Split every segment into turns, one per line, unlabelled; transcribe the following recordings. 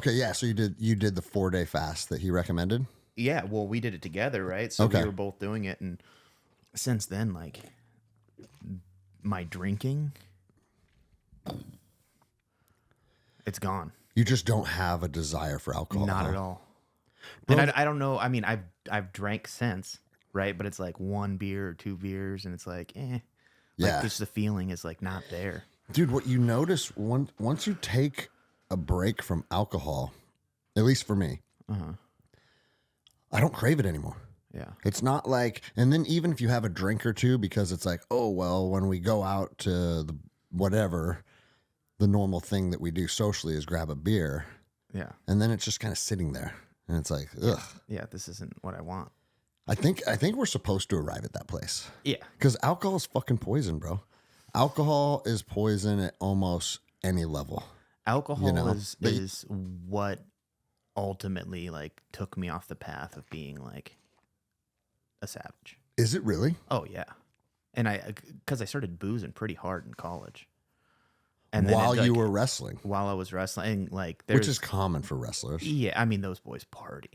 Okay, yeah. So you did the 4-day fast that he recommended?
Yeah, well, we did it together, right? So we were both doing it, and since then, like, my drinking, it's gone.
You just don't have a desire for alcohol.
Not at all. Bro, and I don't know. I mean, I've drank since, right? But it's like 1 beer or 2 beers, and it's like,
Yeah.
Like, just the feeling is like not there.
Dude, what you notice once you take a break from alcohol, at least for me, I don't crave it anymore.
Yeah.
It's not like, and then even if you have a drink or two, because it's like, oh, well, when we go out to the whatever, the normal thing that we do socially is grab a beer.
Yeah.
And then it's just kind of sitting there. And it's like, ugh.
Yeah, this isn't what I want.
I think we're supposed to arrive at that place.
Yeah.
Because alcohol is fucking poison, bro. Alcohol is poison at almost any level.
Alcohol is what ultimately like took me off the path of being like a savage.
Is it really?
Oh yeah. And because I started boozing pretty hard in college. And then
while you were wrestling.
While I was wrestling, like
which is common for wrestlers.
Yeah, I mean those boys party.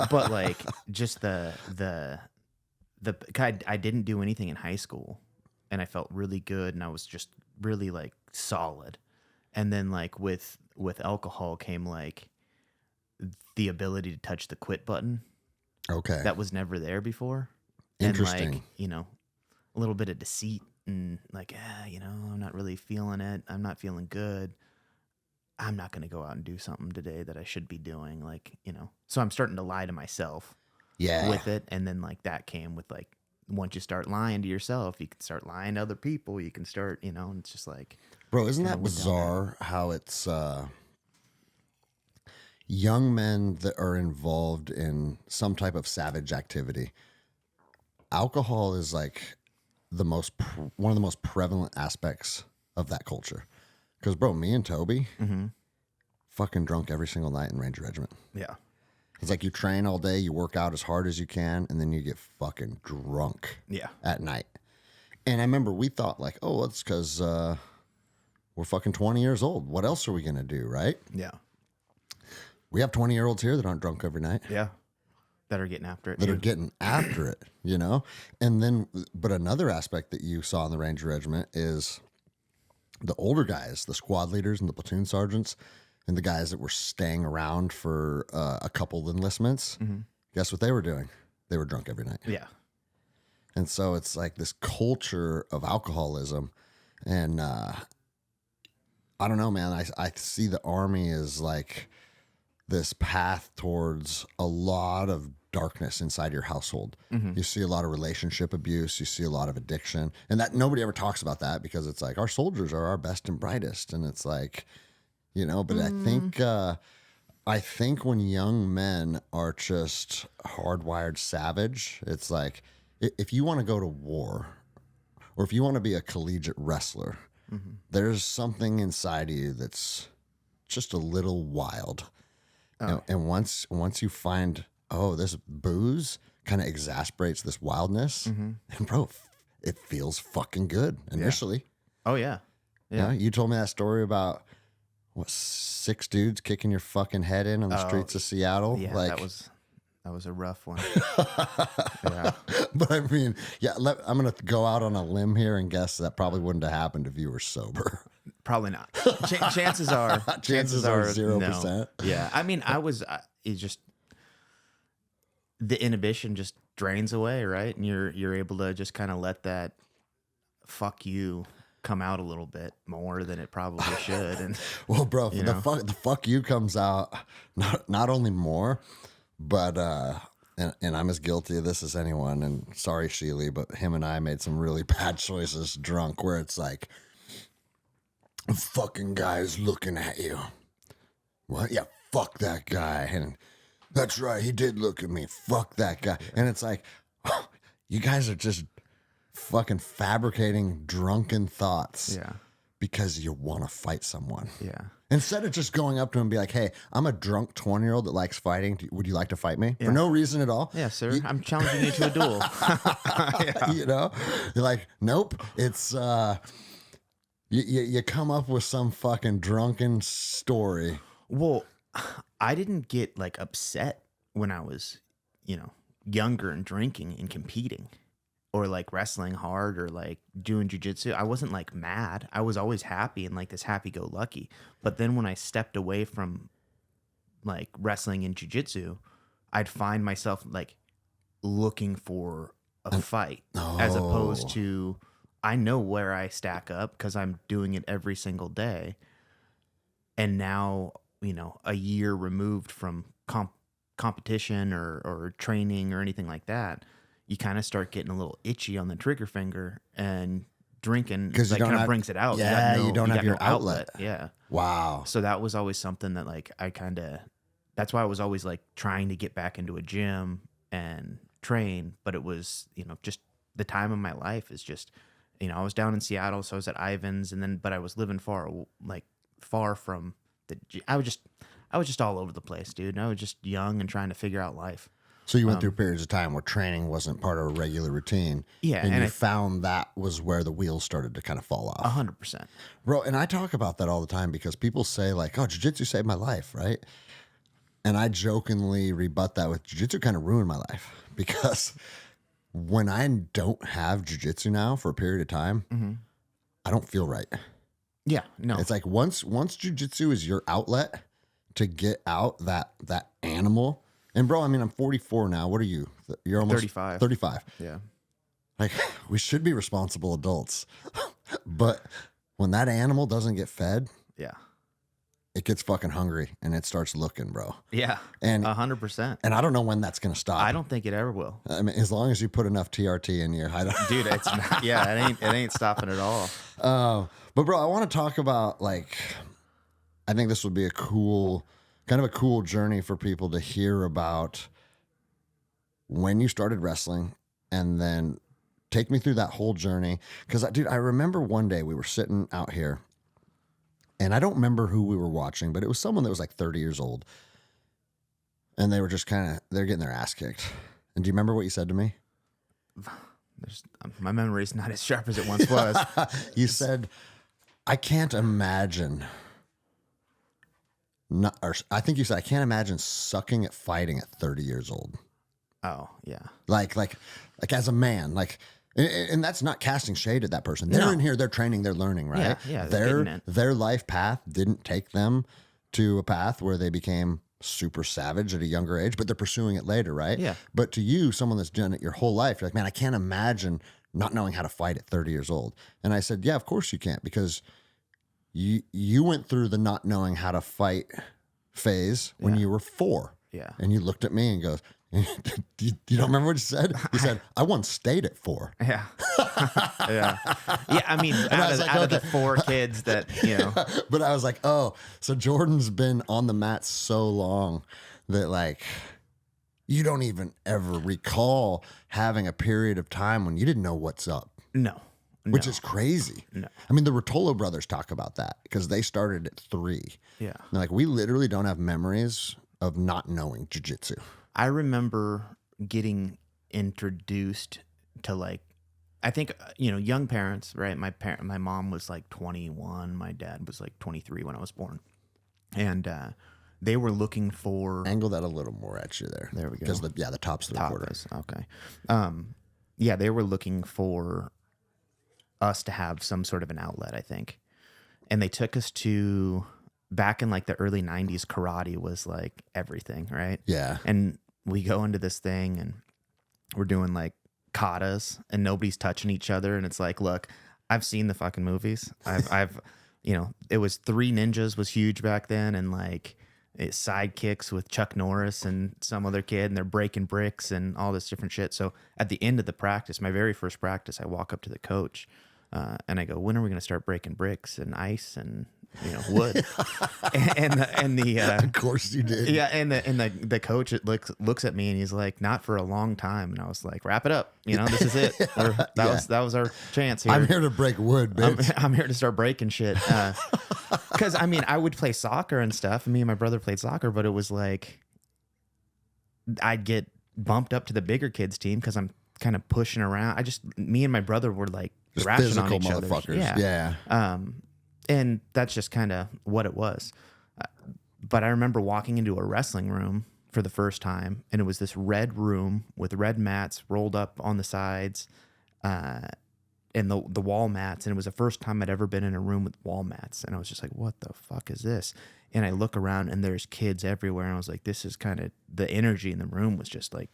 But like just the I didn't do anything in high school, and I felt really good, and I was just really like solid. And then like with alcohol came like the ability to touch the quit button.
Okay.
That was never there before.
Interesting.
And like, you know, a little bit of deceit and like, you know, I'm not really feeling it. I'm not feeling good. I'm not going to go out and do something today that I should be doing. Like, you know, so I'm starting to lie to myself with it. And then like that came with like, once you start lying to yourself, you can start lying to other people. You can start, you know, and it's just like,
bro, isn't that bizarre how it's young men that are involved in some type of savage activity? Alcohol is like one of the most prevalent aspects of that culture. Because, bro, me and Toby fucking drunk every single night in Ranger Regiment.
Yeah.
It's like you train all day, you work out as hard as you can, and then you get fucking drunk at night. And I remember we thought like, oh, it's because we're fucking 20 years old. What else are we going to do, right?
Yeah.
We have 20-year-olds here that aren't drunk every night.
Yeah. That are getting after it.
That are getting after it, you know? And then, but another aspect that you saw in the Ranger Regiment is the older guys, the squad leaders and the platoon sergeants, and the guys that were staying around for a couple enlistments. Guess what they were doing? They were drunk every night.
Yeah.
And so it's like this culture of alcoholism. And I don't know, man. I see the Army as like this path towards a lot of darkness inside your household. You see a lot of relationship abuse. You see a lot of addiction. And that nobody ever talks about that because it's like our soldiers are our best and brightest. And it's like, you know, but I think when young men are just hardwired savage, it's like if you want to go to war or if you want to be a collegiate wrestler, there's something inside of you that's just a little wild. And once you find, oh, this booze kind of exasperates this wildness, and bro, it feels fucking good initially.
Oh yeah.
Yeah. You told me that story about what 6 dudes kicking your fucking head in on the streets of Seattle.
Yeah,
like,
that was a rough one. Yeah.
But I mean, yeah, I'm gonna go out on a limb here and guess that probably wouldn't have happened if you were sober.
Probably not. Chances are
0%.
No. Yeah, I mean, it just the inhibition just drains away, right? And you're able to just kind of let that fuck you come out a little bit more than it probably should. And
well, bro, the fuck you comes out not only more, but and I'm as guilty of this as anyone. And sorry, Sheely, but him and I made some really bad choices drunk, where it's like, a fucking guy's looking at you. What? Yeah, fuck that guy. And that's right, he did look at me. Fuck that guy. And it's like, you guys are just fucking fabricating drunken thoughts.
Yeah.
Because you want to fight someone.
Yeah.
Instead of just going up to him and be like, hey, I'm a drunk 20-year-old that likes fighting. Would you like to fight me? Yeah. For no reason at all.
Yeah, sir. I'm challenging you to a duel.
Yeah. You know? You're like, nope. It's you come up with some fucking drunken story.
Well, I didn't get like upset when I was, you know, younger and drinking and competing or like wrestling hard or like doing jujitsu. I wasn't like mad. I was always happy and like this happy go lucky. But then when I stepped away from like wrestling and jujitsu, I'd find myself like looking for a fight as opposed to I know where I stack up because I'm doing it every single day. And now, you know, a year removed from competition or training or anything like that, you kind of start getting a little itchy on the trigger finger, and drinking like kind of brings it out.
Yeah, you don't have your outlet.
Yeah.
Wow.
So that was always something that like that's why I was always like trying to get back into a gym and train, but it was, you know, just the time of my life is just, you know, I was down in Seattle, so I was at Ivan's, and then but I was living far from I was just all over the place, dude. And I was just young and trying to figure out life.
So you went through periods of time where training wasn't part of a regular routine.
Yeah.
And you found that was where the wheels started to kind of fall off.
100%.
Bro, and I talk about that all the time because people say like, oh, jiu-jitsu saved my life, right? And I jokingly rebut that with jiu-jitsu kind of ruined my life because when I don't have jiu-jitsu now for a period of time, I don't feel right.
Yeah, no.
It's like once jiu-jitsu is your outlet to get out that animal. And bro, I mean, I'm 44 now. What are you? You're almost
35.
35.
Yeah.
Like we should be responsible adults. But when that animal doesn't get fed,
Yeah.
it gets fucking hungry and it starts looking, bro.
Yeah.
And
100%.
And I don't know when that's going to stop.
I don't think it ever will.
I mean, as long as you put enough TRT in you, I don't.
Dude, it's not, yeah, it ain't stopping at all.
But bro, I want to talk about like, I think this would be a cool journey for people to hear about when you started wrestling, and then take me through that whole journey. Because, dude, I remember one day we were sitting out here, and I don't remember who we were watching, but it was someone that was like 30 years old, and they were just they're getting their ass kicked. And do you remember what you said to me?
My memory's not as sharp as it once was.
You said, I can't imagine. I think you said, I can't imagine sucking at fighting at 30 years old.
Oh, yeah.
Like as a man, like, and that's not casting shade at that person. They're in here, they're training, they're learning, right?
Yeah,
their life path didn't take them to a path where they became super savage at a younger age, but they're pursuing it later, right?
Yeah.
But to you, someone that's done it your whole life, you're like, man, I can't imagine not knowing how to fight at 30 years old. And I said, yeah, of course you can't, because you went through the not knowing how to fight phase when you were 4.
Yeah.
And you looked at me and goes, you don't remember what you said? You said, I once stayed at 4.
Yeah. Yeah. Yeah. I mean, out of the 4 kids that, you know.
But I was like, oh, so Jordan's been on the mat so long that like, you don't even ever recall having a period of time when you didn't know what's up.
No.
Which is crazy.
No.
I mean, the Rotolo brothers talk about that because they started at 3.
Yeah.
They're like, we literally don't have memories of not knowing jiu-jitsu.
I remember getting introduced to like, I think, you know, young parents, right? My mom was like 21. My dad was like 23 when I was born. And they were looking for...
Angle that a little more at you there.
There we go.
Because the top's the recorder.
Okay. Yeah, they were looking for us to have some sort of an outlet, I think. And they took us to, back in like the early 90s, karate was like everything, right?
Yeah.
And we go into this thing and we're doing like katas and nobody's touching each other. And it's like, look, I've seen the fucking movies. I've you know, it was Three Ninjas was huge back then. And like sidekicks with Chuck Norris and some other kid, and they're breaking bricks and all this different shit. So at the end of the practice, my very first practice, I walk up to the coach and I go, when are we going to start breaking bricks and ice and, you know, wood? and the
of course you did.
Yeah. And the coach looks at me and he's like, not for a long time. And I was like, wrap it up. You know, this is it. That was our chance here.
I'm here to break wood, bitch.
I'm here to start breaking shit. Because I mean, I would play soccer and stuff. Me and my brother played soccer, but it was like I'd get bumped up to the bigger kids team because I'm kind of pushing around. Me and my brother were like
just
thrashing on each
motherfuckers.
other. Yeah.
Yeah.
And that's just kind of what it was. But I remember walking into a wrestling room for the first time, and it was this red room with red mats rolled up on the sides, and the wall mats. And it was the first time I'd ever been in a room with wall mats. And I was just like, what the fuck is this? And I look around and there's kids everywhere. And I was like, this is kind of, the energy in the room was just like,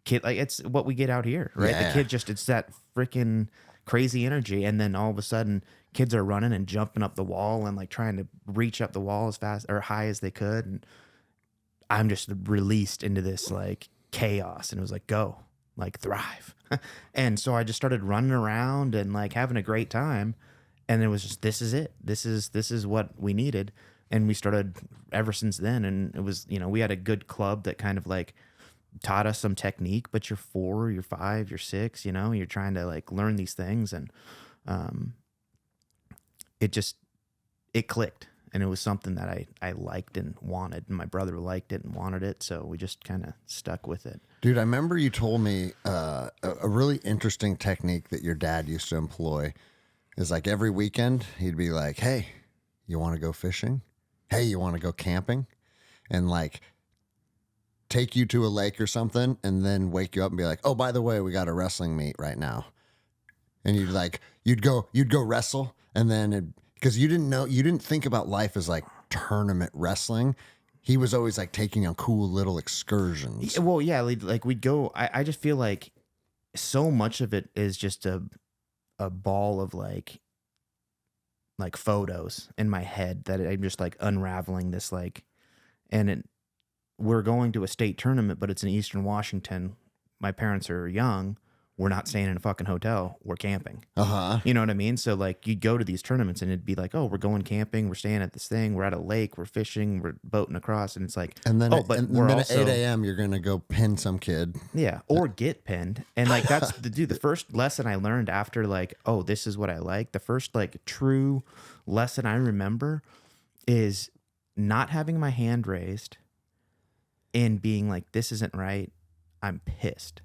kid, like it's what we get out here, right?
Yeah.
The kid just, it's that freaking crazy energy. And then all of a sudden kids are running and jumping up the wall and like trying to reach up the wall as fast or high as they could. And I'm just released into this like chaos, and it was like, go, like thrive. And so I just started running around and like having a great time. And it was just, this is it. This is what we needed. And we started ever since then. And it was, you know, we had a good club that kind of like taught us some technique, but you're 4, you're 5, you're 6, you know, you're trying to like learn these things. And it clicked. And it was something that I liked and wanted, and my brother liked it and wanted it. So we just kind of stuck with it.
Dude, I remember you told me a really interesting technique that your dad used to employ is like every weekend he'd be like, hey, you want to go fishing? Hey, you want to go camping? And like take you to a lake or something and then wake you up and be like, oh, by the way, we got a wrestling meet right now. And you'd go wrestle, and then because you didn't think about life as like tournament wrestling. He was always like taking on cool little excursions.
Well, yeah, like we'd go. I just feel like so much of it is just a ball of like photos in my head that I'm just like unraveling this like, and we're going to a state tournament, but it's in Eastern Washington. My parents are young. We're not staying in a fucking hotel. We're camping. You know what I mean? So like you'd go to these tournaments and it'd be like, oh, we're going camping. We're staying at this thing. We're at a lake. We're fishing. We're boating across. And it's like,
and then,
but
and
we're
then
also,
at 8 a.m. you're going to go pin some kid.
Yeah. Or get pinned. And like, that's the first lesson I learned after like, oh, this is what I like. The first like true lesson I remember is not having my hand raised and being like, this isn't right. I'm pissed.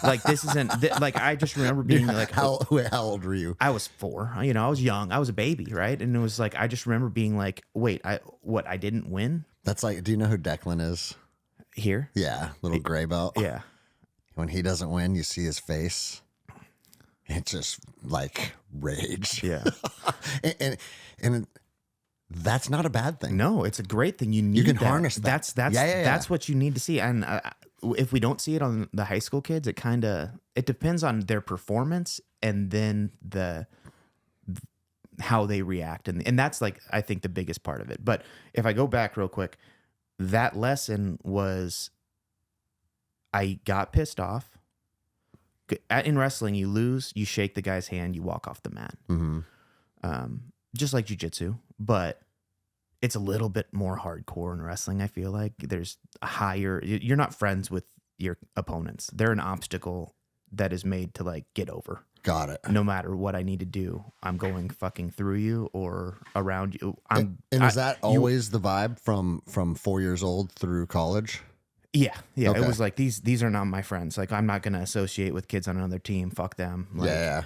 Like this isn't like I just remember being like,
how old were you?
I was 4. You know, I was young. I was a baby, right? And it was like I just remember being like, wait, I didn't win?
That's like, do you know who Declan is?
Here?
Yeah, little gray belt.
Yeah.
When he doesn't win, you see his face. It's just like rage.
Yeah.
and that's not a bad thing.
No, it's a great thing. You can
harness that.
That's what you need to see. And if we don't see it on the high school kids, it depends on their performance and then how they react. And that's like, I think the biggest part of it. But if I go back real quick, that lesson was I got pissed off. In wrestling, you lose, you shake the guy's hand, you walk off the mat.
Mm-hmm.
Just like jiu-jitsu, but it's a little bit more hardcore in wrestling. I feel like there's a higher, you're not friends with your opponents. They're an obstacle that is made to like get over.
Got it.
No matter what I need to do, I'm going fucking through you or around you.
Is that always the vibe from 4 years old through college?
Yeah.
Okay.
It was like, these are not my friends. Like I'm not going to associate with kids on another team. Fuck them. Like,
yeah.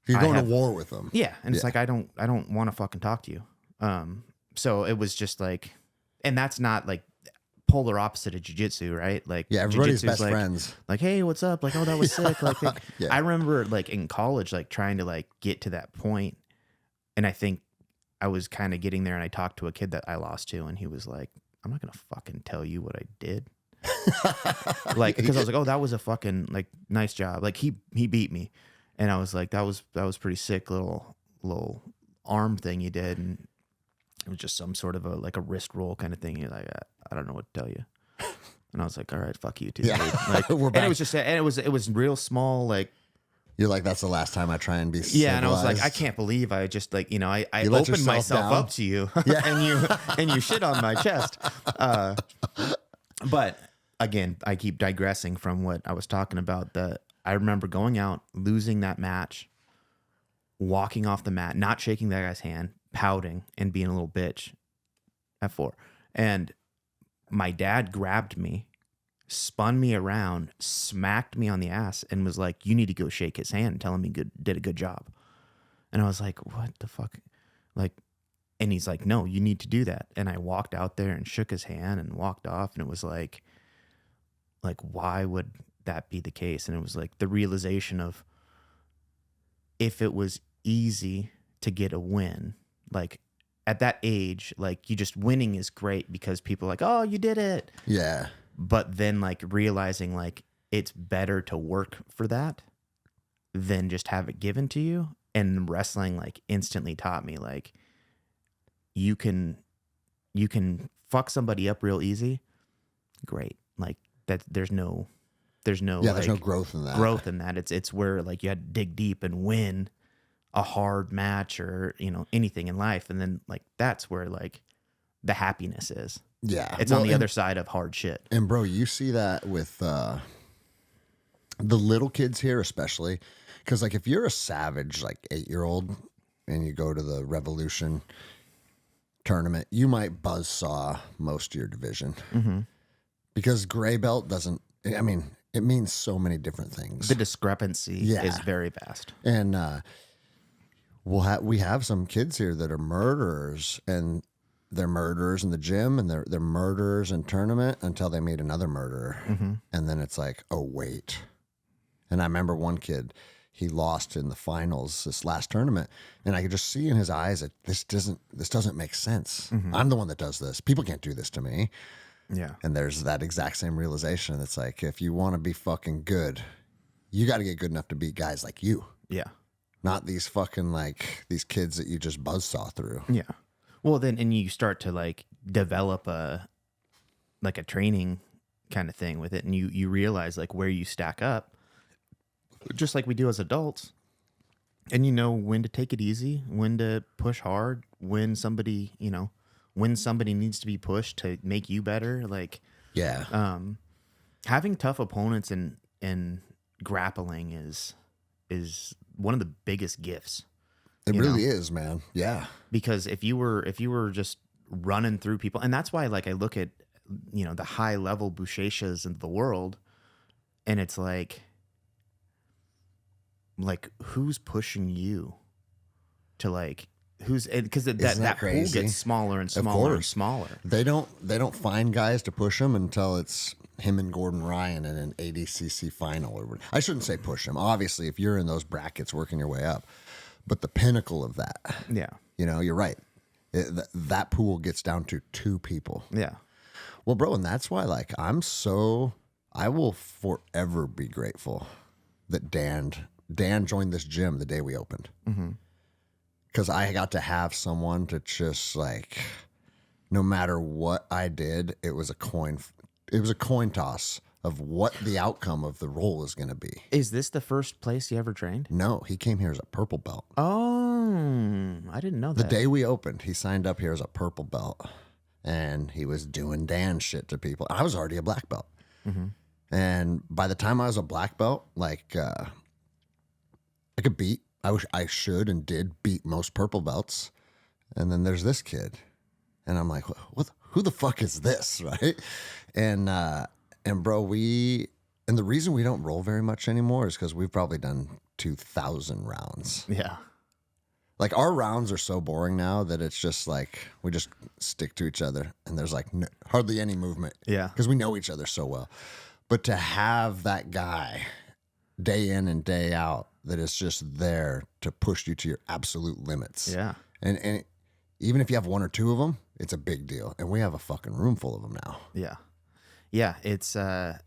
You're going to war with them.
Yeah. And it's like, I don't want to fucking talk to you. So it was just like, and that's not like polar opposite of jiu-jitsu, right? Like,
yeah, everybody's
jiu-jitsu's
best
like,
friends.
Like, hey, what's up? Like, oh, that was sick. Like,
Yeah.
I remember like in college, like trying to like get to that point, and I think I was kind of getting there. And I talked to a kid that I lost to, and he was like, "I'm not gonna fucking tell you what I did." Like, because I was like, "Oh, that was a fucking like nice job." Like he beat me, and I was like, "That was pretty sick little arm thing you did," and it was just some sort of a wrist roll kind of thing. You're like, I don't know what to tell you. And I was like, all right, fuck you too.
Yeah.
Like,
We're back.
and it was just, and it was real small. Like,
you're like, that's the last time I try and be civilized.
Yeah. And I was like, I can't believe I just like, you know, I opened myself up to you and you shit on my chest. But again, I keep digressing from what I was talking about. I remember going out, losing that match, walking off the mat, not shaking that guy's hand, pouting and being a little bitch at 4. And my dad grabbed me, spun me around, smacked me on the ass, and was like, you need to go shake his hand and tell him he did a good job. And I was like, what the fuck? Like, And he's like, no, you need to do that. And I walked out there and shook his hand and walked off. And it was like, why would that be the case? And it was like the realization of, if it was easy to get a win, like at that age, like you just winning is great because people are like, oh, you did it.
Yeah.
But then like realizing like it's better to work for that than just have it given to you. And wrestling like instantly taught me like you can fuck somebody up real easy. Great. Like that there's no
there's no growth in that.
It's where like you had to dig deep and win a hard match or, anything in life. And then like, that's where like the happiness is.
Yeah.
It's on the other side of hard shit.
And bro, you see that with the little kids here, especially because like if you're a savage, like 8-year-old and you go to the Revolution tournament, you might buzzsaw most of your division because gray belt doesn't, it means so many different things.
The discrepancy is very vast.
And we have some kids here that are murderers, and they're murderers in the gym, and they're murderers in tournament until they meet another murderer. And then it's like, oh, wait. And I remember one kid, he lost in the finals this last tournament, and I could just see in his eyes that this doesn't make sense. I'm the one that does this. People can't do this to me.
Yeah.
And there's that exact same realization. It's like, if you want to be fucking good, you got to get good enough to beat guys like you.
Yeah.
Not these fucking like these kids that you just buzzsaw through.
Yeah. Well, then, and you start to like develop a training kind of thing with it. And you realize like where you stack up, just like we do as adults. And you know when to take it easy, when to push hard, when somebody needs to be pushed to make you better. Like,
yeah.
Having tough opponents and grappling is one of the biggest gifts.
It really is, man. Yeah.
Because if you were just running through people, and that's why like I look at, the high level Busheshas in the world, and it's like who's pushing you to like, because that pool gets smaller and smaller and smaller.
They don't find guys to push them until it's him and Gordon Ryan in an ADCC final. Or I shouldn't say push him. Obviously, if you're in those brackets working your way up, but the pinnacle of that.
Yeah.
You're right. That pool gets down to 2 people.
Yeah.
Well, bro, and that's why like I will forever be grateful that Dan joined this gym the day we opened. Because I got to have someone to just like, no matter what I did, it was a coin toss of what the outcome of the role is going to be.
Is this the first place you ever trained?
No, he came here as a purple belt.
Oh, I didn't know that.
The day we opened, he signed up here as a purple belt, and he was doing Dan shit to people. I was already a black belt. And by the time I was a black belt, like I could beat. I should and did beat most purple belts. And then there's this kid. And I'm like, who the fuck is this? Right. And bro, the reason we don't roll very much anymore is because we've probably done 2,000 rounds.
Yeah.
Like our rounds are so boring now that it's just like, we just stick to each other and there's like hardly any movement.
Yeah.
Because we know each other so well. But to have that guy day in and day out that is just there to push you to your absolute limits.
Yeah.
And even if you have 1 or 2 of them, it's a big deal. And we have a fucking room full of them now.
Yeah. Yeah. It's the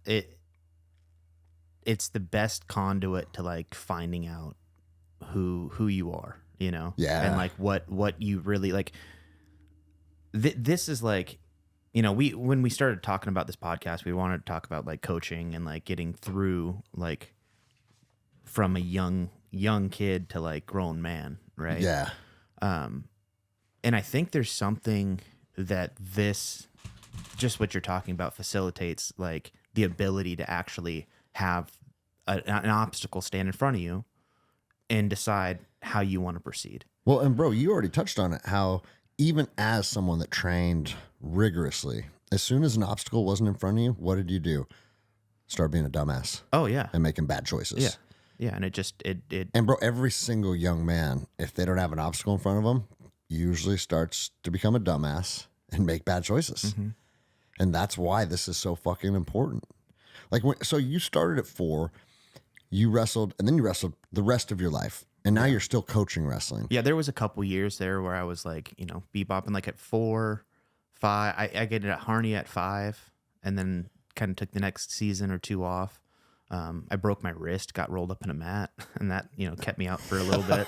best conduit to like finding out who you are, Yeah. And like what you really like. This is like, when we started talking about this podcast, we wanted to talk about like coaching and like getting through like from a young kid to like grown man, right?
Yeah.
And I think there's something that this, just what you're talking about, facilitates, like the ability to actually have an obstacle stand in front of you and decide how you want to proceed.
Well, and bro, you already touched on it, how even as someone that trained rigorously, as soon as an obstacle wasn't in front of you, what did you do? Start being a dumbass.
Oh, yeah.
And making bad choices.
Yeah. Yeah, and it
And bro, every single young man, if they don't have an obstacle in front of them, usually starts to become a dumbass and make bad choices.
Mm-hmm.
And that's why this is so fucking important. Like, so you started at 4, you wrestled, and then you wrestled the rest of your life. And now you're still coaching wrestling.
Yeah, there was a couple years there where I was like, bebopping like at 4, 5. I get it at Harney at 5, and then kind of took the next season or 2 off. I broke my wrist, got rolled up in a mat, and that, kept me out for a little bit.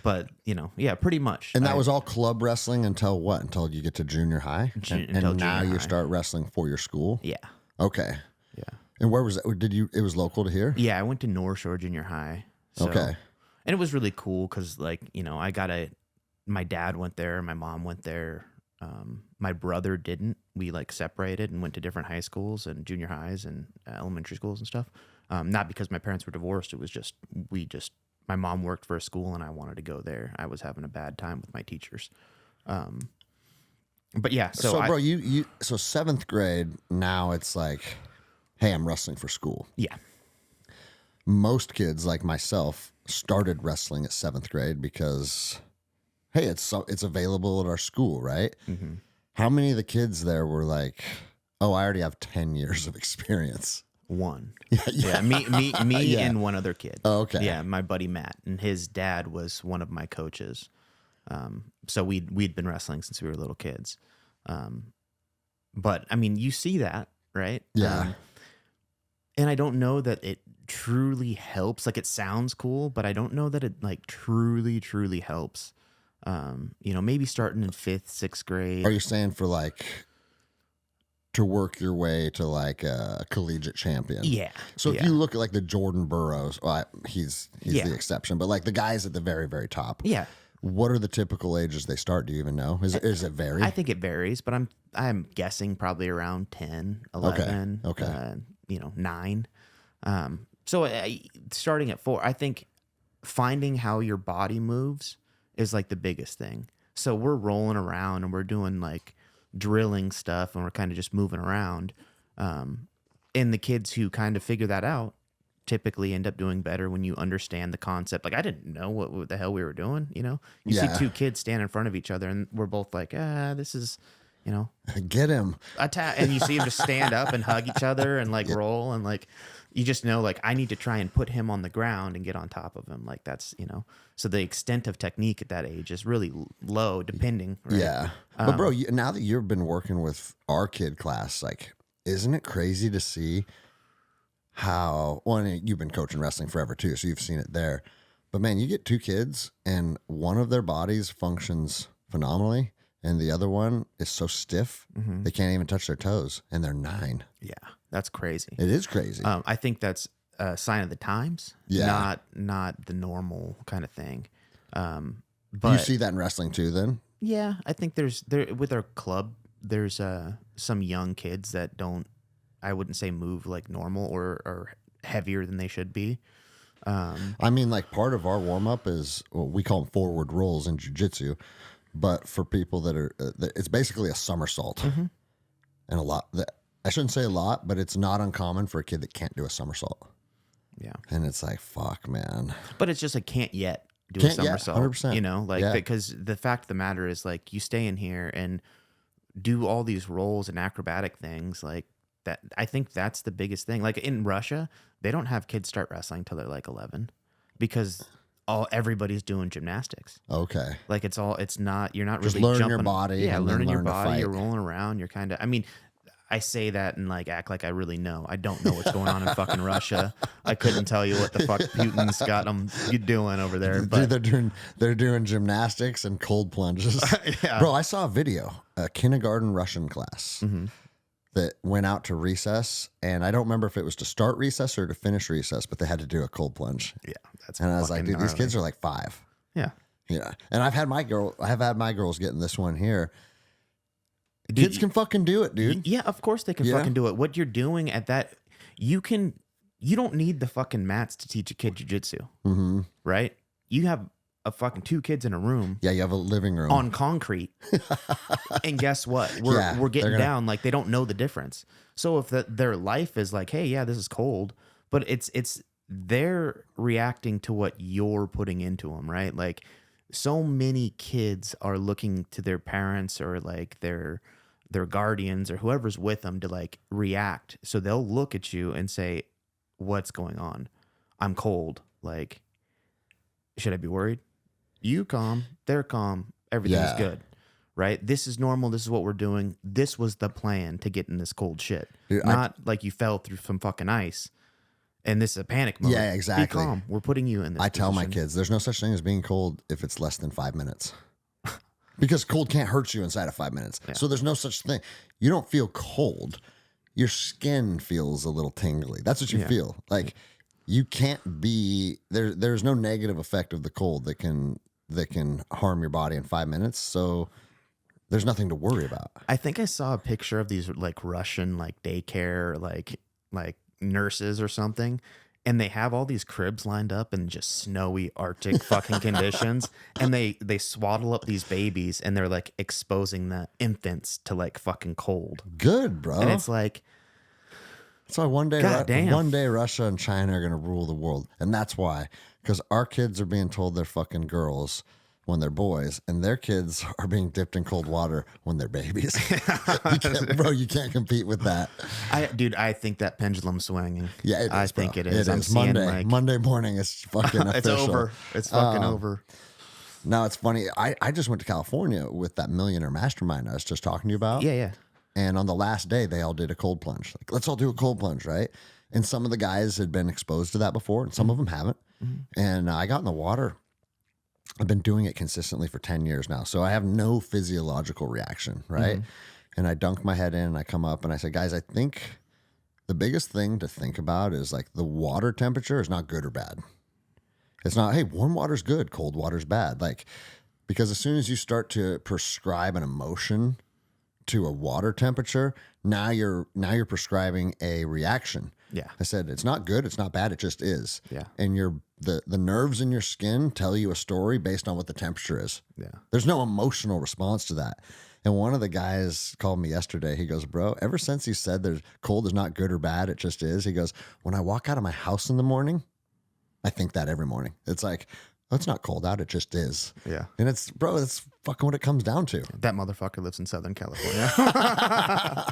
But, yeah, pretty much.
And that was all club wrestling until what? Until you get to junior high?
Until
and now
junior
you
high.
start wrestling for your school?
Yeah.
Okay.
Yeah.
And where was that? It was local to here?
Yeah, I went to North Shore Junior High. So,
Okay.
And it was really cool because, like, my dad went there, my mom went there. My brother didn't. We like separated and went to different high schools and junior highs and elementary schools and stuff. Not because my parents were divorced. It was just, my mom worked for a school and I wanted to go there. I was having a bad time with my teachers. But yeah,
So bro, so 7th grade, now it's like, hey, I'm wrestling for school.
Yeah.
Most kids like myself started wrestling at 7th grade because, hey, it's available at our school, right?
Mm-hmm.
How many of the kids there were like, oh, I already have 10 years of experience?
One.
Yeah.
Me
Yeah.
and one other kid.
Oh, okay.
Yeah, my buddy Matt, and his dad was one of my coaches. So we'd been wrestling since we were little kids. But I mean, you see that, right?
Yeah.
And I don't know that it truly helps. Like, it sounds cool, but I don't know that it like truly helps. Maybe starting in 5th, 6th grade.
Are you saying for like to work your way to like a collegiate champion?
Yeah.
So if you look at like the Jordan Burroughs, well, he's
Yeah.
the exception, but like the guys at the very, very top.
Yeah.
What are the typical ages they start? Do you even know? Is it vary?
I think it varies, but I'm guessing probably around 10, 11,
Okay.
9. So starting at 4, I think finding how your body moves is like the biggest thing. So we're rolling around and we're doing like drilling stuff and we're kind of just moving around. And the kids who kind of figure that out typically end up doing better when you understand the concept. Like, I didn't know what the hell we were doing, You
Yeah.
see 2 kids stand in front of each other and we're both like, this is,
Get him.
attack. And you see them just stand up and hug each other and like roll. And like, you just know, like, I need to try and put him on the ground and get on top of him. Like, that's, so the extent of technique at that age is really low, depending. Right?
Yeah. But bro, now that you've been working with our kid class, like, isn't it crazy to see how, you've been coaching wrestling forever too, so you've seen it there. But man, you get 2 kids and one of their bodies functions phenomenally and the other one is so stiff, they can't even touch their toes, and they're 9.
Yeah, that's crazy.
It is crazy.
I think that's a sign of the times,
Yeah.
not the normal kind of thing.
Do
But
you see that in wrestling too then?
yeah, I think there with our club, there's some young kids that I wouldn't say move like normal or heavier than they should be.
I mean, like, part of our warm-up is, well, we call them forward rolls in jiu-jitsu, but for people that are, it's basically a somersault.
Mm-hmm.
And I shouldn't say a lot, but it's not uncommon for a kid that can't do a somersault.
Yeah.
And it's like, fuck, man.
But it's just like can't yet do
Can't
a
yet,
somersault.
100%.
Because the fact of the matter is, like, you stay in here and do all these rolls and acrobatic things like that. I think that's the biggest thing. Like in Russia, they don't have kids start wrestling till they're like 11 because everybody's doing gymnastics.
Okay.
Like you're not
Just
really
learn your
jumping.
body
Yeah,
and then
learning your
learn to
body.
fight.
You're rolling around. You're kind of. I mean, I say that and like act like I really know. I don't know what's going on in fucking Russia. I couldn't tell you what the fuck Putin's got them doing over there. But
Dude, they're doing gymnastics and cold plunges.
Yeah.
Bro, I saw a video, a kindergarten Russian class that went out to recess, and I don't remember if it was to start recess or to finish recess, but they had to do a cold plunge.
yeah, that's.
And I was like,
fucking
dude, these
gnarly.
kids are like 5.
Yeah.
Yeah. And I have had my girls getting this one here. Kids can fucking do it, dude.
Yeah, of course they can
Yeah.
fucking do it. What you're doing at that, you don't need the fucking mats to teach a kid jujitsu, right? You have a fucking 2 kids in a room
Yeah, you have a living room.
on concrete, and guess what? We're
Yeah,
getting
they're gonna-
down like they don't know the difference. So if their life is like, hey, yeah, this is cold, but it's they're reacting to what you're putting into them, right? Like so many kids are looking to their parents or like their guardians or whoever's with them to like react. So they'll look at you and say, "What's going on? I'm cold. Like, should I be worried? You calm, they're calm, everything's
Yeah.
good." Right? This is normal. This is what we're doing. This was the plan to get in this cold shit.
Dude,
Not like you fell through some fucking ice and this is a panic mode.
Yeah, exactly.
Be calm. We're putting you in this
I tell my
position.
kids, there's no such thing as being cold if it's less than 5 minutes. Because cold can't hurt you inside of 5 minutes.
Yeah.
So there's no such thing. You don't feel cold. Your skin feels a little tingly. That's what you feel. Like you can't be there's no negative effect of the cold that can harm your body in 5 minutes. So there's nothing to worry about.
I think I saw a picture of these like Russian like daycare like nurses or something, and they have all these cribs lined up in just snowy Arctic fucking conditions, and they swaddle up these babies and they're like exposing the infants to like fucking cold.
Good, bro.
And it's like,
so one day Russia and China are going to rule the world. And that's why. Because our kids are being told they're fucking girls when they're boys, and their kids are being dipped in cold water when they're babies. You can't compete with that.
I think that pendulum's swinging.
Yeah, it is,
I think
bro.
it is.
It
I'm
is.
seeing
Monday morning is fucking official.
It's over. It's fucking over.
Now, it's funny. I just went to California with that millionaire mastermind I was just talking to you about.
Yeah.
And on the last day, they all did a cold plunge. Like, let's all do a cold plunge, right? And some of the guys had been exposed to that before, and some of them haven't. And I got in the water. I've been doing it consistently for 10 years now. So I have no physiological reaction, right? And I dunk my head in and I come up and I say, guys, I think the biggest thing to think about is like the water temperature is not good or bad. It's not, hey, warm water's good, cold water's bad. Like, because as soon as you start to prescribe an emotion to a water temperature, now you're prescribing a reaction.
Yeah.
I said, it's not good, it's not bad, it just is.
Yeah.
And the nerves in your skin tell you a story based on what the temperature is.
Yeah.
There's no emotional response to that. And one of the guys called me yesterday. He goes, bro, ever since you said there's cold is not good or bad, it just is. He goes, when I walk out of my house in the morning, I think that every morning. It's like, oh, it's not cold out, it just is.
Yeah.
And it's, bro, that's fucking what it comes down to.
That motherfucker lives in Southern California.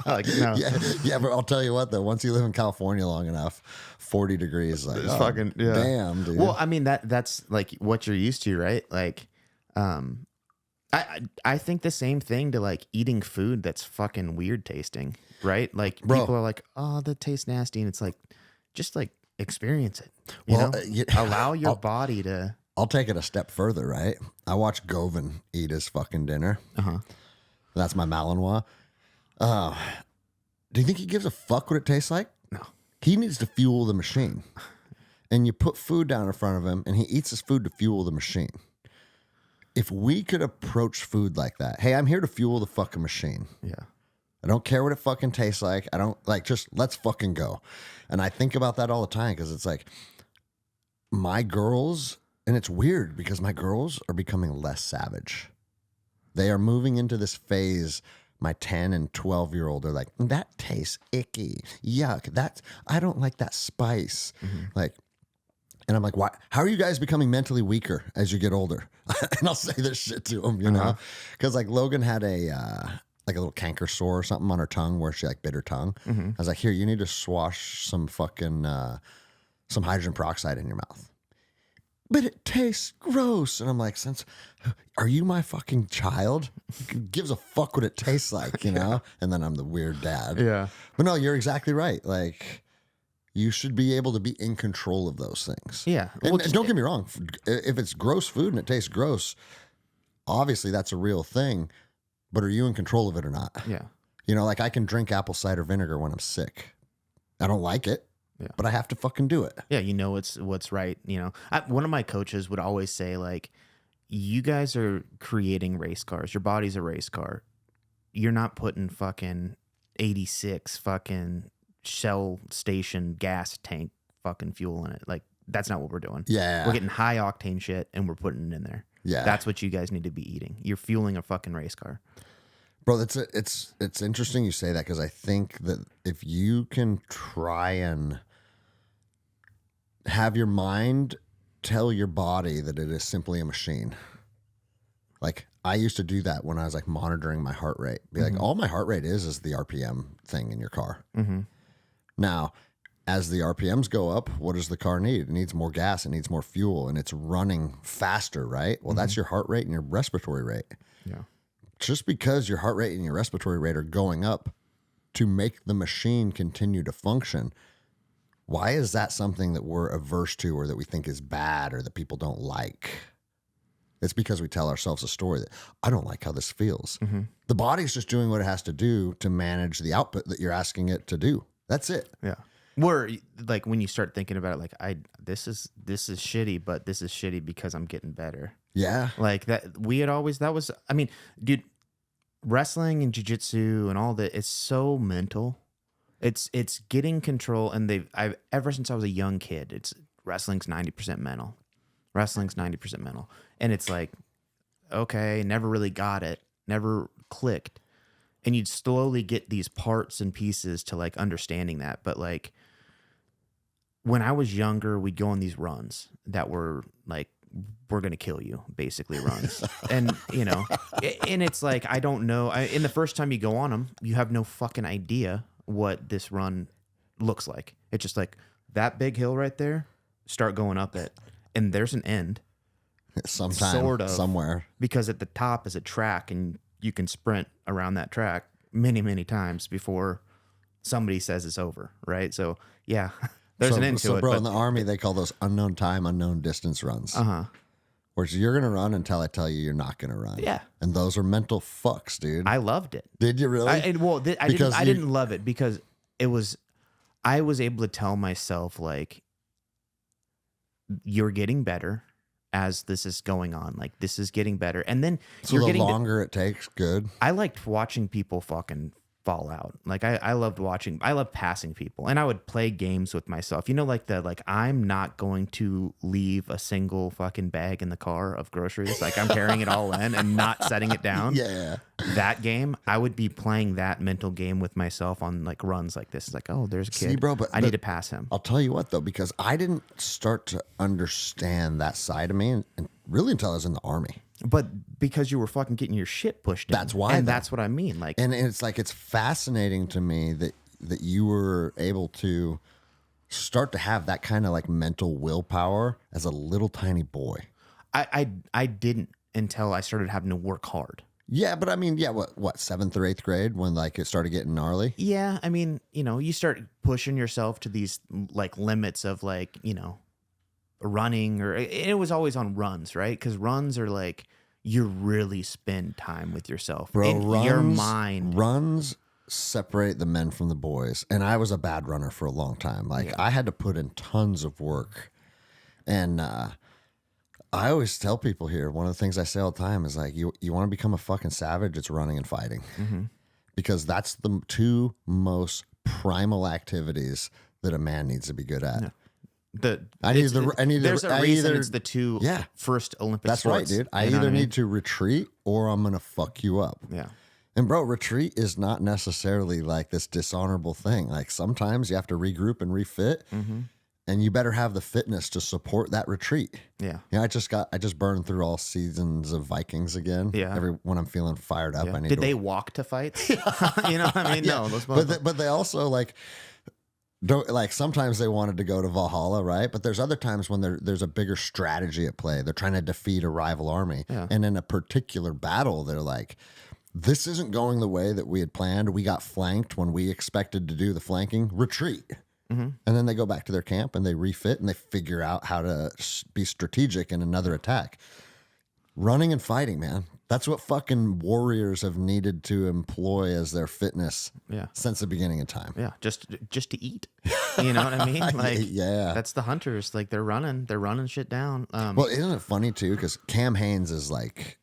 Like, no.
Yeah, but I'll tell you what, though, once you live in California long enough, 40 degrees, like,
It's fucking, yeah.
Damn, dude.
Well, I mean, that's like what you're used to, right? Like, I think the same thing to like eating food that's fucking weird tasting, right? Like, people are like, oh, that tastes nasty. And it's like, just like experience it. You know? Allow your body to.
I'll take it a step further, right? I watch Govan eat his fucking dinner. That's my Malinois. Do you think he gives a fuck what it tastes like?
No.
He needs to fuel the machine. And you put food down in front of him, and he eats his food to fuel the machine. If we could approach food like that, hey, I'm here to fuel the fucking machine.
Yeah.
I don't care what it fucking tastes like. I don't like, just let's fucking go. And I think about that all the time because it's like my girls, and it's weird because my girls are becoming less savage. They are moving into this phase. My 10 and 12-year-old are like, that tastes icky. Yuck. I don't like that spice. Like, and I'm like, why? How are you guys becoming mentally weaker as you get older? And I'll say this shit to them, you know? Because like Logan had a little canker sore or something on her tongue where she like bit her tongue. I was like, here, you need to swash some fucking, some hydrogen peroxide in your mouth. But it tastes gross. And I'm like, are you my fucking child? Who gives a fuck what it tastes like, you know? And then I'm the weird dad.
Yeah.
But no, you're exactly right. Like, you should be able to be in control of those things.
Yeah.
And don't get me wrong. If it's gross food and it tastes gross, obviously that's a real thing. But are you in control of it or not?
Yeah.
You know, like I can drink apple cider vinegar when I'm sick. I don't like it.
Yeah.
But I have to fucking do it.
Yeah, you know what's right. You know, one of my coaches would always say, like, you guys are creating race cars. Your body's a race car. You're not putting fucking 86 fucking Shell station gas tank fucking fuel in it. Like, that's not what we're doing.
Yeah.
We're getting high octane shit and we're putting it in there.
Yeah.
That's what you guys need to be eating. You're fueling a fucking race car.
Bro, it's interesting you say that because I think that if you can try and have your mind tell your body that it is simply a machine, Like I used to do that when I was like monitoring my heart rate. Be like, all my heart rate is the RPM thing in your car. Now, as the RPMs go up, what does the car need? It needs more gas, it needs more fuel, and it's running faster, right? Well, that's your heart rate and your respiratory rate.
Yeah.
Just because your heart rate and your respiratory rate are going up to make the machine continue to function, why is that something that we're averse to or that we think is bad or that people don't like? It's because we tell ourselves a story that I don't like how this feels. The body's just doing what it has to do to manage the output that you're asking it to do. That's it.
Yeah. Where like when you start thinking about it, like this is shitty, but this is shitty because I'm getting better.
Yeah.
Like that was, I mean, dude, wrestling and jiu-jitsu and all that, it's so mental. It's getting control. And ever since I was a young kid, wrestling's 90% mental. Wrestling's 90% mental. And it's like, okay, never really got it, never clicked. And you'd slowly get these parts and pieces to like understanding that. But like when I was younger, we'd go on these runs that were like, we're going to kill you, basically runs. And, you know, and it's like, I don't know. And the first time you go on them, you have no fucking idea what this run looks like. It's just like that big hill right there, start going up it. And there's an end.
Sometime,
sort of,
somewhere.
Because at the top is a track and you can sprint around that track many, many times before somebody says it's over, right? So, yeah, there's an end to it.
So, bro, in the Army, they call those unknown time, unknown distance runs. Where you're going to run until I tell you you're not going to run.
Yeah.
And those are mental fucks, dude.
I loved it.
Did you really?
I didn't love it because I was able to tell myself, like, you're getting better as this is going on. Like, this is getting better. And then
so the longer it takes, good.
I liked watching people fucking fall out. Like, I loved passing people. And I would play games with myself. You know, like I'm not going to leave a single fucking bag in the car of groceries. Like, I'm carrying it all in and not setting it down.
Yeah.
That game, I would be playing that mental game with myself on like runs like this. It's like, oh, there's a kid.
See, bro, but
I need to pass him.
I'll tell you what, though, because I didn't start to understand that side of me and really until I was in the Army.
But because you were fucking getting your shit pushed in.
That's why.
And that's what I mean. Like,
and it's like, it's fascinating to me that you were able to start to have that kind of like mental willpower as a little tiny boy.
I didn't until I started having to work hard.
Yeah, but I mean, yeah, what 7th or 8th grade when like it started getting gnarly?
Yeah, I mean, you know, you start pushing yourself to these like limits of like, you know, running, or it was always on runs, right? Because runs are like, you really spend time with yourself.
Bro,
in your mind.
Runs separate the men from the boys. And I was a bad runner for a long time. Like, I had to put in tons of work. And I always tell people here, one of the things I say all the time is like, you want to become a fucking savage, it's running and fighting. Because that's the two most primal activities that a man needs to be good at.
Yeah. There's a reason it's the two first Olympic
That's
sports.
right, dude. I either need to retreat or I'm going to fuck you up.
Yeah.
And bro, retreat is not necessarily like this dishonorable thing. Like sometimes you have to regroup and refit, and you better have the fitness to support that retreat.
Yeah.
Yeah. I just burned through all seasons of Vikings again.
Yeah.
When I'm feeling fired up,
Yeah.
I need.
Did they walk to fights? You know what I mean?
Yeah.
No, those
but they also like. Don't, like sometimes they wanted to go to Valhalla, right? But there's other times when there's a bigger strategy at play. They're trying to defeat a rival army.
Yeah.
And in a particular battle, they're like, this isn't going the way that we had planned. We got flanked when we expected to do the flanking. Retreat. And then they go back to their camp and they refit and they figure out how to be strategic in another attack. Running and fighting, man. That's what fucking warriors have needed to employ as their fitness since the beginning of time.
Yeah, just to eat. You know what I mean? Like,
yeah,
that's the hunters. Like they're running shit down.
Well, isn't it funny too? Because Cam Hanes is like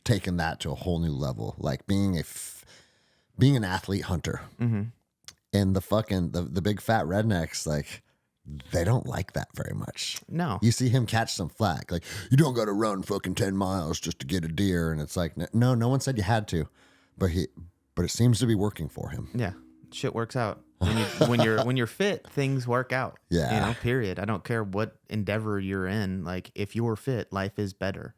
taking that to a whole new level, like being an athlete hunter, and the big fat rednecks like. They don't like that very much.
No.
You see him catch some flack. Like, you don't got to run fucking 10 miles just to get a deer. And it's like, no one said you had to. But it seems to be working for him.
Yeah. Shit works out. When you're fit, things work out.
Yeah.
You know, period. I don't care what endeavor you're in. Like, if you're fit, life is better.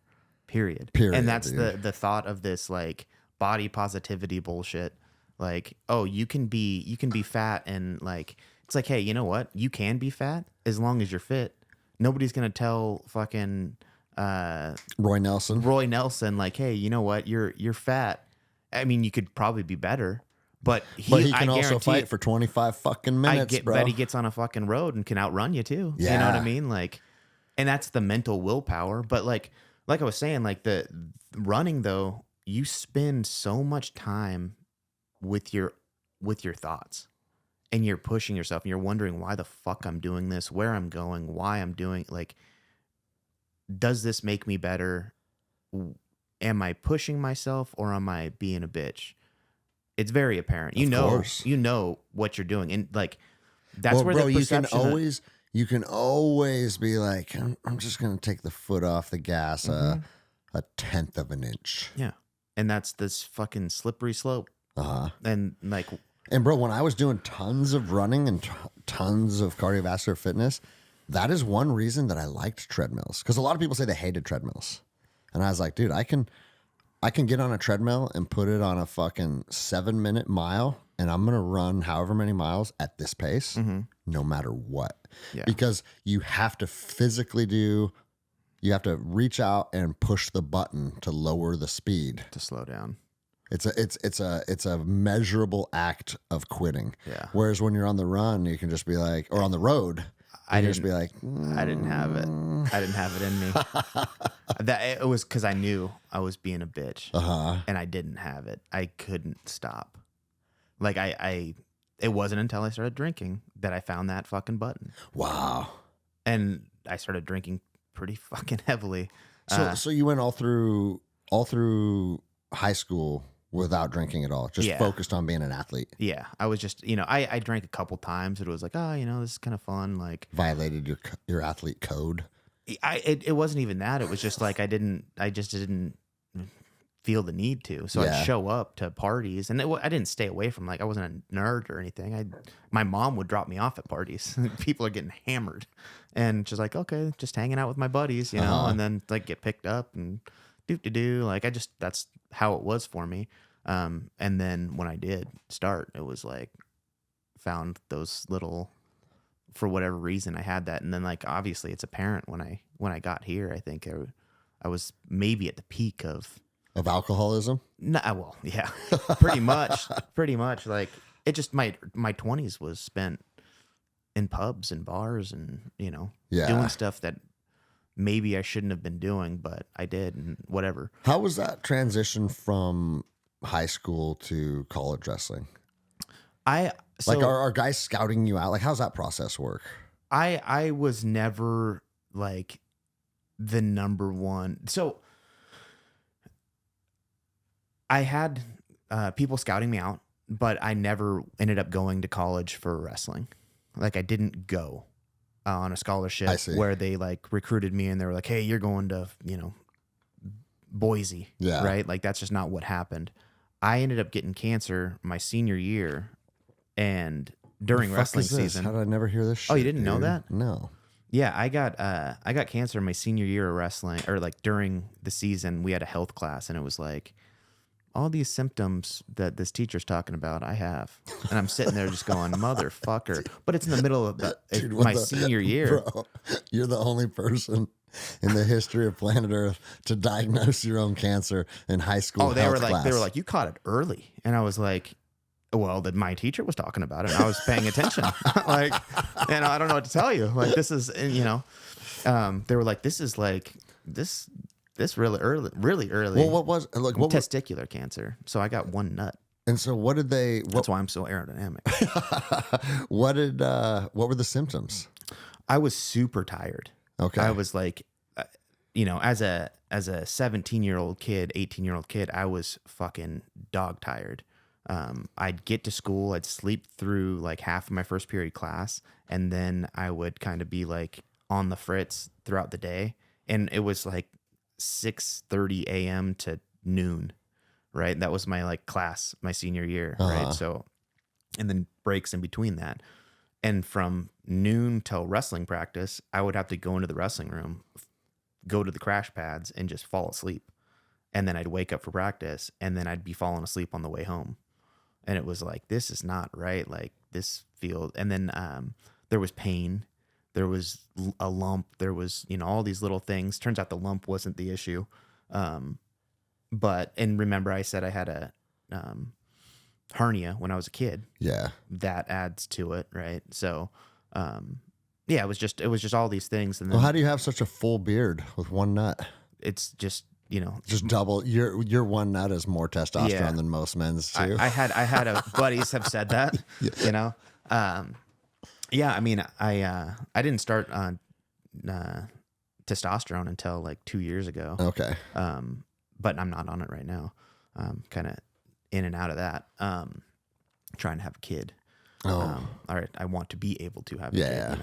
Period.
Period,
And that's
dude.
the thought of this like body positivity bullshit. Like, oh, you can be fat, and like it's like, hey, you know what? You can be fat as long as you're fit. Nobody's gonna tell fucking
Roy Nelson,
like, hey, you know what? You're fat. I mean, you could probably be better, but
he can
I
also
guarantee
fight for 25 fucking minutes, bro.
bet he gets on a fucking road and can outrun you too. You know what I
Yeah.
mean? Like, and that's the mental willpower. But like I was saying, like the running though, you spend so much time with your thoughts, and you're pushing yourself, and you're wondering why the fuck I'm doing this, where I'm going, why I'm doing, like, does this make me better? Am I pushing myself, or am I being a bitch? It's very apparent. You know what you're doing, and like that's where
bro,
the perception.
you can always be like, I'm just gonna take the foot off the gas a tenth of an inch.
Yeah, and that's this fucking slippery slope. And like,
and bro, when I was doing tons of running and tons of cardiovascular fitness, that is one reason that I liked treadmills, because a lot of people say they hated treadmills, and I was like, dude, I can get on a treadmill and put it on a fucking 7-minute mile, and I'm going to run however many miles at this pace, no matter what.
Yeah.
Because you have to you have to reach out and push the button to lower the speed.
To slow down.
It's a measurable act of quitting.
Yeah.
Whereas when you're on the run, you can just be like, or on the road, I just be like,
I didn't have it. I didn't have it in me. That it was because I knew I was being a bitch, and I didn't have it. I couldn't stop. Like it wasn't until I started drinking that I found that fucking button.
Wow.
And I started drinking pretty fucking heavily.
So you went all through high school without drinking at all, just focused on being an athlete.
Yeah, I was just, I drank a couple times. It was like, oh, this is kind of fun. Like,
violated your athlete code.
It wasn't even that. It was just like I just didn't feel the need to. So I'd show up to parties, and I didn't stay away from, like, I wasn't a nerd or anything. My mom would drop me off at parties. People are getting hammered, and she's like, okay, just hanging out with my buddies, and then like get picked up and do. Like, that's how it was for me. And then when I did start, it was like, found those little, for whatever reason I had that. And then, like, obviously it's apparent when I got here. I think I was maybe at the peak of
alcoholism.
No, well, yeah, pretty much. Like, it just, my 20s was spent in pubs and bars and, doing stuff that maybe I shouldn't have been doing, but I did, and whatever.
How was that transition from high school to college wrestling? Are guys scouting you out? Like, how's that process work?
I was never like the number one. So I had people scouting me out, but I never ended up going to college for wrestling. Like, I didn't go on a scholarship where they like recruited me and they were like, hey, you're going to, Boise.
Yeah.
Right. Like, that's just not what happened. I ended up getting cancer my senior year, and during wrestling season.
How did I never hear this shit?
Oh, you didn't know that?
No.
Yeah, I got cancer my senior year of wrestling, or like during the season. We had a health class, and it was like, all these symptoms that this teacher's talking about, I have. And I'm sitting there just going, motherfucker. But it's in the middle of my senior year.
Bro, you're the only person in the history of planet Earth to diagnose your own cancer in high school.
Oh, they were like, you caught it early. And I was like, well, that my teacher was talking about it, and I was paying attention. Like, I don't know what to tell you. Like, this is, they were like, this is like, this really early.
Well, what was like
testicular cancer? So I got one nut.
And so what did they?
That's why I'm so aerodynamic.
What were the symptoms?
I was super tired.
Okay.
I was like, as a 17-year-old kid, 18-year-old kid, I was fucking dog tired. I'd get to school, I'd sleep through like half of my first period class, and then I would kind of be like on the fritz throughout the day. And it was like 6:30 a.m. to noon, right? That was my like class my senior year, right? So, and then breaks in between that. And from noon till wrestling practice, I would have to go into the wrestling room go to the crash pads and just fall asleep. And then I'd wake up for practice, and then I'd be falling asleep on the way home. And it was like, this is not right. Like this feels, and then there was pain. There was a lump. There was, all these little things. Turns out the lump wasn't the issue. And remember I said I had a hernia when I was a kid.
Yeah.
That adds to it, right? So, it was just all these things. And then
Well, how do you have such a full beard with one nut?
it's just,
Just double. Your one nut is more testosterone than most men's too.
I had buddies have said that, I mean, I didn't start on testosterone until like 2 years ago.
Okay.
But I'm not on it right now. Kind of in and out of that. Trying to have a kid. All right. I want to be able to have a kid,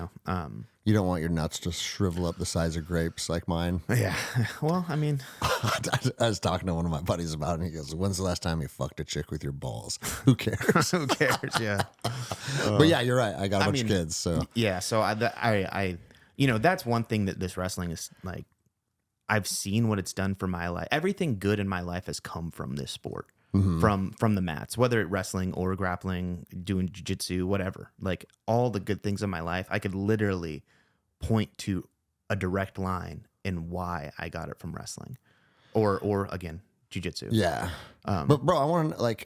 You don't want your nuts to shrivel up the size of grapes like mine.
Yeah. Well, I mean,
I was talking to one of my buddies about it, and he goes, "When's the last time you fucked a chick with your balls? Who cares?"
who cares? Yeah.
But yeah, you're right. I got a bunch of kids, so
yeah. So I that's one thing that this wrestling is like. I've seen what it's done for my life. Everything good in my life has come from this sport, from the mats, whether it wrestling or grappling, doing jiu-jitsu, whatever. Like all the good things in my life, I could literally point to a direct line in why I got it from wrestling, or again, jiu-jitsu.
yeah. But bro, I want to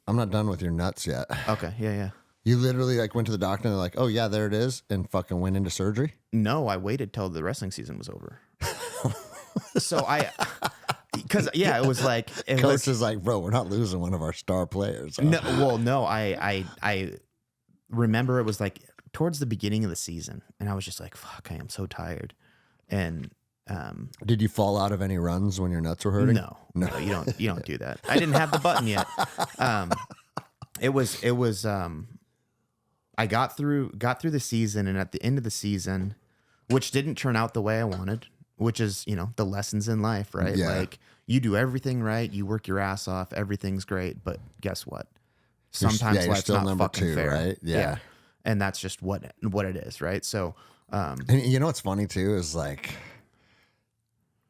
I'm not done with your nuts yet.
Okay. Yeah.
You literally went to the doctor and they're like, "Oh yeah, there it is," and fucking went into surgery.
No, I waited till the wrestling season was over. So it was like
Coach is like, "Bro, we're not losing one of our star players." Huh?
No. I remember it was like towards the beginning of the season, and I was just like, "Fuck, I am so tired." And
did you fall out of any runs when your nuts were hurting?
No, you don't do that. I didn't have the button yet. It was. I got through the season, and at the end of the season, which didn't turn out the way I wanted. Which is, the lessons in life, right?
Yeah.
Like you do everything right, you work your ass off, everything's great, but guess what? Sometimes life's
still
not
number
fucking
2,
fair,
right? Yeah.
And that's just what it is, right? So,
and you know what's funny too is like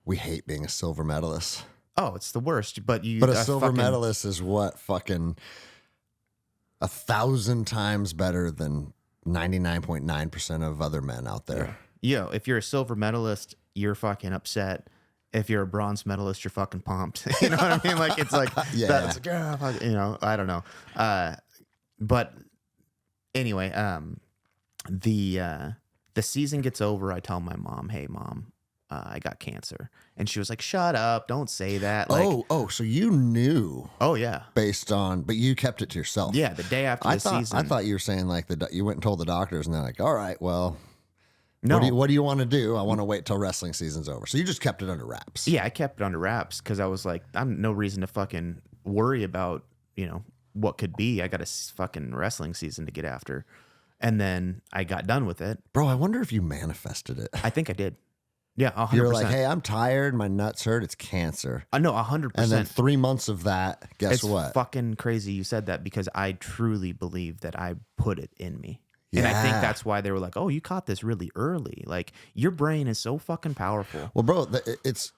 we hate being a silver medalist.
Oh, it's the worst. But
a silver medalist is what fucking 1,000 times better than 99.9% of other men out there.
Yeah. If you're a silver medalist, you're fucking upset. If you're a bronze medalist, you're fucking pumped. You know what I mean? Like it's like that's like, I don't know. But anyway, the season gets over. I tell my mom, "Hey, Mom, I got cancer," and she was like, "Shut up! Don't say that." Like,
so you knew?
Oh yeah.
Based on, but you kept it to yourself.
Yeah, the day after the season.
I thought you were saying like you went and told the doctors, and they're like, "All right, well."
No.
What do you want to do? I want to wait till wrestling season's over. So you just kept it under wraps.
Yeah, I kept it under wraps because I was like, I'm no reason to fucking worry about, what could be. I got a fucking wrestling season to get after. And then I got done with it.
Bro, I wonder if you manifested it.
I think I did. Yeah, 100%.
You're like, "Hey, I'm tired. My nuts hurt. It's cancer."
No, 100%.
And then 3 months of that, guess what?
It's fucking crazy you said that because I truly believe that I put it in me. And I think that's why they were like, "Oh, you caught this really early. Like your brain is so fucking powerful."
Well, bro, it's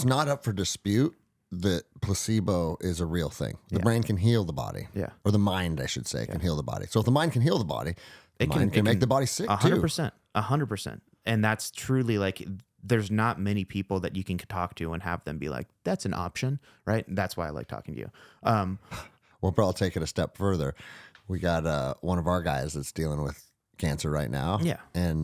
not up for dispute that placebo is a real thing. The brain can heal the body.
Yeah.
Or the mind, I should say, can heal the body. So if the mind can heal the body, the mind can make the body sick
100%, 100%. And that's truly like, there's not many people that you can talk to and have them be like, "That's an option," right? That's why I like talking to you.
Well, bro, I'll take it a step further. We got one of our guys that's dealing with cancer right now.
Yeah.
And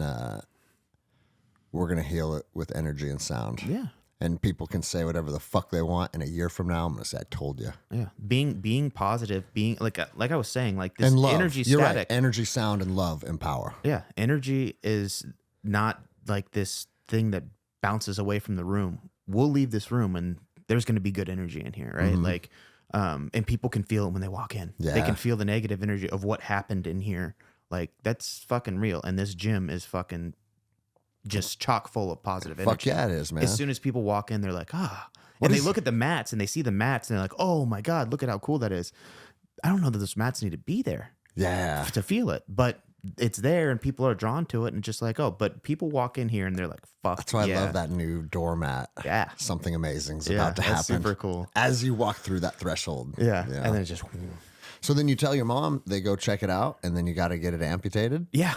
we're going to heal it with energy and sound.
Yeah.
And people can say whatever the fuck they want. And a year from now, I'm going to say, "I told you."
Yeah. Being positive, being like I was saying, like this
and love.
energy
You're
static.
Right. Energy, sound, and love empower.
Yeah. Energy is not like this thing that bounces away from the room. We'll leave this room and there's going to be good energy in here, right? Like, and people can feel it when they walk in.
Yeah.
They can feel the negative energy of what happened in here. Like that's fucking real. And this gym is fucking just chock full of positive energy.
Fuck yeah, it is, man.
As soon as people walk in, they're like, and they look at the mats and they see the mats and they're like, "Oh my God, look at how cool that is." I don't know that those mats need to be there.
Yeah.
To feel it, but it's there and people are drawn to it and just like, oh, but people walk in here and they're like, fuck.
That's why I love that new doormat.
Yeah.
Something amazing's about to happen.
That's super cool.
As you walk through that threshold.
Yeah. And then it just.
So then you tell your mom, they go check it out, and then you got to get it amputated?
Yeah.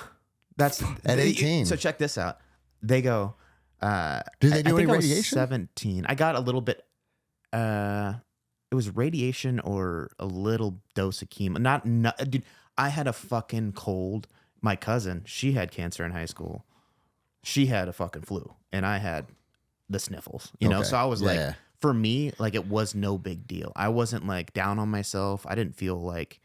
That's
at 18.
So check this out. They go.
Do they do any
I
radiation?
was 17. I got a little bit. It was radiation or a little dose of chemo. Dude. I had a fucking cold. My cousin, she had cancer in high school. She had a fucking flu, and I had the sniffles. You know, so I was like, for me, like it was no big deal. I wasn't like down on myself. I didn't feel like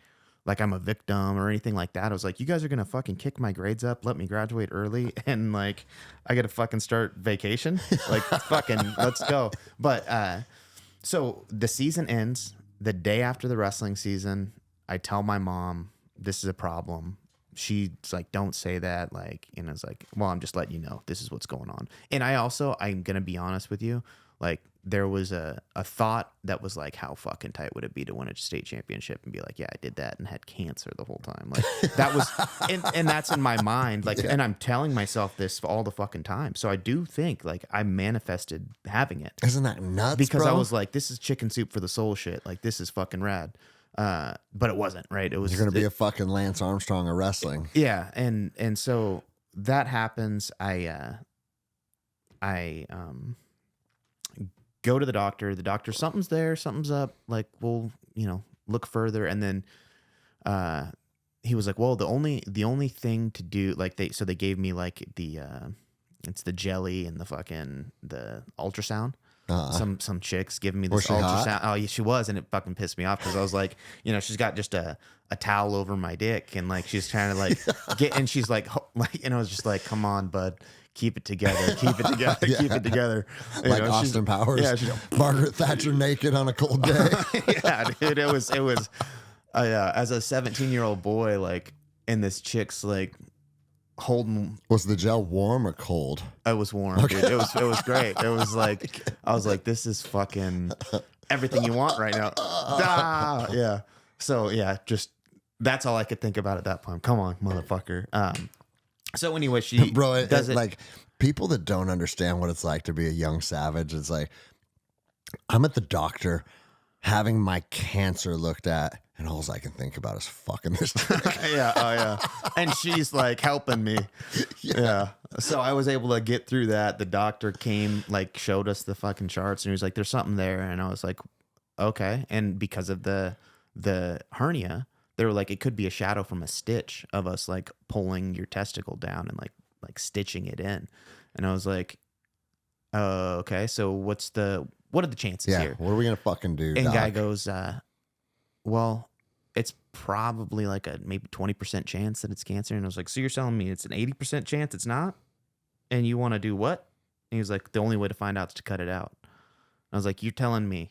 I'm a victim or anything like that. I was like, you guys are gonna fucking kick my grades up, let me graduate early, and like I gotta fucking start vacation. Like fucking let's go. But so the season ends the day after the wrestling season. I tell my mom this is a problem. She's like, don't say that. Like, and it's like, well, I'm just letting you know this is what's going on. And I'm gonna be honest with you, like there was a thought that was like, how fucking tight would it be to win a state championship and be like, yeah, I did that and had cancer the whole time. Like that was, and that's in my mind. Like, and I'm telling myself this all the fucking time. So I do think like I manifested having it.
Isn't that nuts?
Because
bro?
I was like, this is chicken soup for the soul shit. Like this is fucking rad. But it wasn't, right? It was.
You're gonna be a fucking Lance Armstrong of wrestling.
Yeah, and so that happens. I go to the doctor. The doctor, something's there, something's up. Like, we'll look further. And then he was like, well, the only thing to do, like they gave me like it's the jelly and the ultrasound. Some chicks giving me this ultrasound. Oh, yeah, she was, and it fucking pissed me off because I was like, she's got just a towel over my dick, and like she's trying to like get, and she's like, I was just like, come on, bud, keep it together, keep it together, keep it together.
Like Austin Powers, Margaret Thatcher naked on a cold day.
Yeah, dude, it was. As a 17-year-old boy, like, and this chick's like holding.
Was the gel warm or cold?
It was warm, dude. It was great. It was like I was like, this is fucking everything you want right now. Yeah. So yeah, just that's all I could think about at that point. Come on, motherfucker. So anyway, she does it.
Like people that don't understand what it's like to be a young savage. It's like I'm at the doctor having my cancer looked at. And all I can think about is fucking this chick.
Yeah, oh yeah. And she's like helping me. Yeah. So I was able to get through that. The doctor came, like showed us the fucking charts, and he was like, there's something there. And I was like, okay. And because of the hernia, they were like, it could be a shadow from a stitch of us like pulling your testicle down and like stitching it in. And I was like, okay. So what are the chances here?
What are we gonna fucking do?
And
Doc?
guy goes, well, it's probably like a maybe 20% chance that it's cancer. And I was like, so you're telling me it's an 80% chance it's not? And you want to do what? And he was like, the only way to find out is to cut it out. I was like, you're telling me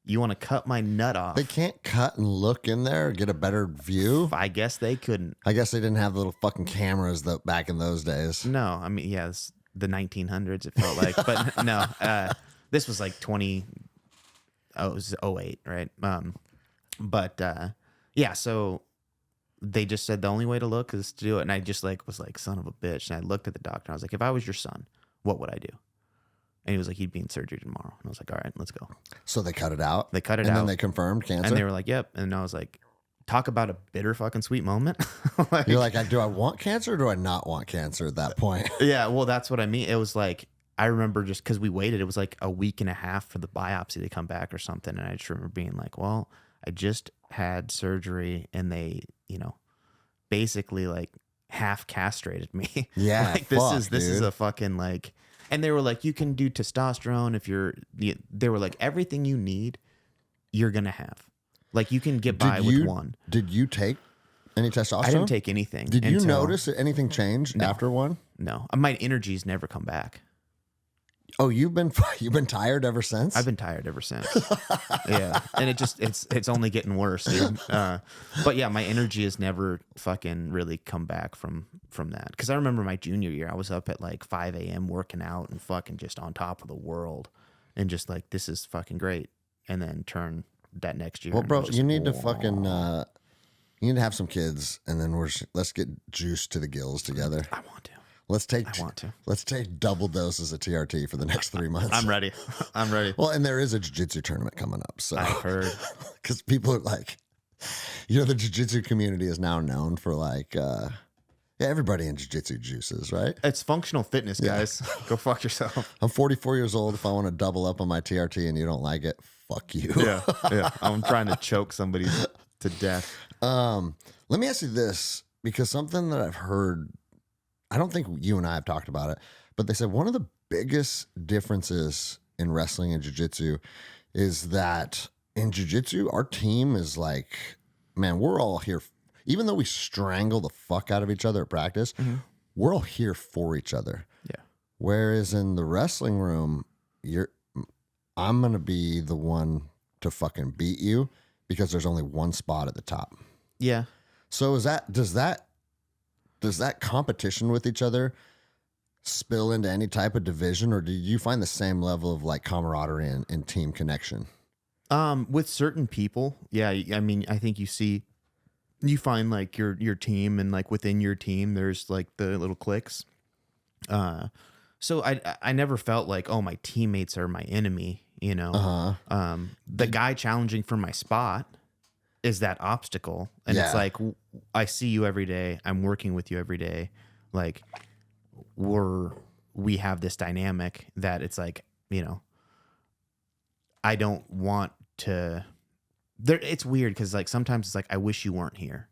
you want to cut my nut off?
They can't cut and look in there or get a better view?
I guess they couldn't.
I guess they didn't have the little fucking cameras back in those days.
No, I mean, yeah, it's the 1900s, it felt like. But no, this was like it was 08, right? But yeah, so they just said the only way to look is to do it. And I just like was like, son of a bitch. And I looked at the doctor and I was like, if I was your son, what would I do? And he was like, he'd be in surgery tomorrow. And I was like, all right, let's go.
So they cut it out?
They cut it out.
And then they confirmed cancer?
And they were like, yep. And I was like, talk about a bitter fucking sweet moment. Like,
you're like, do I want cancer or do I not want cancer at that point?
Yeah, well, that's what I mean. It was like, I remember just because we waited, it was like a week and a half for the biopsy to come back or something. And I just remember being like, well, I just had surgery and they, basically like half castrated me.
Yeah.
Like this is a fucking like, and they were like, you can do testosterone if they were like, everything you need, you're going to have. Like you can get by with one.
Did you take any testosterone?
I didn't take anything.
Did you notice that anything changed after one?
No. My energy's never come back.
Oh, you've been tired ever since?
I've been tired ever since. Yeah. And it's only getting worse, dude. But yeah, my energy has never fucking really come back from that. Cause I remember my junior year, I was up at like 5 a.m. working out and fucking just on top of the world and just like, this is fucking great. And then turn that next year.
Well, bro, you need to fucking, You need to have some kids, and then let's get juiced to the gills together.
I want to.
I want to. Let's take double doses of TRT for the next 3 months.
I'm ready. I'm ready.
Well, and there is a jiu-jitsu tournament coming up. So
I've heard.
Because people are like, the jiu-jitsu community is now known for like, everybody in jiu-jitsu juices, right?
It's functional fitness, guys. Go fuck yourself.
I'm 44 years old. If I want to double up on my TRT and you don't like it, fuck you.
Yeah. I'm trying to choke somebody to death.
Let me ask you this, because something that I've heard, I don't think you and I have talked about it, but they said one of the biggest differences in wrestling and jiu-jitsu is that in jiu-jitsu, our team is like, man, we're all here. Even though we strangle the fuck out of each other at practice, we're all here for each other.
Yeah.
Whereas in the wrestling room, I'm going to be the one to fucking beat you because there's only one spot at the top.
Yeah.
So does that competition with each other spill into any type of division, or do you find the same level of like camaraderie and team connection?
With certain people, yeah. I mean, I think you find like your team, and like within your team, there's like the little cliques. So I never felt like, oh, my teammates are my enemy, you know. The guy challenging for my spot is that obstacle, and it's like, I see you every day, I'm working with you every day, like we have this dynamic that it's like, you know, I don't want to. It's weird because like sometimes it's like, I wish you weren't here.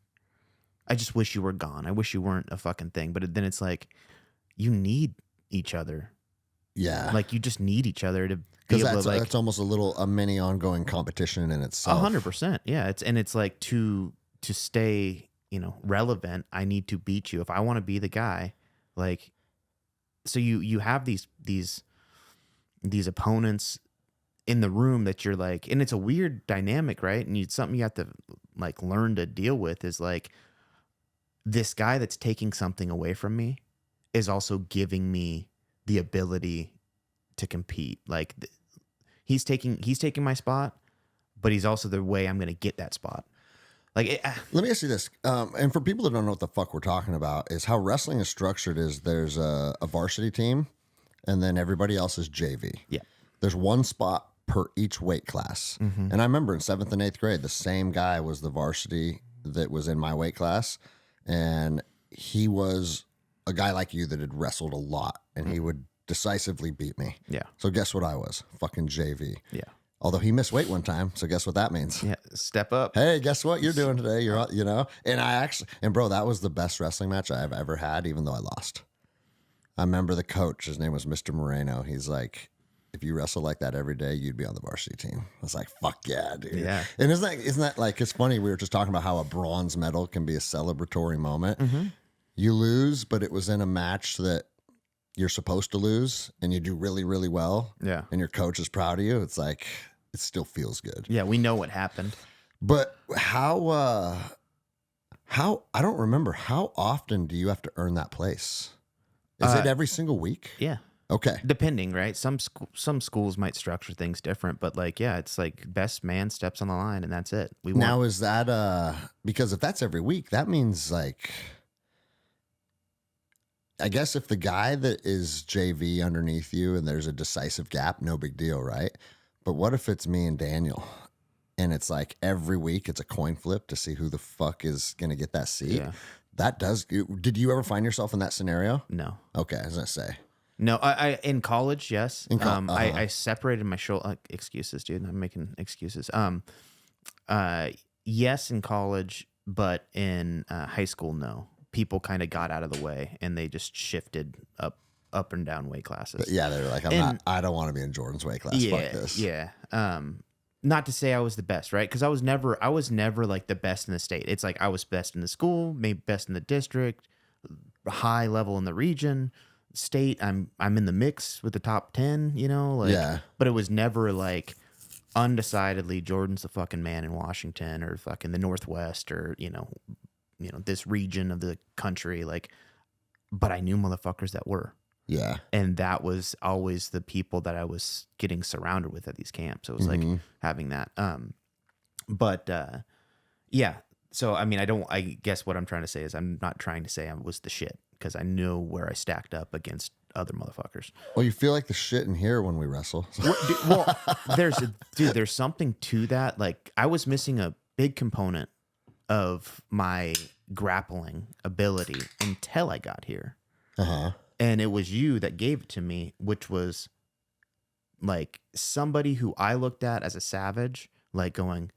I just wish you were gone. I wish you weren't a fucking thing. But then it's like, you need each other.
Yeah,
like you just need each other to be able to, like,
that's almost a mini ongoing competition in itself.
100%. Yeah, it's like to stay, you know, relevant, I need to beat you if I want to be the guy. Like, so you have these opponents in the room that you're like, and it's a weird dynamic, right? And it's something you have to like learn to deal with, is like, this guy that's taking something away from me is also giving me the ability to compete. Like, he's taking my spot, but he's also the way I'm going to get that spot. Like,
let me ask you this, and for people that don't know what the fuck we're talking about, is how wrestling is structured. Is there's a varsity team, and then everybody else is JV.
Yeah,
there's one spot per each weight class. And I remember in 7th and 8th grade, the same guy was the varsity that was in my weight class, and he was a guy like you that had wrestled a lot, and he would decisively beat me.
Yeah.
So guess what I was? Fucking JV.
Yeah.
Although he missed weight one time, so guess what that means?
Yeah, step up.
Hey, guess what you're doing today? You're, you know, and bro, that was the best wrestling match I've ever had, even though I lost. I remember the coach, his name was Mr. Moreno. He's like, if you wrestle like that every day, you'd be on the varsity team. I was like, fuck yeah, dude.
Yeah.
And isn't that like, it's funny, we were just talking about how a bronze medal can be a celebratory moment. You lose, but it was in a match that you're supposed to lose, and you do really, really well.
Yeah.
And your coach is proud of you. It's like, it still feels good.
Yeah, we know what happened.
But how I don't remember, how often do you have to earn that place? Is it every single week?
Yeah.
Okay.
Depending, right? Some schools might structure things different, but like, yeah, it's like best man steps on the line, and that's it.
Now, is that because if that's every week, that means like, I guess if the guy that is JV underneath you and there's a decisive gap, no big deal, right? But what if it's me and Daniel, and it's like every week it's a coin flip to see who the fuck is going to get that seat?
Yeah.
Did you ever find yourself in that scenario?
No.
Okay, I was going to say.
No, I in college, yes.
I
separated my shoulder. Excuses, dude. I'm making excuses. Yes, in college, but in high school, no. People kind of got out of the way, and they just shifted up and down weight classes.
But yeah, they were like, I don't want to be in Jordan's weight class.
Yeah,
Fuck this.
Yeah. Not to say I was the best, right? Because I was never like the best in the state. It's like I was best in the school, maybe best in the district, high level in the region. State, I'm in the mix with the top 10, you know, like,
yeah.
But it was never like undecidedly Jordan's the fucking man in Washington, or fucking the Northwest, or you know this region of the country, like. But I knew motherfuckers that were.
Yeah.
And that was always the people that I was getting surrounded with at these camps. So it was like having that. Yeah, So, I mean, I guess what I'm trying to say is I'm not trying to say I was the shit because I know where I stacked up against other motherfuckers.
Well, you feel like the shit in here when we wrestle.
Well, there's something to that. Like, I was missing a big component of my grappling ability until I got here.
Uh-huh.
And it was you that gave it to me, which was like somebody who I looked at as a savage, like going,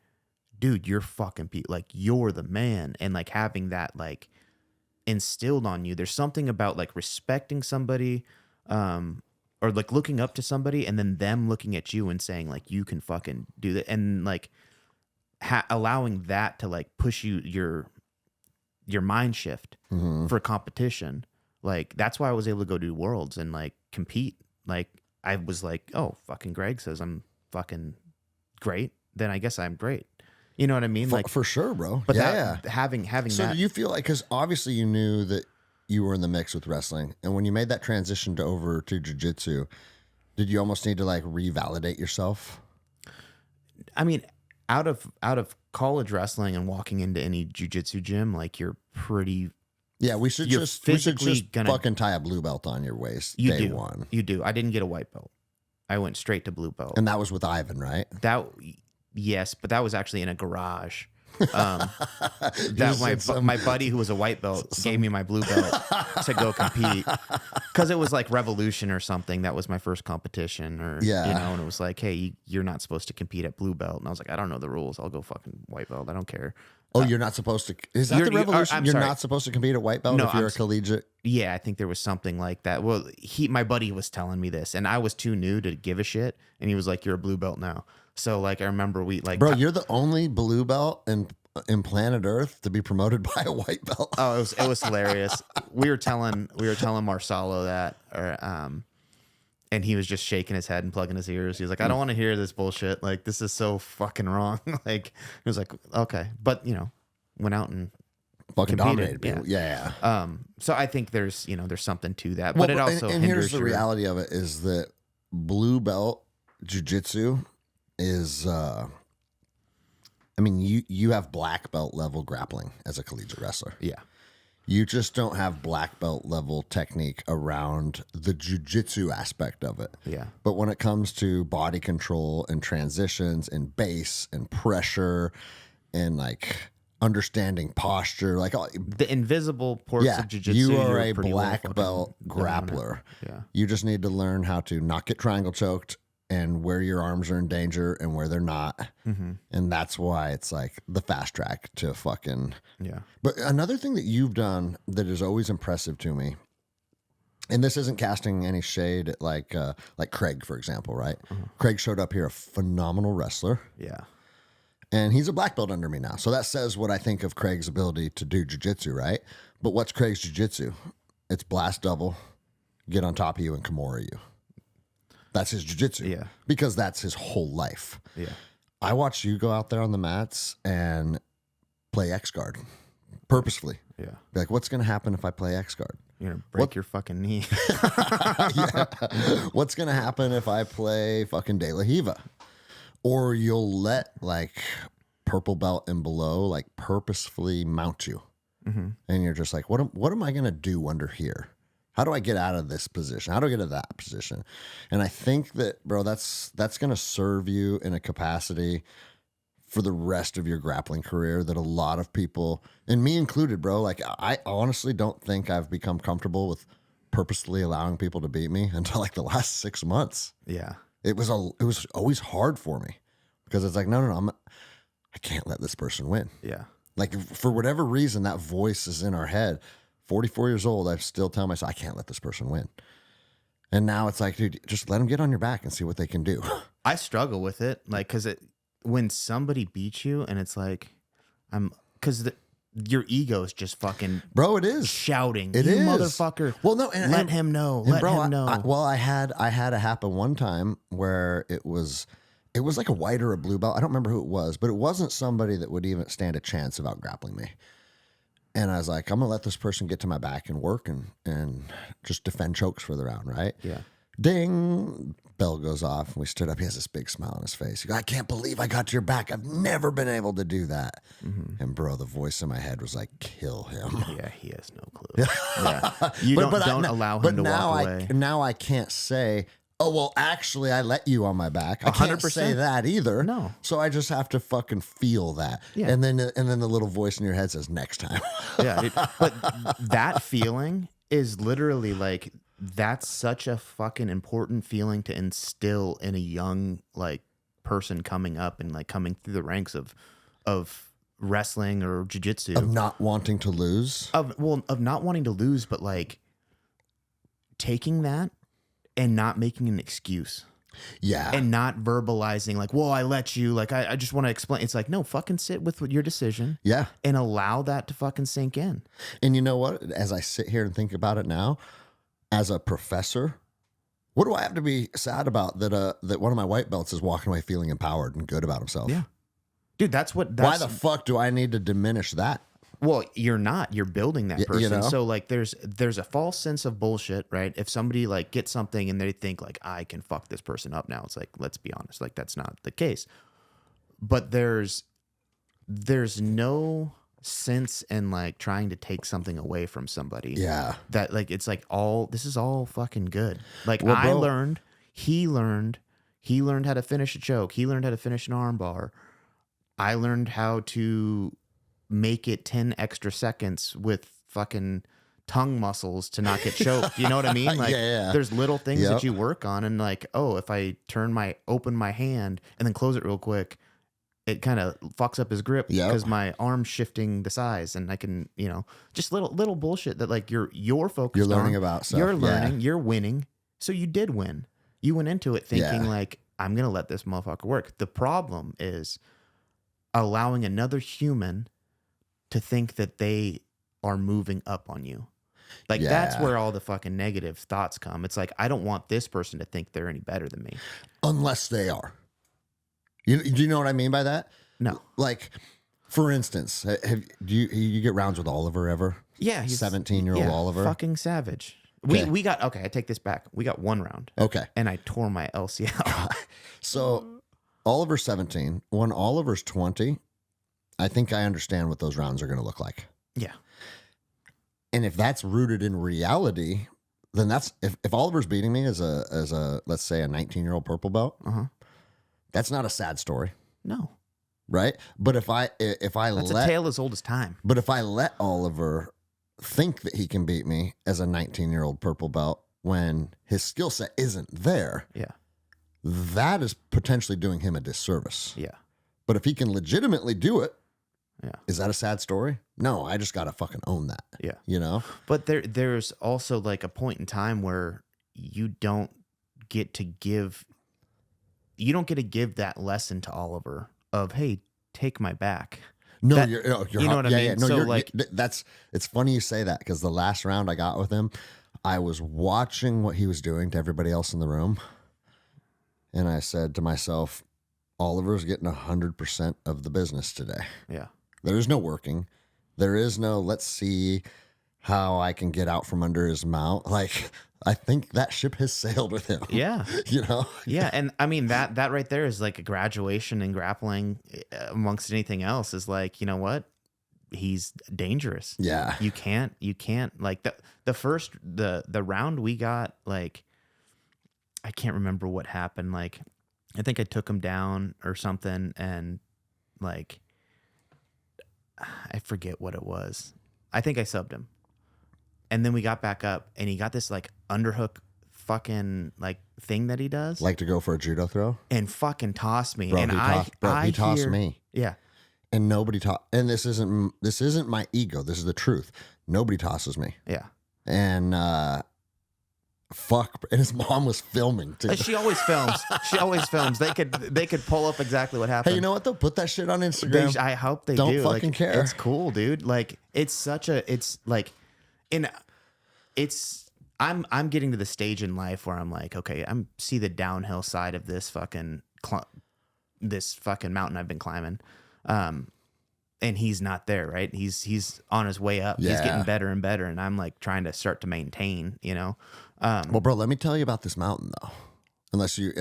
dude, you're fucking like you're the man, and like having that like instilled on you. There's something about like respecting somebody, or like looking up to somebody, and then them looking at you and saying like you can fucking do that, and like allowing that to like push your mind shift for competition. Like that's why I was able to go do worlds and like compete. Like I was like, oh, fucking Greg says I'm fucking great, then I guess I'm great. You know what I mean? Like
For sure, bro.
But
yeah.
having
So
that.
do you feel like, because obviously you knew that you were in the mix with wrestling, and when you made that transition over to jiu-jitsu, did you almost need to like revalidate yourself?
I mean, out of college wrestling and walking into any jiu-jitsu gym, like you're pretty.
Yeah, we should
You're
just
physically
fucking tie a blue belt on your waist
You
day
do.
one.
You do. I didn't get a white belt. I went straight to blue belt.
And that was with Ivan, right?
Yes, but that was actually in a garage. That my buddy who was a white belt gave me my blue belt to go compete because it was like Revolution or something. That was my first competition, or and it was like, hey, you're not supposed to compete at blue belt, and I was like, I don't know the rules. I'll go fucking white belt. I don't care.
Oh, you're not supposed to. Is that the Revolution? You're
sorry.
not supposed to compete at white belt if you're a collegiate.
Yeah, I think there was something like that. Well, my buddy was telling me this, and I was too new to give a shit, and he was like, "You're a blue belt now." So like, I remember
bro, you're the only blue belt in planet Earth to be promoted by a white belt.
Oh, it was hilarious. We were telling Marsalo that, and he was just shaking his head and plugging his ears. He was like, I don't want to hear this bullshit. Like, this is so fucking wrong. Like, he was like, okay. But, went out and
fucking
competed.
dominated people. Yeah.
So I think there's something to that. But it also
and here's the reality of it is that blue belt jiu-jitsu is, you have black belt level grappling as a collegiate wrestler.
Yeah.
You just don't have black belt level technique around the jiu-jitsu aspect of it.
Yeah.
But when it comes to body control and transitions and base and pressure and like understanding posture, like
the invisible parts of jiu-jitsu,
you are a black belt grappler.
Yeah.
You just need to learn how to not get triangle choked and where your arms are in danger and where they're not.
Mm-hmm.
And that's why it's like the fast track to fucking...
Yeah.
But another thing that you've done that is always impressive to me, and this isn't casting any shade at like Craig, for example, right? Uh-huh. Craig showed up here, a phenomenal wrestler.
Yeah.
And he's a black belt under me now. So that says what I think of Craig's ability to do jiu-jitsu, right? But what's Craig's jiu-jitsu? It's blast double, get on top of you and Kimura you. That's his jiu-jitsu.
Yeah.
Because that's his whole life.
Yeah.
I watched you go out there on the mats and play X-guard purposefully.
Yeah.
Be like, what's going to happen if I play X-guard?
You're going to break your fucking knee.
Yeah. What's going to happen if I play fucking De La Hiva? Or you'll let like purple belt and below like purposefully mount you. Mm-hmm. And you're just like, what am I going to do under here? How do I get out of this position? How do I get to that position? And I think that, bro, that's going to serve you in a capacity for the rest of your grappling career that a lot of people, and me included, bro, like I honestly don't think I've become comfortable with purposely allowing people to beat me until like the last 6 months.
Yeah.
It was always hard for me because it's like, no, I can't let this person win.
Yeah.
Like for whatever reason, that voice is in our head. 44 years old, I still tell myself, I can't let this person win. And now it's like, dude, just let them get on your back and see what they can do.
I struggle with it. Like, because when somebody beats you and it's like, your ego is just fucking,
bro, it is
shouting.
It
you
is,
motherfucker.
Well, no,
let him know. Let him know.
I had it happen one time where it was like a white or a blue belt. I don't remember who it was, but it wasn't somebody that would even stand a chance of out grappling me. And I was like, I'm going to let this person get to my back and work and just defend chokes for the round, right?
Yeah.
Ding. Bell goes off, and we stood up. He has this big smile on his face. He goes, I can't believe I got your back. I've never been able to do that. And bro, the voice in my head was like, kill him.
Yeah, he has no clue. Yeah. You don't allow him to walk away.
Now I can't say, oh, well, actually, I let you on my back. I can't
100%.
say that either.
No.
So I just have to fucking feel that.
Yeah.
And then the little voice in your head says, next time.
Yeah. But that feeling is literally like, that's such a fucking important feeling to instill in a young like person coming up and like coming through the ranks of wrestling or jiu-jitsu.
Of not wanting to lose.
Of not wanting to lose, but like taking that and not making an excuse.
Yeah.
And not verbalizing like, well, I let you, like, I just want to explain. It's like, no, fucking sit with your decision.
Yeah.
And allow that to fucking sink in.
And you know what? As I sit here and think about it now, as a professor, what do I have to be sad about that one of my white belts is walking away feeling empowered and good about himself?
Yeah. Dude,
why the fuck do I need to diminish that?
Well, you're not. You're building that person.
You know?
So like there's a false sense of bullshit, right? If somebody like gets something and they think like I can fuck this person up now, it's like, let's be honest, like that's not the case. But there's no sense in like trying to take something away from somebody.
Yeah.
That like it's like this is all fucking good. Like
Well,
he learned how to finish a choke. He learned how to finish an arm bar. I learned how to make it 10 extra seconds with fucking tongue muscles to not get choked. You know what I mean? Like there's little things that you work on and like, oh, if I open my hand and then close it real quick, it kind of fucks up his grip because my arm's shifting the size and I can, just little bullshit that like you're focused on.
You're learning about stuff.
You're learning, you're winning. So you did win. You went into it thinking like, I'm going to let this motherfucker work. The problem is allowing another human to think that they are moving up on you. Like that's where all the fucking negative thoughts come. It's like, I don't want this person to think they're any better than me.
Unless they are. Do you know what I mean by that?
No.
Like, for instance, do you get rounds with Oliver ever?
Yeah. He's
17-year-old Oliver.
Fucking savage.
Okay.
We got, okay, I take this back. We got one round.
Okay.
And I tore my LCL.
So Oliver's 17. When Oliver's 20, I think I understand what those rounds are going to look like.
Yeah.
And if that's rooted in reality, then that's, if Oliver's beating me as a let's say a 19-year-old purple belt, that's not a sad story.
No.
Right? But if I
that's a tale as old as time.
But if I let Oliver think that he can beat me as a 19-year-old purple belt when his skill set isn't there, that is potentially doing him a disservice.
Yeah.
But if he can legitimately do it,
yeah,
is that a sad story? No, I just got to fucking own that.
Yeah.
You know?
But there's also like a point in time where you don't get to give that lesson to Oliver of, hey, take my back.
No,
you're you know what I mean?
No,
so like,
it's funny you say that because the last round I got with him, I was watching what he was doing to everybody else in the room. And I said to myself, Oliver's getting 100% of the business today.
Yeah.
There is no working. There is no, let's see how I can get out from under his mount. Like, I think that ship has sailed with him.
Yeah.
You know?
Yeah. And I mean, that right there is like a graduation in grappling amongst anything else is like, you know what? He's dangerous.
Yeah.
You can't like the round we got, like, I can't remember what happened. Like, I think I took him down or something and like, I forget what it was. I think I subbed him. And then we got back up and he got this like underhook fucking like thing that he does.
Like to go for a judo throw?
And fucking toss me.
Bro,
and
he tossed me.
Yeah.
And nobody and this isn't my ego. This is the truth. Nobody tosses me.
Yeah.
And and his mom was filming too.
She always films. They could pull up exactly what happened.
Hey, you know what? They'll put that shit on Instagram.
I hope they
Don't
do.
fucking
like,
care.
It's cool, dude. Like I'm getting to the stage in life where I'm like, okay, I'm see the downhill side of this fucking mountain I've been climbing. And and he's not there, right? He's on his way up. He's
Yeah.
getting better and better, and I'm like trying to start to maintain,
Well, bro, let me tell you about this mountain though. Unless you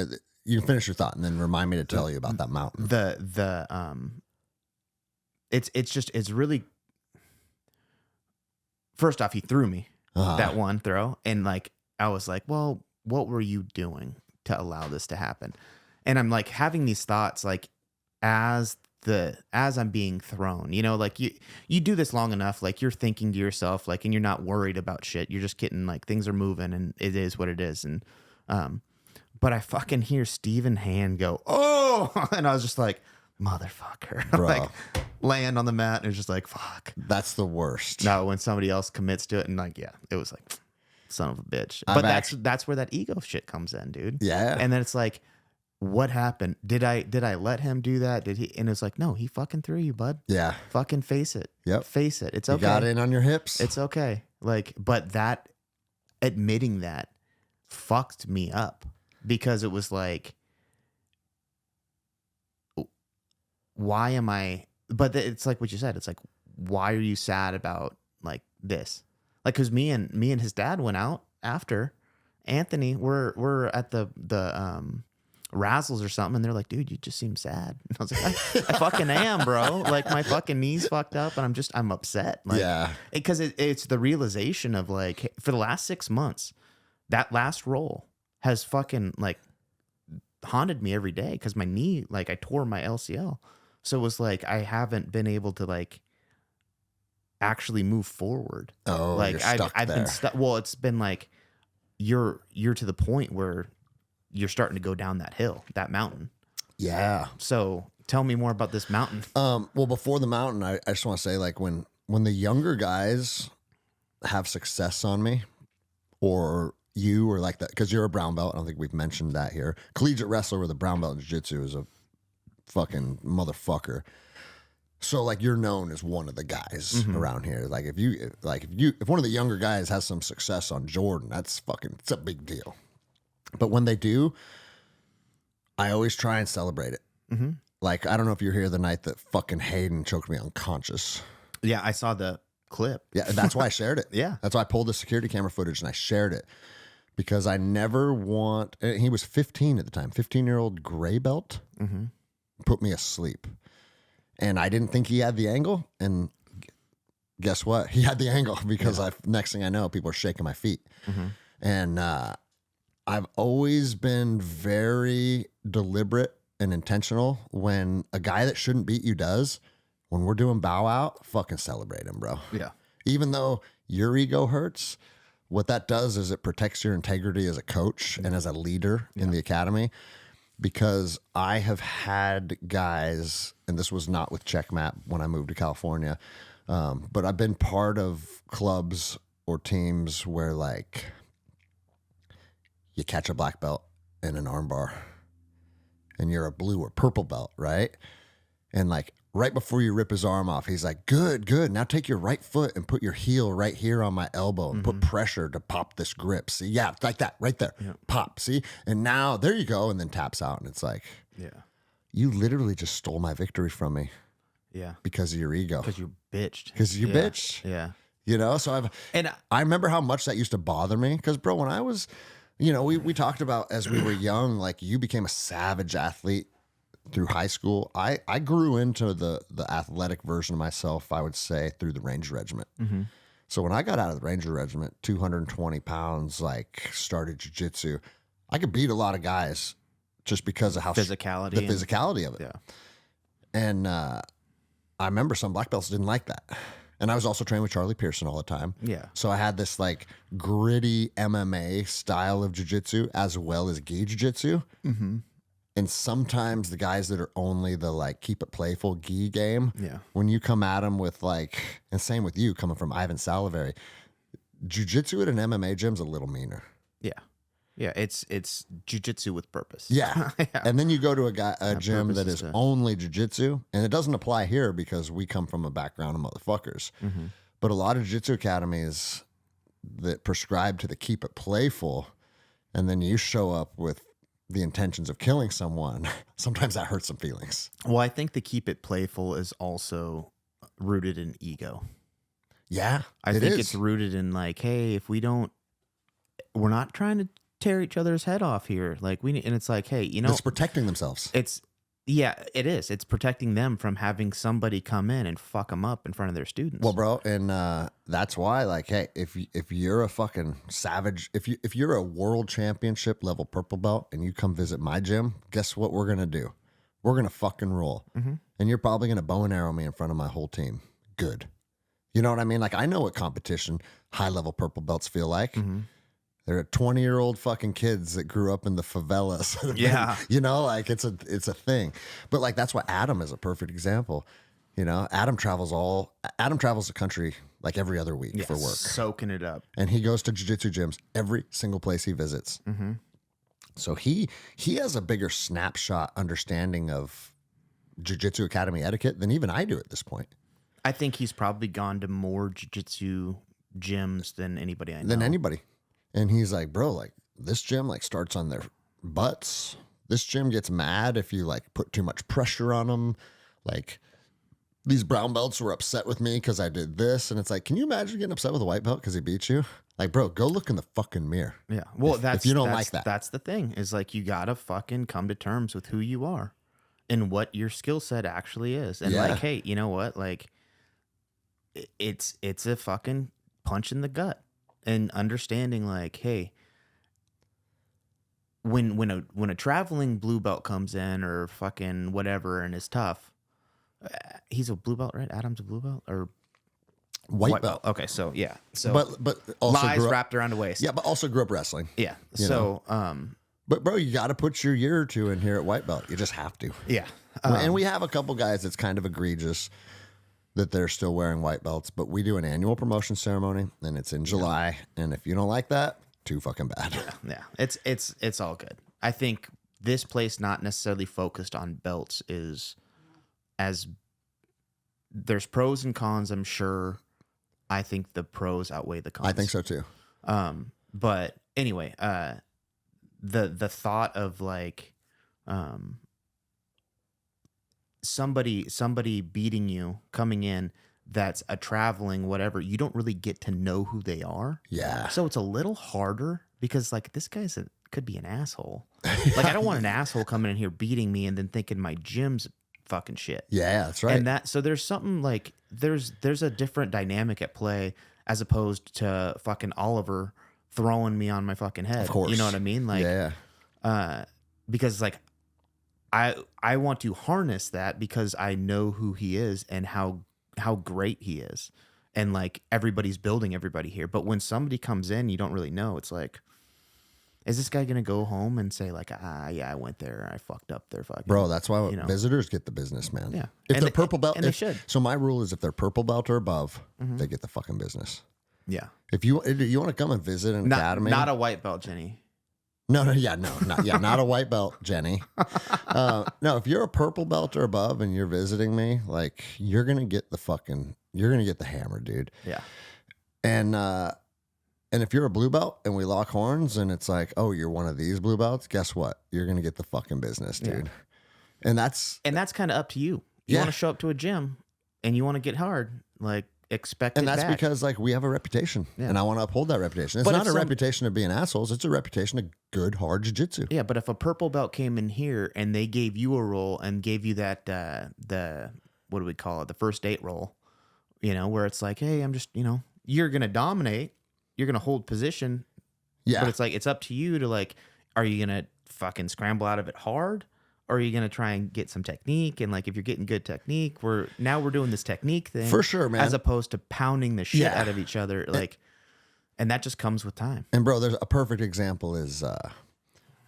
finish your thought and then remind me to tell you about that mountain.
It's really, first off, he threw me that one throw, and like I was like, well, what were you doing to allow this to happen? And I'm like having these thoughts like as I'm being thrown, like you do this long enough, like you're thinking to yourself, like, and you're not worried about shit. You're just getting like things are moving and it is what it is. And but I fucking hear Steven Hand go, oh, and I was just like, motherfucker.
Bro.
Like land on the mat and it's just like, fuck.
That's the worst.
No, when somebody else commits to it and like, yeah, it was like, son of a bitch.
I've
But that's where that ego shit comes in, dude.
Yeah.
And then it's like, what happened? Did I let him do that? Did he? And it's like, no, he fucking threw you, bud.
Yeah.
Fucking face it.
Yep.
Face it. It's
You
okay.
got in on your hips.
It's okay. Like, but that admitting that fucked me up because it was like, why am I? But it's like what you said. It's like, why are you sad about like this? Like, cause me and his dad went out after Anthony. We're at the Razzles or something, and they're like, dude, you just seem sad. And I was like, I fucking am, bro. Like my fucking knees fucked up, and I'm upset. Like,
yeah.
Because it's the realization of like, for the last 6 months, that last roll has fucking like haunted me every day because my knee, like I tore my LCL. So it was like, I haven't been able to like actually move forward.
Oh,
like
you're stuck
I've
there.
been stuck. Well, it's been like, you're to the point where you're starting to go down that hill, that mountain.
Yeah.
So tell me more about this mountain.
Well, before the mountain, I just want to say, like, when the younger guys have success on me, or you, or like that, because you're a brown belt. I don't think we've mentioned that here. Collegiate wrestler with a brown belt in jiu-jitsu is a fucking motherfucker. So like you're known as one of the guys around here. Like if one of the younger guys has some success on Jordan, it's a big deal. But when they do, I always try and celebrate it.
Mm-hmm.
Like, I don't know if you're here the night that fucking Hayden choked me unconscious.
Yeah, I saw the clip.
Yeah, that's why I shared it.
Yeah.
That's why I pulled the security camera footage and I shared it. Because I never want... He was 15 at the time. 15-year-old gray belt.
Mm-hmm.
Put me asleep. And I didn't think he had the angle. And guess what? He had the angle because next thing I know, people are shaking my feet.
Mm-hmm.
And I've always been very deliberate and intentional when a guy that shouldn't beat you does. When we're doing bow out, fucking celebrate him, bro.
Yeah.
Even though your ego hurts, what that does is it protects your integrity as a coach and as a leader in the academy. Because I have had guys, and this was not with Checkmap when I moved to California, but I've been part of clubs or teams where like you catch a black belt in an armbar and you're a blue or purple belt, right? And like right before you rip his arm off, he's like, good. Now take your right foot and put your heel right here on my elbow and put pressure to pop this grip. See? Yeah, like that, right there.
Yeah.
Pop, see? And now, there you go. And then taps out. And it's like,
Yeah.
you literally just stole my victory from me
Yeah.
because of your ego.
Because you bitched.
Because you bitched.
Yeah.
You know? So I remember how much that used to bother me. Because, bro, when I was, we talked about as we were young, like you became a savage athlete through high school. I grew into the athletic version of myself, I would say, through the Ranger Regiment.
Mm-hmm.
So when I got out of the Ranger Regiment, 220 pounds, like started jiu-jitsu, I could beat a lot of guys just because of how
Physicality.
the physicality of it.
Yeah.
And I remember some black belts didn't like that. And I was also trained with Charlie Pearson all the time.
Yeah.
So I had this like gritty MMA style of jiu-jitsu as well as gi jiu-jitsu.
Mm-hmm.
And sometimes the guys that are only the like keep it playful gi game,
Yeah.
when you come at them with like, and same with you coming from Ivan Salivary, jiu-jitsu at an MMA gym's a little meaner.
Yeah. Yeah. It's jujitsu with purpose.
Yeah.
Yeah.
And then you go to a gym
purpose
that
is
is
to-
only jiu-jitsu, and it doesn't apply here because we come from a background of motherfuckers.
Mm-hmm.
But a lot of jiu-jitsu academies that prescribe to the keep it playful, and then you show up with the intentions of killing someone, sometimes that hurts some feelings.
Well, I think the keep it playful is also rooted in ego.
Yeah,
I think it's rooted in like, hey, if we're not trying to tear each other's head off here. Like and it's like, hey,
it's protecting themselves.
It is. It's protecting them from having somebody come in and fuck them up in front of their students.
Well, bro, and that's why, like, hey, if you're a fucking savage, if you're a world championship level purple belt and you come visit my gym, guess what we're gonna do? We're gonna fucking roll, and you're probably gonna bow and arrow me in front of my whole team. Good, you know what I mean? Like, I know what competition high level purple belts feel like. They're 20-year-old fucking kids that grew up in the favelas.
Yeah.
You know, like it's a thing. But like that's why Adam is a perfect example. You know, Adam travels the country like every other week for work.
Soaking it up.
And he goes to jiu-jitsu gyms every single place he visits. So he has a bigger snapshot understanding of jiu-jitsu academy etiquette than even I do at this point.
I think he's probably gone to more jiu-jitsu gyms than anybody I know.
Than anybody. And he's like, bro, like this gym like starts on their butts. This gym gets mad if you like put too much pressure on them. Like these brown belts were upset with me because I did this. And it's like, can you imagine getting upset with a white belt because he beat you? Like, bro, go look in the fucking mirror.
Yeah. Well,
if you don't like that.
That's the thing is like, you got to fucking come to terms with who you are and what your skill set actually is. And like, hey, you know what? Like it's a fucking punch in the gut. And understanding like, hey, when a traveling blue belt comes in or fucking whatever and is tough, he's a blue belt, right? Adam's a blue belt or
white belt.
Okay, so yeah, so
but also
lies wrapped around the waist.
Yeah, but also grew up wrestling.
Yeah, so
but bro, you got to put your year or two in here at white belt. You just have to.
Yeah,
and we have a couple guys that's kind of egregious that they're still wearing white belts, but we do an annual promotion ceremony and it's in July. And if you don't like that, too fucking bad.
Yeah. It's all good. I think this place not necessarily focused on belts is as there's pros and cons, I'm sure. I think the pros outweigh the cons.
I think so too.
But anyway, the thought of like, somebody beating you coming in that's a traveling whatever, you don't really get to know who they are.
Yeah.
So it's a little harder because like this guy's could be an asshole. Like I don't want an asshole coming in here beating me and then thinking my gym's fucking shit.
Yeah, that's right.
And so there's something like there's a different dynamic at play as opposed to fucking Oliver throwing me on my fucking head.
Of course.
You know what I mean? Like because like I want to harness that because I know who he is and how great he is. And like everybody's building everybody here. But when somebody comes in, you don't really know. It's like, is this guy going to go home and say like, yeah, I went there. I fucked up their fucking.
Bro, that's why visitors get the business, man.
Yeah.
If they're purple belt.
And they should.
So my rule is if they're purple belt or above, they get the fucking business.
Yeah.
If you want to come and visit an academy.
Not a white belt, Jenny.
No, not a white belt, Jenny. No, if you're a purple belt or above and you're visiting me, like you're gonna get the hammer, dude.
Yeah.
And if you're a blue belt and we lock horns and it's like, oh, you're one of these blue belts, guess what? You're gonna get the fucking business, dude. Yeah. And that's kind
of up to you. You want to show up to a gym and you want to get hard, like expect
and
it
that's
back.
Because like we have a reputation and I want to uphold that reputation. It's not a reputation of being assholes. It's a reputation of good, hard jiu-jitsu.
Yeah. But if a purple belt came in here and they gave you a roll and gave you that, what do we call it? The first date roll, where it's like, hey, I'm just, you're going to dominate. You're going to hold position.
Yeah.
But it's like, it's up to you to like, are you going to fucking scramble out of it hard? Or are you going to try and get some technique? And like, if you're getting good technique, we're doing this technique thing.
For sure, man.
As opposed to pounding the shit out of each other. Like, and that just comes with time.
And bro, there's a perfect example is,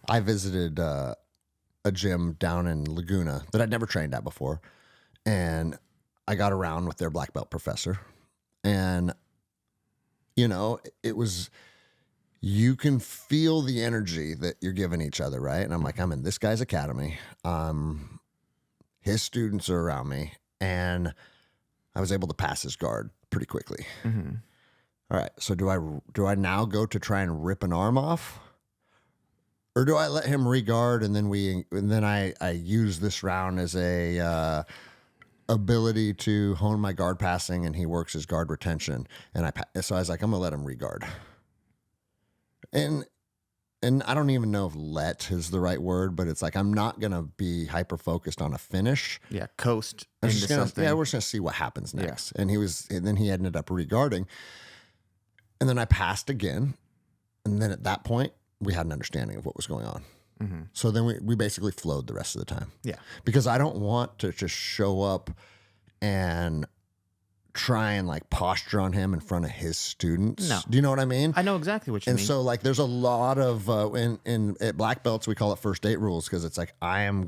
I visited, a gym down in Laguna that I'd never trained at before. And I got around with their black belt professor and, it was, you can feel the energy that you're giving each other, right? And I'm like, I'm in this guy's academy. His students are around me, and I was able to pass his guard pretty quickly.
Mm-hmm.
All right, so do I now go to try and rip an arm off, or do I let him re-guard and then I use this round as a ability to hone my guard passing, and he works his guard retention. And so I was like, I'm gonna let him regard. And I don't even know if "let" is the right word, but it's like I'm not gonna be hyper focused on a finish.
Yeah, coast
I'm
into
just gonna,
something.
yeah, we're just gonna see what happens next. And then he ended up regarding, and then I passed again, and then at that point we had an understanding of what was going on.
Mm-hmm.
So then we basically flowed the rest of the time.
Yeah,
because I don't want to just show up and try and like posture on him in front of his students.
No.
Do you know what I mean?
I know exactly what you
And
mean.
so like there's a lot of at black belts we call it first date rules, because it's like I'm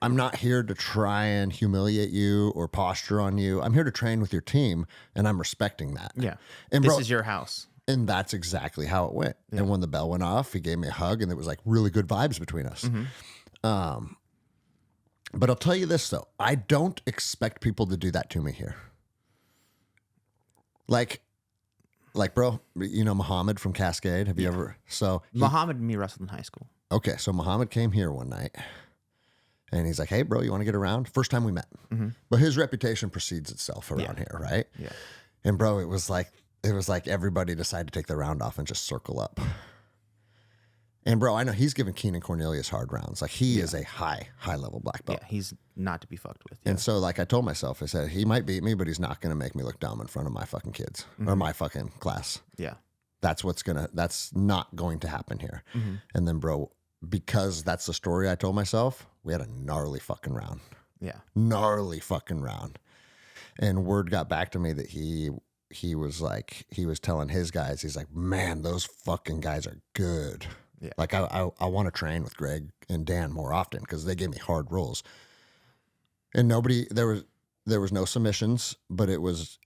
not here to try and humiliate you or posture on you. I'm here to train with your team, and I'm respecting that.
Yeah,
And
this
bro,
is your house.
and that's exactly how it went. Yeah. And when the bell went off, he gave me a hug, and it was like really good vibes between us. Mm-hmm. But I'll tell you this though, I don't expect people to do that to me here. Like, bro, you know Muhammad from Cascade? Have you ever? So
Muhammad and me wrestled in high school.
Okay, so Muhammad came here one night, and he's like, "Hey, bro, you want to get around?" First time we met, but his reputation precedes itself around here, right?
Yeah.
And bro, it was like everybody decided to take the round off and just circle up. And bro, I know he's giving Keenan Cornelius hard rounds. Like he is a high level black belt.
Yeah, he's not to be fucked with.
And so like I told myself, I said, he might beat me, but he's not going to make me look dumb in front of my fucking kids or my fucking class.
Yeah.
That's not going to happen here. And then bro, because that's the story I told myself, we had a gnarly fucking round.
Yeah.
Gnarly fucking round. And word got back to me that he was telling his guys, he's like, man, those fucking guys are good.
Yeah.
Like I want to train with Greg and Dan more often because they gave me hard rolls. And there was no submissions, but it was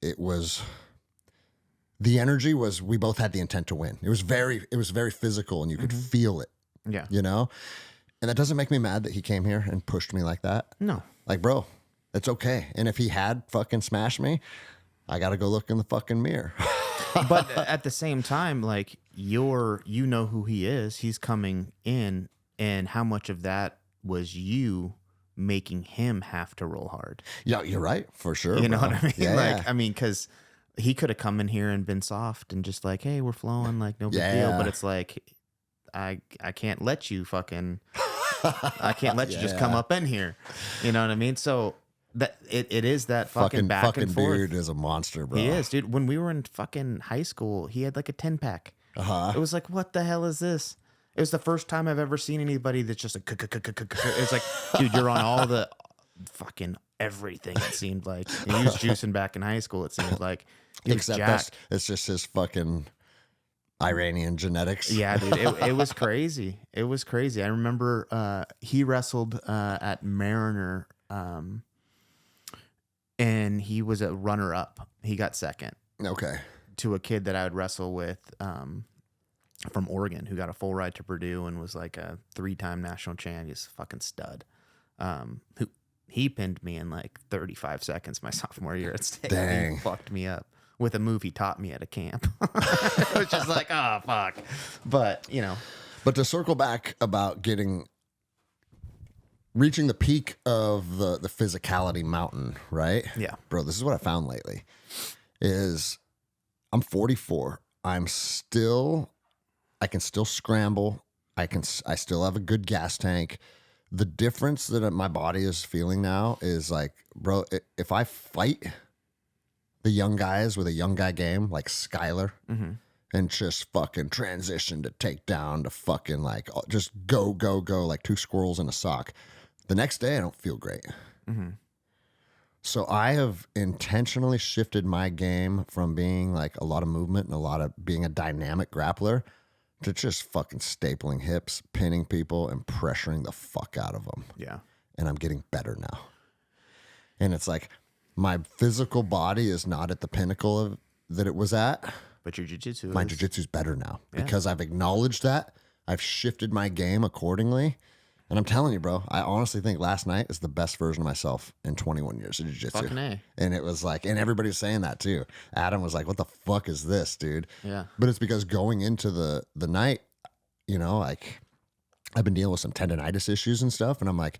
the energy was, we both had the intent to win. It was very physical, and you could feel it.
Yeah.
You know? And that doesn't make me mad that he came here and pushed me like that.
No.
Like, bro, it's okay. And if he had fucking smashed me, I got to go look in the fucking mirror.
But at the same time, like you know who he is. He's coming in, and how much of that was you making him have to roll hard?
Yeah, you're right. For sure.
You know
bro.
what I mean?
Yeah,
like,
yeah.
I mean, because he could have come in here and been soft and just like, hey, we're flowing, like no big deal.
Yeah.
But it's like, I can't let you fucking, I can't let you just come up in here. You know what I mean? So that it is that fucking back and forth.
Dude is a monster, bro.
He is, dude. When we were in fucking high school, he had like a 10-pack.
Uh-huh.
It was like, what the hell is this? It was the first time I've ever seen anybody that's just like, it's like, dude, you're on all the fucking everything, it seemed like. And he was juicing back in high school, it seemed like. He was jacked.
It's just his fucking Iranian genetics.
Yeah, dude. It was crazy. It was crazy. I remember he wrestled at Mariner, and he was a runner-up. He got second.
Okay.
To a kid that I would wrestle with from Oregon who got a full ride to Purdue and was like a 3-time national champ. He's a fucking stud. Who he pinned me in like 35 seconds my sophomore year at state.
Dang.
He fucked me up with a move he taught me at a camp. It was just like, oh, fuck. But, you know.
But to circle back about reaching the peak of the physicality mountain, right?
Yeah.
Bro, this is what I found lately is I'm 44. I can still scramble. I still have a good gas tank. The difference that my body is feeling now is like, bro, if I fight the young guys with a young guy game like Skylar and just fucking transition to take down to fucking like just go like two squirrels in a sock, the next day I don't feel great. So I have intentionally shifted my game from being like a lot of movement and a lot of being a dynamic grappler to just fucking stapling hips, pinning people, and pressuring the fuck out of them.
Yeah.
And I'm getting better now. And it's like my physical body is not at the pinnacle of that it was at.
But your jiu-jitsu
My jiu-jitsu's better now
Yeah.
because I've acknowledged that. I've shifted my game accordingly. And I'm telling you, bro, I honestly think last night is the best version of myself in 21 years of jiu-jitsu.
Fucking A.
And it was like, and everybody's saying that too. Adam was like, what the fuck is this, dude?
Yeah.
But it's because going into the night, you know, like I've been dealing with some tendonitis issues and stuff. And I'm like,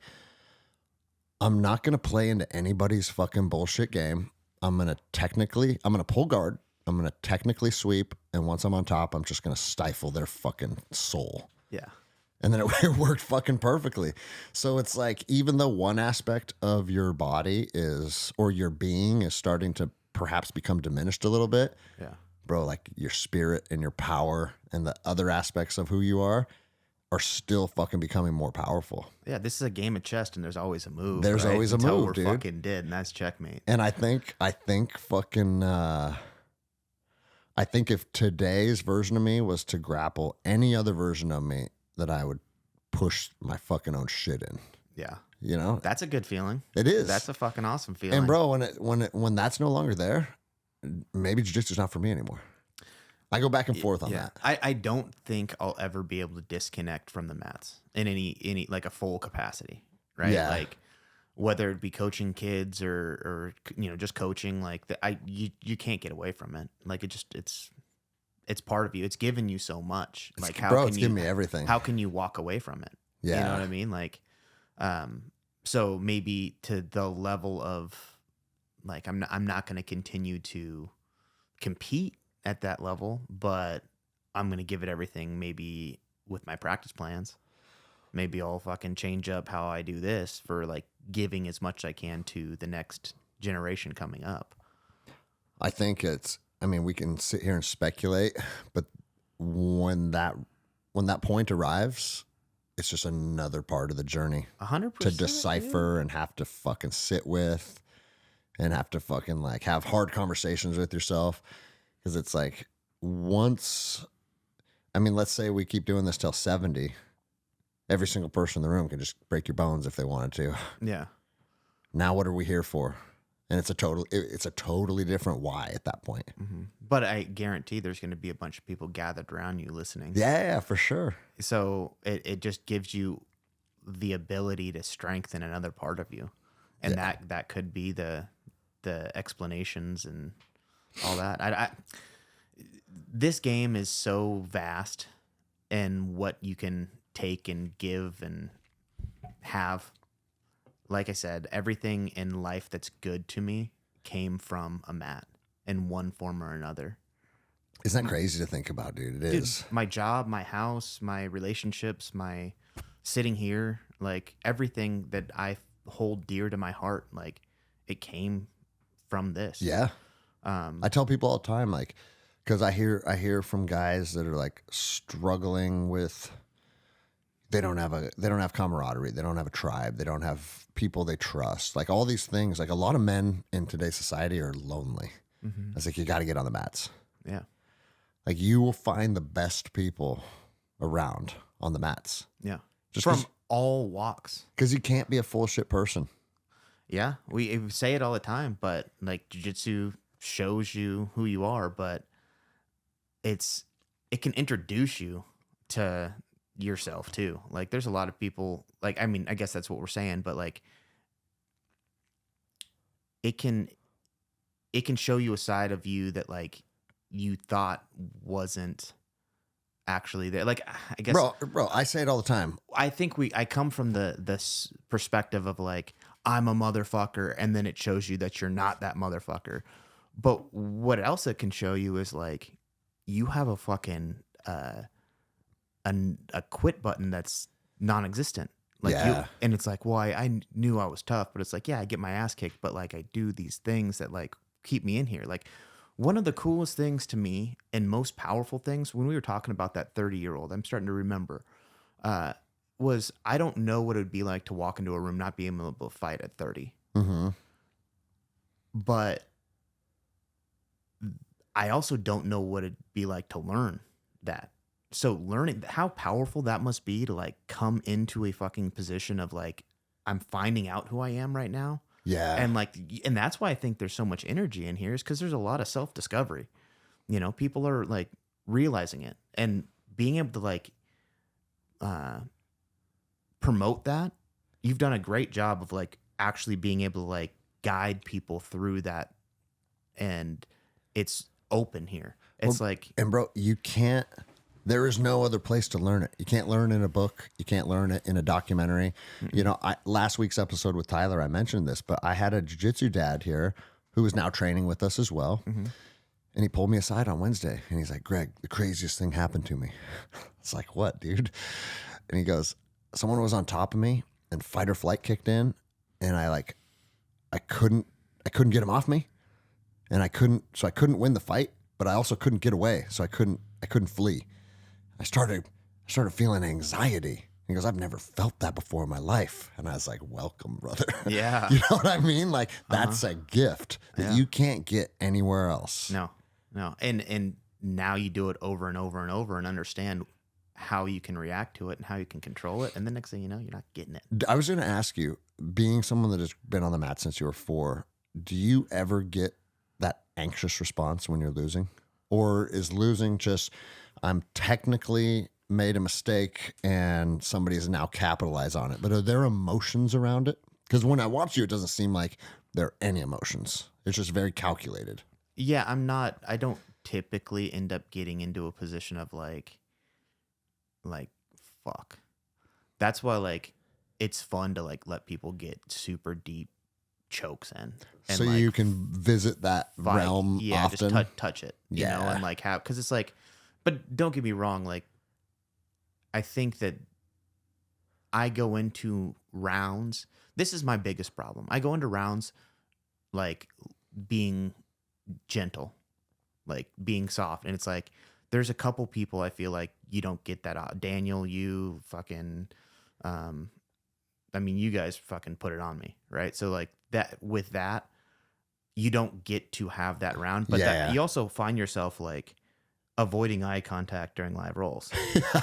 I'm not going to play into anybody's fucking bullshit game. I'm going to pull guard. I'm going to technically sweep. And once I'm on top, I'm just going to stifle their fucking soul.
Yeah.
And then it worked fucking perfectly. So it's like, even though one aspect of your body or your being is starting to perhaps become diminished a little bit,
Yeah.
bro, like your spirit and your power and the other aspects of who you are still fucking becoming more powerful.
Yeah, this is a game of chess, and there's always a move.
There's
right?
always a
Until
move,
we're
dude.
fucking dead, and that's checkmate.
And I think fucking, I think if today's version of me was to grapple any other version of me, that I would push my fucking own shit in.
Yeah.
You know?
That's a good feeling.
It is.
That's a fucking awesome feeling.
And bro, when that's no longer there, maybe jiu-jitsu's not for me anymore. I go back and forth on that.
I don't think I'll ever be able to disconnect from the mats in any like a full capacity, right?
Yeah.
Like whether it be coaching kids or just coaching, like you can't get away from it. Like it's part of you. It's given you so much. Like
it's given me everything.
How can you walk away from it?
Yeah.
You know what I mean? Like, so maybe to the level of like, I'm not going to continue to compete at that level, but I'm going to give it everything. Maybe with my practice plans, maybe I'll fucking change up how I do this for like giving as much as I can to the next generation coming up.
I think we can sit here and speculate, but when that point arrives, it's just another part of the journey
100%
to decipher and have to fucking sit with and have to fucking like have hard conversations with yourself. Cause it's like let's say we keep doing this till 70, every single person in the room can just break your bones if they wanted to.
Yeah.
Now what are we here for? And it's a totally different why at that point.
Mm-hmm. But I guarantee there's going to be a bunch of people gathered around you listening.
Yeah, for sure.
So it just gives you the ability to strengthen another part of you. And that could be the explanations and all that. This game is so vast in what you can take and give and have. Like I said, everything in life that's good to me came from a mat in one form or another.
Isn't that crazy to think about, dude? It is.
My job, my house, my relationships, my sitting here, like everything that I hold dear to my heart, like it came from this.
Yeah. I tell people all the time, like, because I hear from guys that are like struggling with. They don't have camaraderie. They don't have a tribe. They don't have people they trust. Like all these things. Like a lot of men in today's society are lonely.
Mm-hmm.
It's like you got to get on the mats.
Yeah.
Like you will find the best people around on the mats.
Yeah.
Just
from all walks.
Because you can't be a full shit person.
Yeah. We say it all the time, but like jiu-jitsu shows you who you are, but it can introduce you to yourself too. Like there's a lot of people, like, I mean, I guess that's what we're saying, but like it can show you a side of you that like you thought wasn't actually there. Like, I guess
bro, I say it all the time.
I think I come from this perspective of like, I'm a motherfucker. And then it shows you that you're not that motherfucker. But what else it can show you is like, you have a fucking, a quit button that's non-existent. Like and it's like, well, I knew I was tough, but it's like, yeah, I get my ass kicked, but like I do these things that like keep me in here. Like one of the coolest things to me and most powerful things when we were talking about that 30-year-old, I'm starting to remember, was I don't know what it would be like to walk into a room not being able to fight at 30.
Mm-hmm.
But I also don't know what it'd be like to learn that. So learning how powerful that must be to like come into a fucking position of like, I'm finding out who I am right now.
Yeah.
And that's why I think there's so much energy in here is because there's a lot of self-discovery. You know, people are like realizing it and being able to like promote that. You've done a great job of like actually being able to like guide people through that. And it's open here. It's like,
and bro, you can't There is no other place to learn it. You can't learn it in a book. You can't learn it in a documentary. You know, last week's episode with Tyler, I mentioned this, but I had a jiu-jitsu dad here who is now training with us as well. And he pulled me aside on Wednesday and he's like, Greg, the craziest thing happened to me. It's like, what, dude? And he goes, someone was on top of me and fight or flight kicked in. And I couldn't get him off me. And I couldn't win the fight, but I also couldn't get away. So I couldn't flee. I started feeling anxiety. He goes, I've never felt that before in my life. And I was like, welcome, brother.
Yeah.
You know what I mean? Like that's a gift that you can't get anywhere else.
No. And now you do it over and over and over and understand how you can react to it and how you can control it. And the next thing you know, you're not getting it.
I was going to ask you, being someone that has been on the mat since you were 4, do you ever get that anxious response when you're losing? Or is losing just, I'm technically made a mistake and somebody has now capitalized on it? But are there emotions around it? Because when I watch you, it doesn't seem like there are any emotions. It's just very calculated.
Yeah, I don't typically end up getting into a position of like, fuck. That's why like it's fun to like let people get super deep chokes in. And
so
like,
you can visit that realm often.
Just touch it, you know, and like have, because it's like, but don't get me wrong, like I think that I go into rounds. This is my biggest problem. I go into rounds like being gentle, like being soft, and it's like there's a couple people I feel like you don't get that out. Daniel, you fucking, I mean, you guys fucking put it on me, right? So like that, with that, you don't get to have that round, but that, you also find yourself like avoiding eye contact during live rolls,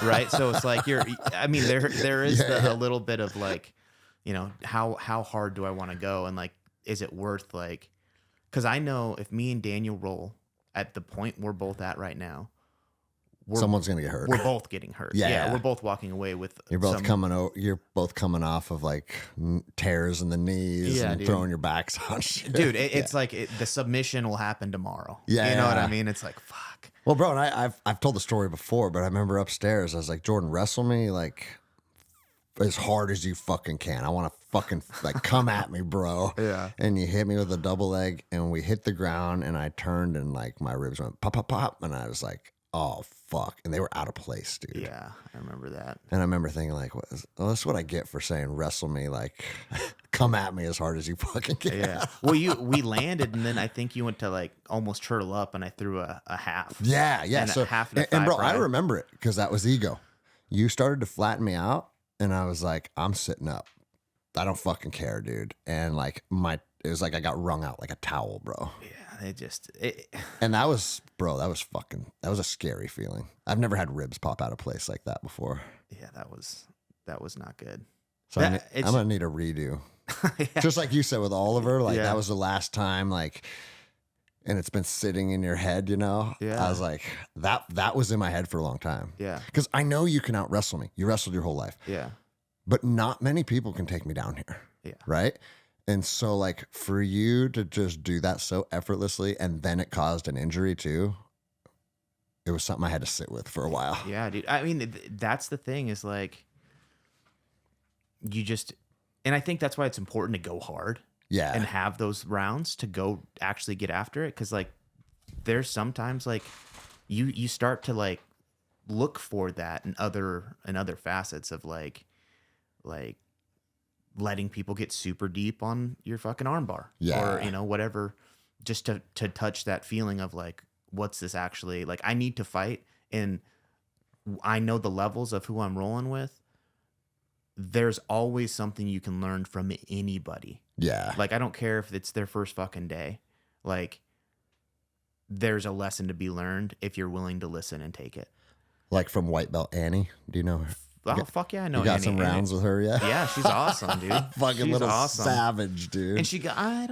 right? So it's like I mean, there is a little bit of like, you know, how hard do I want to go, and like, is it worth like, because I know if me and Daniel roll at the point we're both at right now,
someone's gonna get hurt.
We're both getting hurt. Yeah, we're both walking away with.
You're both coming off of like tears in the knees and throwing your backs on shit.
Dude, it's like the submission will happen tomorrow. Yeah, you know what I mean? It's like fuck.
Well, bro, and I've told the story before, but I remember upstairs I was like, Jordan, wrestle me like as hard as you fucking can. I want to fucking like come at me, bro. Yeah. And you hit me with a double leg, and we hit the ground, and I turned, and like my ribs went pop, pop, pop, and I was like, oh fuck, and they were out of place, dude.
Yeah, I remember that.
And I remember thinking like, well, that's what I get for saying wrestle me, like come at me as hard as you fucking can.
Yeah. Well, we landed, and then I think you went to like almost turtle up, and I threw a half.
Yeah.
And
so
a half and a
and bro,
five,
I remember it because that was ego. You started to flatten me out, and I was like, I'm sitting up. I don't fucking care, dude. And like it was like I got wrung out like a towel, bro.
Yeah.
And that was a scary feeling. I've never had ribs pop out of place like that before.
Yeah, that was not good.
So I'm gonna need a redo. Yeah. Just like you said with Oliver, like that was the last time, like, and it's been sitting in your head, you know? Yeah. I was like, that was in my head for a long time.
Yeah.
Because I know you can out wrestle me. You wrestled your whole life.
Yeah.
But not many people can take me down here.
Yeah.
Right? And so, like, for you to just do that so effortlessly, and then it caused an injury too, it was something I had to sit with for a while.
Yeah, dude. I mean, that's the thing is like, and I think that's why it's important to go hard. Yeah. And have those rounds to go actually get after it. Cause like, there's sometimes like you start to like look for that in other facets of like letting people get super deep on your fucking armbar, or, you know, whatever, just to touch that feeling of like, what's this actually like? I need to fight, and I know the levels of who I'm rolling with. There's always something you can learn from anybody. Yeah. Like, I don't care if it's their first fucking day. Like, there's a lesson to be learned if you're willing to listen and take it.
Like from white belt Annie. Do you know her?
Oh, fuck yeah, I know.
You got some rounds with her yet?
Yeah, she's awesome, dude.
Fucking
she's
little
awesome.
savage, dude.
And she I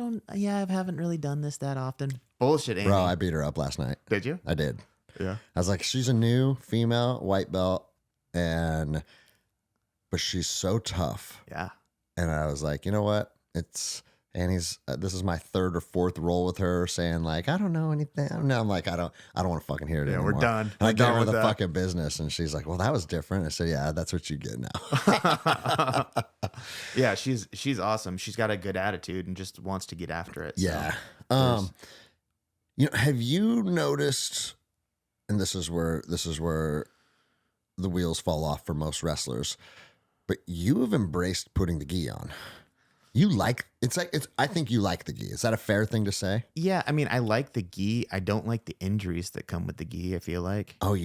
haven't really done this that often. Bullshit, Annie.
Bro, I beat her up last night.
Did you?
I did.
Yeah.
I was like, she's a new female white belt, but she's so tough.
Yeah.
And I was like, you know what? It's And he's this is my third or fourth roll with her, saying like, I don't know anything. I'm like, I don't want to fucking hear it anymore.
We're done.
And I
We're
gave
done
her
with
the
that.
fucking business, and she's like, well, that was different. I said, yeah, that's what you get now.
Yeah, she's awesome. She's got a good attitude and just wants to get after it.
Yeah.
So
Have you noticed? And this is where the wheels fall off for most wrestlers. But you have embraced putting the gi on. You like it's. I think you like the gi. Is that a fair thing to say?
yeah, I mean, I like the gi. I don't like the injuries that come with the gi, I feel like.
Oh,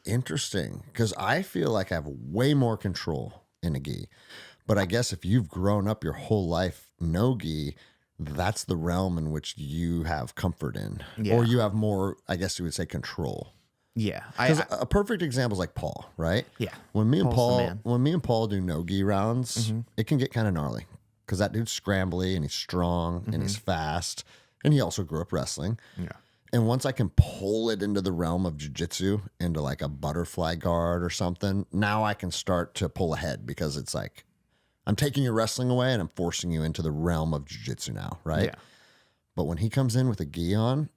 interesting. Because I feel like I have way more control in a gi. But I guess if you've grown up your whole life no gi, that's the realm in which you have comfort in,
Yeah.
or you have more. I guess you would say control.
Yeah.
Because a perfect example is like Paul, right?
Yeah.
When me and
Paul's the man.
Paul do no gi rounds, it can get kind of gnarly because that dude's scrambly and he's strong and he's fast, and he also grew up wrestling.
Yeah.
And once I can pull it into the realm of jiu-jitsu, into like a butterfly guard or something, now I can start to pull ahead because it's like I'm taking your wrestling away and I'm forcing you into the realm of jiu-jitsu now, right?
Yeah.
But when he comes in with a gi on,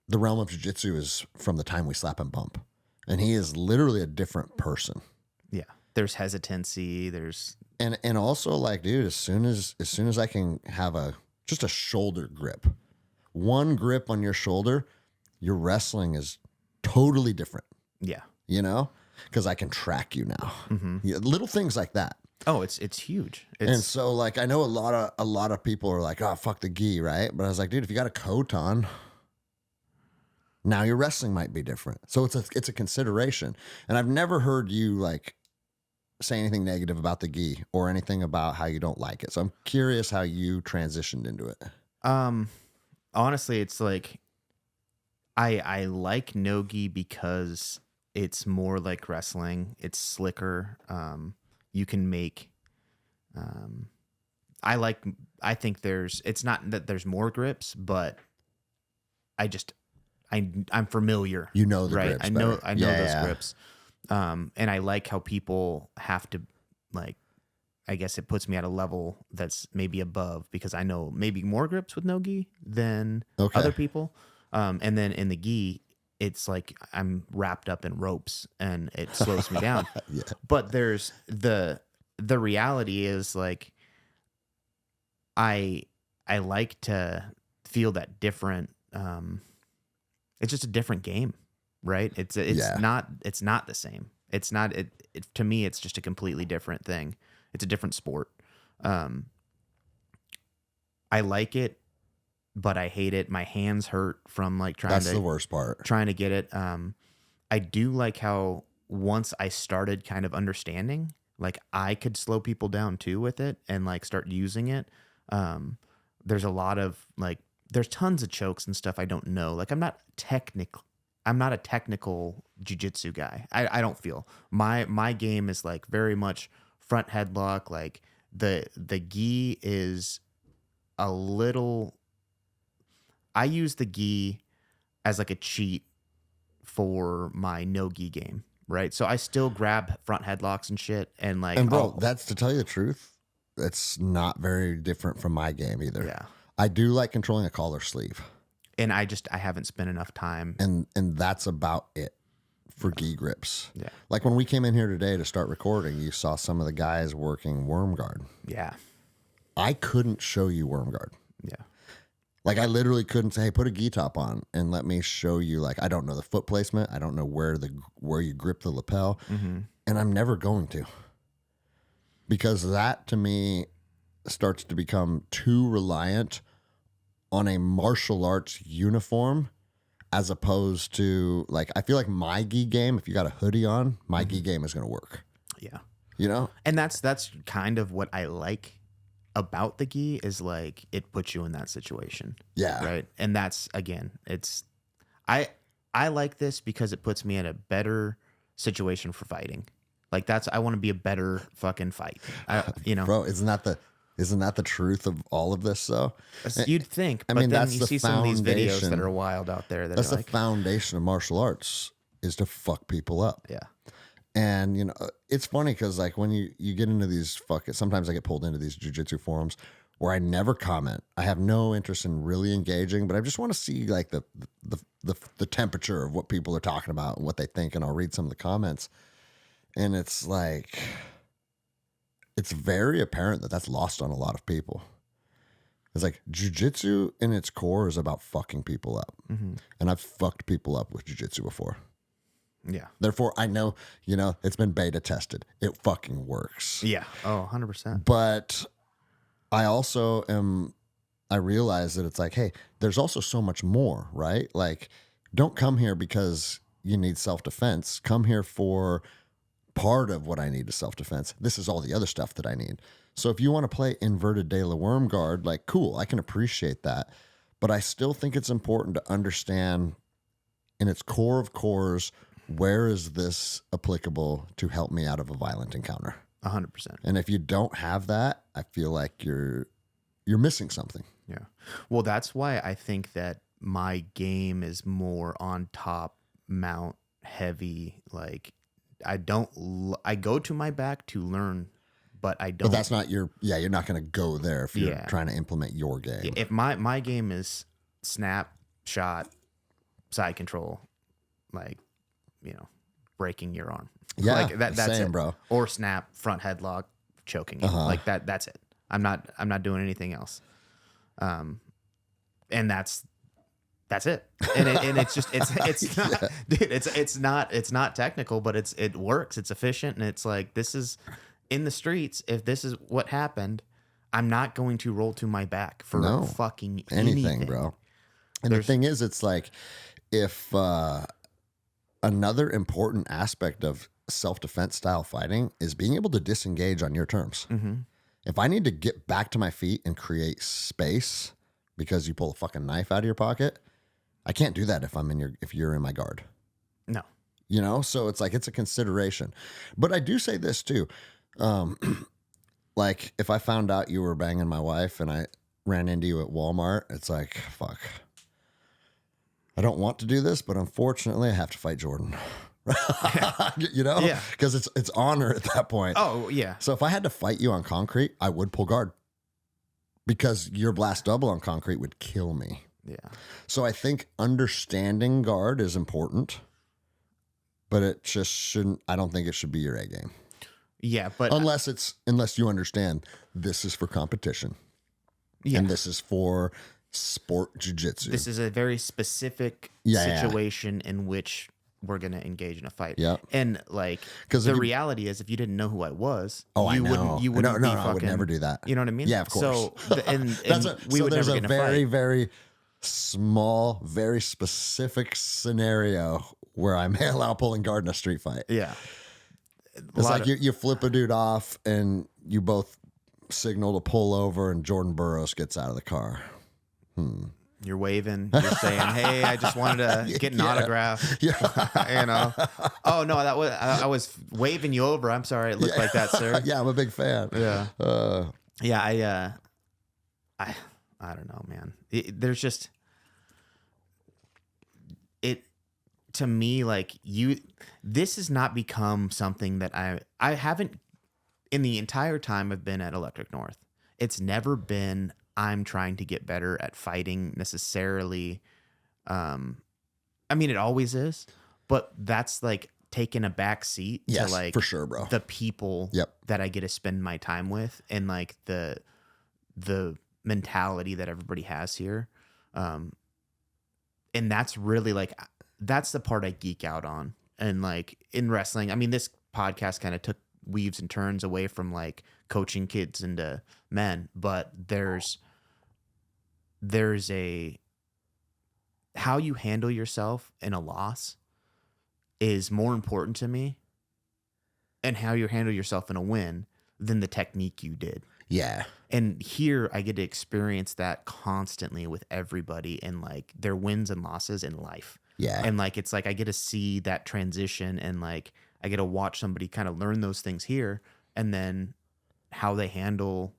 the realm of jiu-jitsu is from the time we slap and bump. And he is literally a different person.
Yeah. There's hesitancy. There's
And also like, dude, as soon as I can have just a shoulder grip, one grip on your shoulder, your wrestling is totally different,
yeah.
you know? Because I can track you now. Yeah, little things like that.
Oh, it's huge.
And so like I know a lot of people are like, oh fuck the gi, right? But I was like, dude, if you got a coat on, now your wrestling might be different. So it's a consideration. And I've never heard you like say anything negative about the gi or anything about how you don't like it. So I'm curious how you transitioned into it.
Honestly, it's like I like no-gi because it's more like wrestling. It's slicker. You can make I think it's not that there's more grips, but I'm familiar.
You know the
right?
grips
I know
better.
those grips. And I like how people have to like I guess it puts me at a level that's maybe above because I know maybe more grips with no gi than other people. And then in the gi, it's like I'm wrapped up in ropes and it slows me down.
Yeah.
But there's the reality is like I like to feel that different. It's just a different game, right? It's not the same. It's not it to me. It's just a completely different thing. It's a different sport. I like it, but I hate it. My hands hurt from like
That's the worst part.
trying to get it. I do like how once I started kind of understanding, like I could slow people down too with it and like start using it. There's a lot of like, there's tons of chokes and stuff I don't know. Like I'm not a technical jiu-jitsu guy. I don't feel my game is like very much front headlock. Like the gi is a little, I use the gi as like a cheat for my no gi game, right? So I still grab front headlocks and shit, and like,
And bro, that's to tell you the truth, it's not very different from my game either.
yeah.
I do like controlling a collar sleeve,
And I haven't spent enough time.
and that's about it for gi grips.
Yeah.
Like when we came in here today to start recording, you saw some of the guys working worm guard.
Yeah.
I couldn't show you worm guard.
Yeah.
Like I literally couldn't say, hey, put a gi top on and let me show you. Like I don't know the foot placement. I don't know where you grip the lapel, and I'm never going to, because that to me starts to become too reliant on a martial arts uniform, as opposed to like I feel like my gi game. If you got a hoodie on, my gi game is going to work.
Yeah.
You know,
And that's kind of what I like about the gi is like it puts you in that situation.
yeah,
Right. And that's again, I like this because it puts me in a better situation for fighting. Like I want to be a better fucking fight.
bro. Isn't that the truth of all of this though?
You'd think, but
mean,
then
that's
you
the
see some of these videos
foundation.
that are wild out there that
That's
are
the
like,
foundation of martial arts, is to fuck people up.
yeah.
And, you know, it's funny because, like, when you get into these sometimes I get pulled into these jiu-jitsu forums where I never comment. I have no interest in really engaging, but I just want to see like the temperature of what people are talking about and what they think, and I'll read some of the comments. And it's like, it's very apparent that that's lost on a lot of people. It's like jiu-jitsu in its core is about fucking people up.
Mm-hmm.
And I've fucked people up with jiu-jitsu before.
Yeah.
Therefore, I know, it's been beta tested. It fucking works.
Yeah. Oh, 100%.
But I also I realize that it's like, hey, there's also so much more, right? Like, don't come here because you need self-defense. Come here for part of what I need is self-defense. This is all the other stuff that I need. So if you want to play inverted De La Worm guard, like, cool, I can appreciate that. But I still think it's important to understand in its core of cores, where is this applicable to help me out of a violent encounter?
100%.
And if you don't have that, I feel like you're missing something.
Yeah. Well, that's why I think that my game is more on top, mount, heavy. Like, I go to my back to learn, but I don't.
But that's not you're not going to go there if you're trying to implement your game.
If my game is snap, shot, side control, like, breaking your arm.
Yeah,
like that's
same,
it,
bro.
Or snap, front headlock, choking you. Like that's it. I'm not doing anything else. And that's it. And it's just it's not, dude, it's not technical, but it works. It's efficient, and it's like, this is in the streets. If this is what happened, I'm not going to roll to my back for fucking anything,
bro. And the thing is, it's like, if another important aspect of self-defense style fighting is being able to disengage on your terms.
Mm-hmm.
If I need to get back to my feet and create space because you pull a fucking knife out of your pocket, I can't do that if you're in my guard.
No.
So it's like, it's a consideration. But I do say this too. Like, if I found out you were banging my wife and I ran into you at Walmart, it's like, fuck. I don't want to do this, but unfortunately I have to fight Jordan.
Yeah.
Because it's honor at that point.
Oh, yeah.
So if I had to fight you on concrete, I would pull guard, because your blast double on concrete would kill me.
Yeah.
So I think understanding guard is important, but it just shouldn't. I don't think it should be your A game.
Yeah, but
unless you understand this is for competition, and this is for sport jiu-jitsu.
This is a very specific situation in which we're going to engage in a fight.
Yeah.
And like, the reality is, if you didn't know who I was,
I know.
You wouldn't be fucking,
I would never do that.
You know what I mean?
Yeah, of course.
So, we would never get in a fight.
Very small, very specific scenario where I may allow pulling guard in a street fight.
Yeah.
It's like you flip a dude off and you both signal to pull over, and Jordan Burroughs gets out of the car.
You're waving. You're saying, "Hey, I just wanted to get an autograph."
Yeah.
Oh no, I was waving you over. I'm sorry, it looked like that, sir.
Yeah, I'm a big fan.
Yeah. I don't know, man. There's just it to me, like, this has not become something that I haven't, in the entire time I've been at Electric North. It's never been, I'm trying to get better at fighting necessarily. I mean, it always is, but that's like taking a back seat to, like,
for sure, bro,
the people that I get to spend my time with, and like the mentality that everybody has here. And that's really like, that's the part I geek out on. And like in wrestling, I mean, this podcast kind of weaves and turns away from like coaching kids into men, but there's a, how you handle yourself in a loss is more important to me, and how you handle yourself in a win, than the technique you did.
Yeah.
And here I get to experience that constantly with everybody, and like their wins and losses in life.
Yeah.
And like, it's like I get to see that transition, and like I get to watch somebody kind of learn those things here, and then how they handle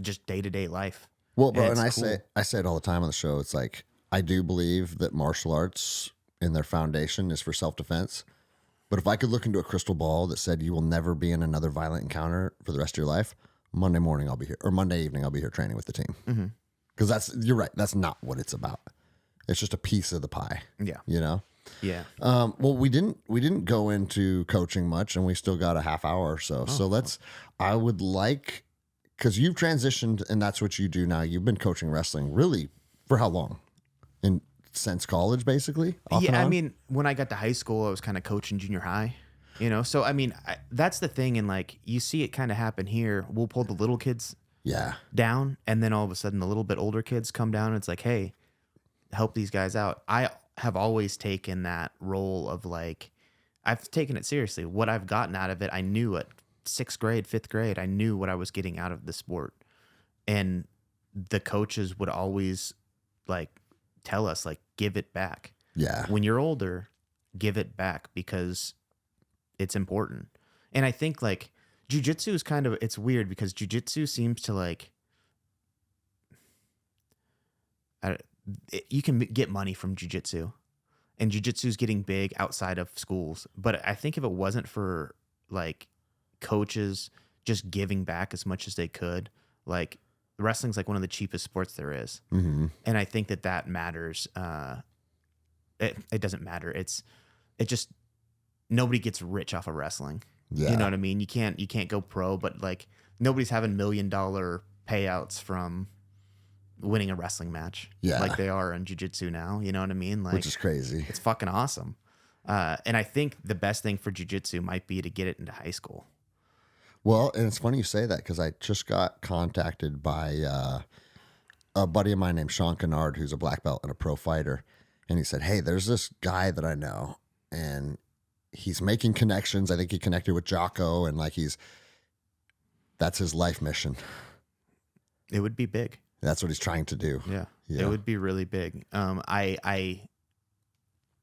just day-to-day life.
Well, bro, and I say it all the time on the show. It's like, I do believe that martial arts in their foundation is for self-defense. But if I could look into a crystal ball that said you will never be in another violent encounter for the rest of your life, Monday morning I'll be here, or Monday evening I'll be here training with the team. Because you're right. That's not what it's about. It's just a piece of the pie.
Yeah.
You know.
Yeah.
Well, we didn't go into coaching much, and we still got a half hour or so. So I would like, because you've transitioned, and that's what you do now. You've been coaching wrestling really for how long? Since college, basically. Off and
Yeah. I
on?
mean, when I got to high school, I was kind of coaching junior high. You know, so I mean, that's the thing, and like you see it kind of happen here. We'll pull the little kids
Yeah.
down, and then all of a sudden, the little bit older kids come down. And it's like, hey, help these guys out. I have always taken that role of like, I've taken it seriously. What I've gotten out of it, I knew at 6th grade, 5th grade, I knew what I was getting out of the sport, and the coaches would always like tell us like, give it back.
Yeah.
When you're older, give it back because it's important. And I think like jiu-jitsu is kind of, it's weird because jiu-jitsu seems to like, you can get money from jiu-jitsu, and jiu-jitsu is getting big outside of schools. But I think if it wasn't for like coaches just giving back as much as they could, like wrestling's like one of the cheapest sports there is.
Mm-hmm.
And I think that matters. It doesn't matter. It just, nobody gets rich off of wrestling.
Yeah.
You know what I mean? You can't go pro, but like nobody's having $1 million payouts from winning a wrestling match.
Yeah.
Like they are in jiu-jitsu now. You know what I mean? Like,
Which is crazy.
it's fucking awesome. And I think the best thing for jiu-jitsu might be to get it into high school.
Well, and it's funny you say that because I just got contacted by a buddy of mine named Sean Kennard, who's a black belt and a pro fighter. And he said, hey, there's this guy that I know, and he's making connections. I think he connected with Jocko, and like that's his life mission.
It would be big.
That's what he's trying to do.
Yeah.
Yeah.
It would be really big.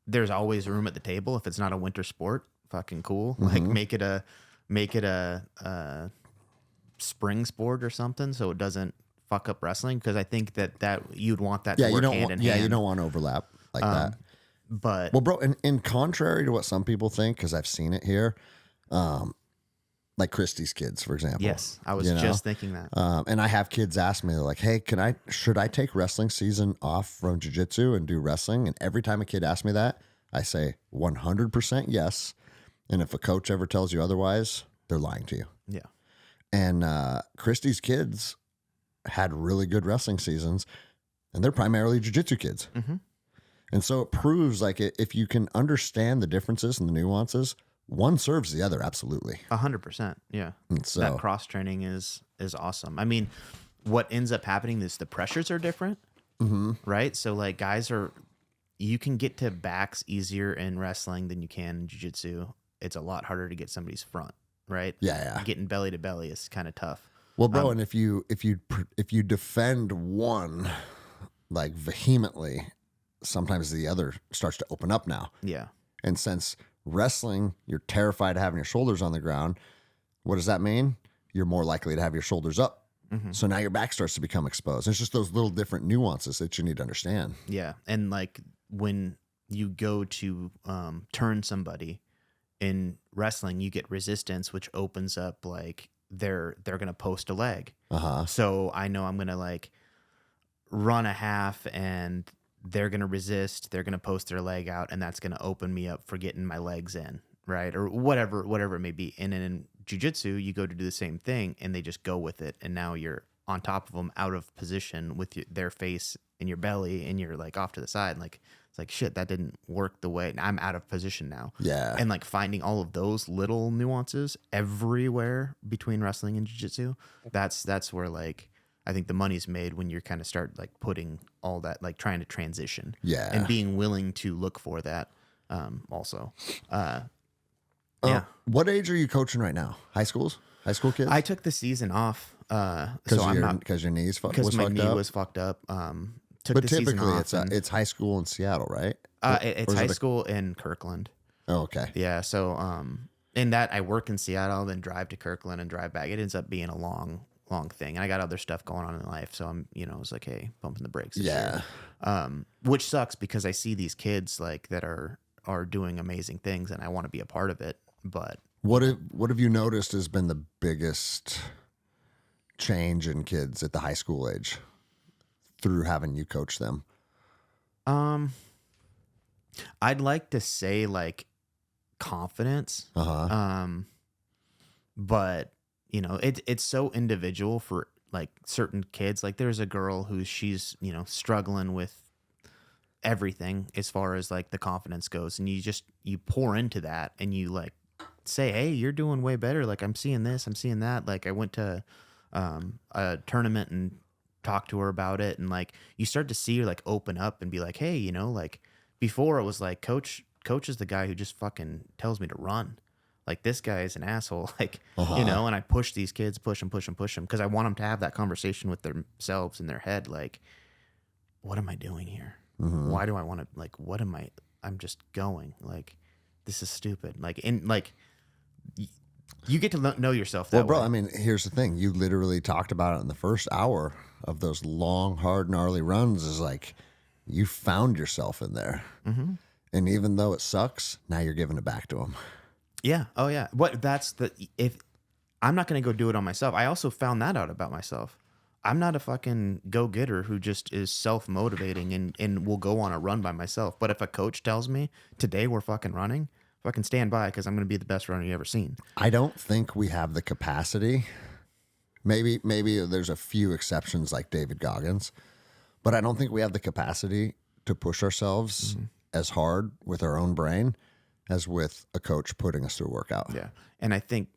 There's always room at the table if it's not a winter sport. Fucking cool.
Mm-hmm.
Like make it a spring sport or something, so it doesn't fuck up wrestling. Because I think that you'd want that to work hand in hand.
Yeah, you don't want to overlap like that.
But
Well, bro, and in contrary to what some people think, because I've seen it here, like Christie's kids, for example.
yes, I was
you know?
just thinking that.
And I have kids ask me, they're like, hey, should I take wrestling season off from jiu-jitsu and do wrestling? And every time a kid asks me that, I say 100% yes. And if a coach ever tells you otherwise, they're lying to you.
Yeah.
And Christie's kids had really good wrestling seasons, and they're primarily jiu-jitsu kids.
Mm-hmm.
And so it proves like if you can understand the differences and the nuances, one serves the other. Absolutely.
100%. Yeah.
And so
That cross training is awesome. I mean, what ends up happening is the pressures are different, right? So like you can get to backs easier in wrestling than you can in jiu-jitsu. It's a lot harder to get somebody's front, right?
Yeah.
Getting belly to belly is kind of tough.
Well, bro, and if you defend one like vehemently, sometimes the other starts to open up now.
Yeah.
And since wrestling, you're terrified of having your shoulders on the ground, what does that mean? You're more likely to have your shoulders up.
Mm-hmm.
So now your back starts to become exposed. It's just those little different nuances that you need to understand.
Yeah. And like when you go to turn somebody in wrestling, you get resistance, which opens up like they're going to post a leg.
Uh-huh.
So I know I'm going to like run a half and they're going to resist. They're going to post their leg out, and that's going to open me up for getting my legs in, right? Or whatever it may be. And in jiu-jitsu, you go to do the same thing, and they just go with it. And now you're on top of them, out of position with their face in your belly, and you're like off to the side. Like it's like, shit, that didn't work the way. I'm out of position now.
Yeah.
And like finding all of those little nuances everywhere between wrestling and jiu-jitsu, that's where like I think the money's made when you're kind of start like putting all that, like trying to transition.
Yeah.
And being willing to look for that also. Yeah.
What age are you coaching right now? High school kids?
I took the season off.
Because your knees
because my
fucked
knee
up?
was fucked up. Took
But
the season
typically
off.
it's high school in Seattle, right?
It's
Or is
high
it
school in Kirkland.
Oh, okay.
Yeah. So in that I work in Seattle, then drive to Kirkland and drive back. It ends up being a long thing. And I got other stuff going on in life. So I'm, I was like, hey, pumping the brakes.
Yeah.
Which sucks because I see these kids like that are doing amazing things and I want to be a part of it. But
What have you noticed has been the biggest change in kids at the high school age through having you coach them?
I'd like to say like confidence. But you know, it's so individual for like certain kids. Like there's a girl who she's, you know, struggling with everything as far as like the confidence goes, and you pour into that and you like say, hey, you're doing way better, like I'm seeing this, I'm seeing that. Like I went to a tournament and talked to her about it, and like you start to see her like open up and be like, hey, you know, like before it was like coach is the guy who just fucking tells me to run. Like this guy is an asshole, like, you know, and I push these kids, push them because I want them to have that conversation with themselves in their head. Like, what am I doing here? Why do I want to, like, what am I, I'm just going, like, this is stupid. Like, in like, you get to know yourself that
Well, bro,
way.
I mean, here's the thing. You literally talked about it in the first hour of those long, hard, gnarly runs is like, you found yourself in there. And even though it sucks, now you're giving it back to them.
Yeah. Oh yeah. If I'm not going to go do it on myself. I also found that out about myself. I'm not a fucking go-getter who just is self-motivating and will go on a run by myself. But if a coach tells me today we're fucking running, fucking stand by, because I'm going to be the best runner you ever seen.
I don't think we have the capacity. Maybe there's a few exceptions like David Goggins, but I don't think we have the capacity to push ourselves as hard with our own brain as with a coach putting us through a workout.
Yeah. And I think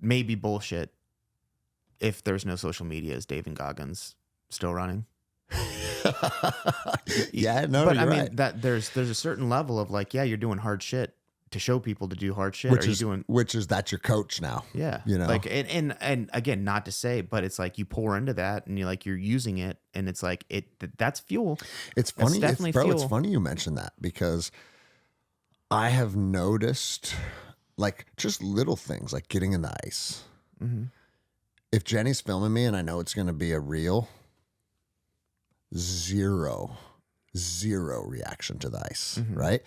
maybe bullshit if there's no social media, is David Goggins still running?
Yeah, no,
but
you're
I mean
right.
that there's a certain level of like, yeah, you're doing hard shit to show people to do hard shit.
Which is that's your coach now.
Yeah,
you know,
like and again, not to say, but it's like you pour into that and you're using it, and it's like that's fuel.
It's funny,
That's definitely fuel.
It's funny you mentioned that because I have noticed like just little things like getting in the ice. If Jenny's filming me and I know it's going to be a reel, zero reaction to the ice, right?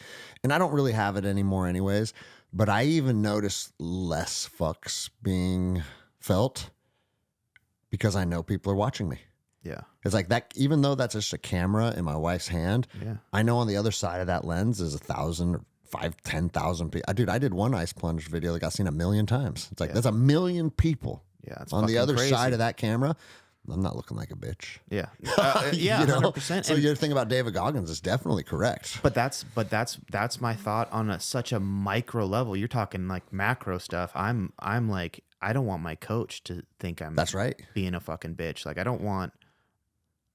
And I don't really have it anymore anyways, but I even notice less fucks being felt because I know people are watching me.
Yeah.
It's like that, even though that's just a camera in my wife's hand, I know on the other side of that lens is 1,000 or 10,000 people. Dude, I did one ice plunge video that got seen 1 million times. It's like, that's 1 million people.
Yeah, it's
on the other
crazy.
side of that camera. I'm not looking like a bitch.
Yeah. Yeah, 100%.
So your thing about David Goggins is definitely correct.
But that's my thought on such a micro level. You're talking like macro stuff. I'm like, I don't want my coach to think I'm
That's right.
being a fucking bitch. Like I don't want,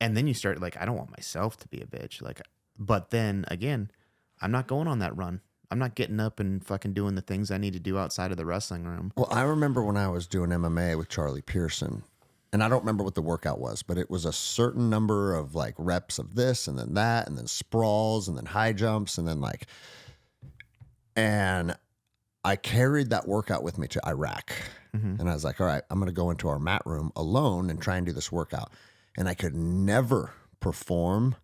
and then you start like, I don't want myself to be a bitch. Like, but then again, I'm not going on that run. I'm not getting up and fucking doing the things I need to do outside of the wrestling room.
Well, I remember when I was doing MMA with Charlie Pearson, and I don't remember what the workout was, but it was a certain number of like reps of this and then that, and then sprawls and then high jumps and then like, and I carried that workout with me to Iraq. And I was like, all right, I'm going to go into our mat room alone and try and do this workout. And I could never perform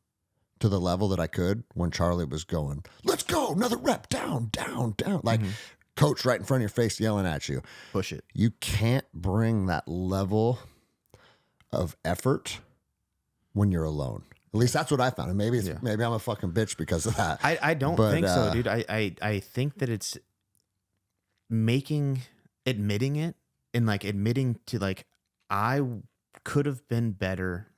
to the level that I could when Charlie was going, let's go, another rep, down, down, down. Like coach right in front of your face yelling at you.
Push it.
You can't bring that level of effort when you're alone. At least that's what I found. And maybe maybe I'm a fucking bitch because of that.
I don't think so, dude. I think that it's admitting it and like admitting to like, I could have been better.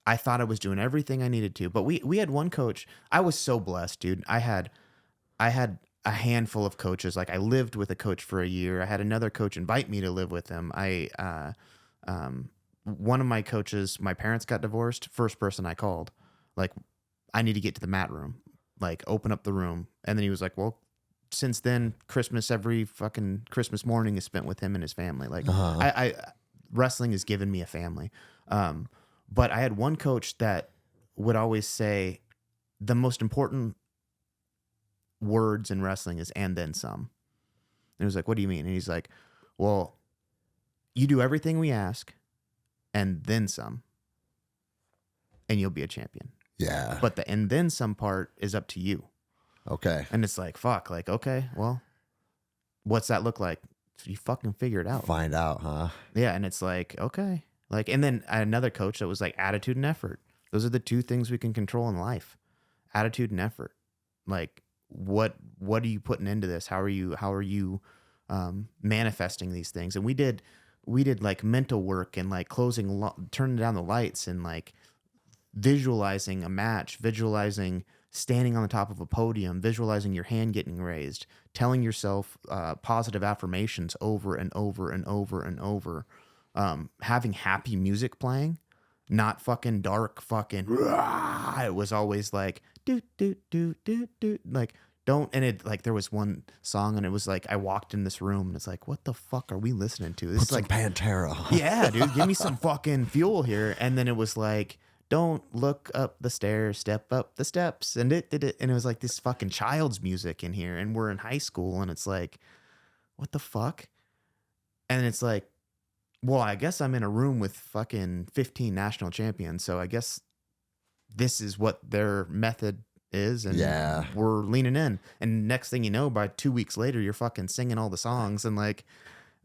I thought I was doing everything I needed to, but we had one coach. I was so blessed, dude. I had a handful of coaches. Like I lived with a coach for a year. I had another coach invite me to live with him. One of my coaches, my parents got divorced. First person I called, like, I need to get to the mat room, like open up the room. And then he was like, well, since then, every fucking Christmas morning is spent with him and his family. Like I wrestling has given me a family. But I had one coach that would always say the most important words in wrestling is "and then some." And he was like, what do you mean? And he's like, well, you do everything we ask and then some, and you'll be a champion.
Yeah.
But the and then some part is up to you.
Okay.
And it's like, fuck, like, okay, well, what's that look like? So you fucking figure it out.
Find out, huh?
Yeah, and it's like, okay. Like, and then I had another coach that was like attitude and effort. Those are the two things we can control in life. Attitude and effort. Like, what are you putting into this? How are you manifesting these things? And we did like mental work and like turning down the lights and like visualizing a match, visualizing standing on the top of a podium, visualizing your hand getting raised, telling yourself positive affirmations over and over and over and over, having happy music playing, not fucking dark fucking. It was always like do do do do do like don't. And it like there was one song and it was like I walked in this room and it's like, what the fuck are we listening to? This
Put
is
some
like
Pantera.
yeah, dude, give me some fucking fuel here. And then it was like, don't look up the stairs, step up the steps. And and it was like this fucking child's music in here. And we're in high school and it's like, what the fuck? And it's like, well, I guess I'm in a room with fucking 15 national champions. So I guess this is what their method is. And
Yeah.
we're leaning in. And next thing you know, by 2 weeks later, you're fucking singing all the songs. And like,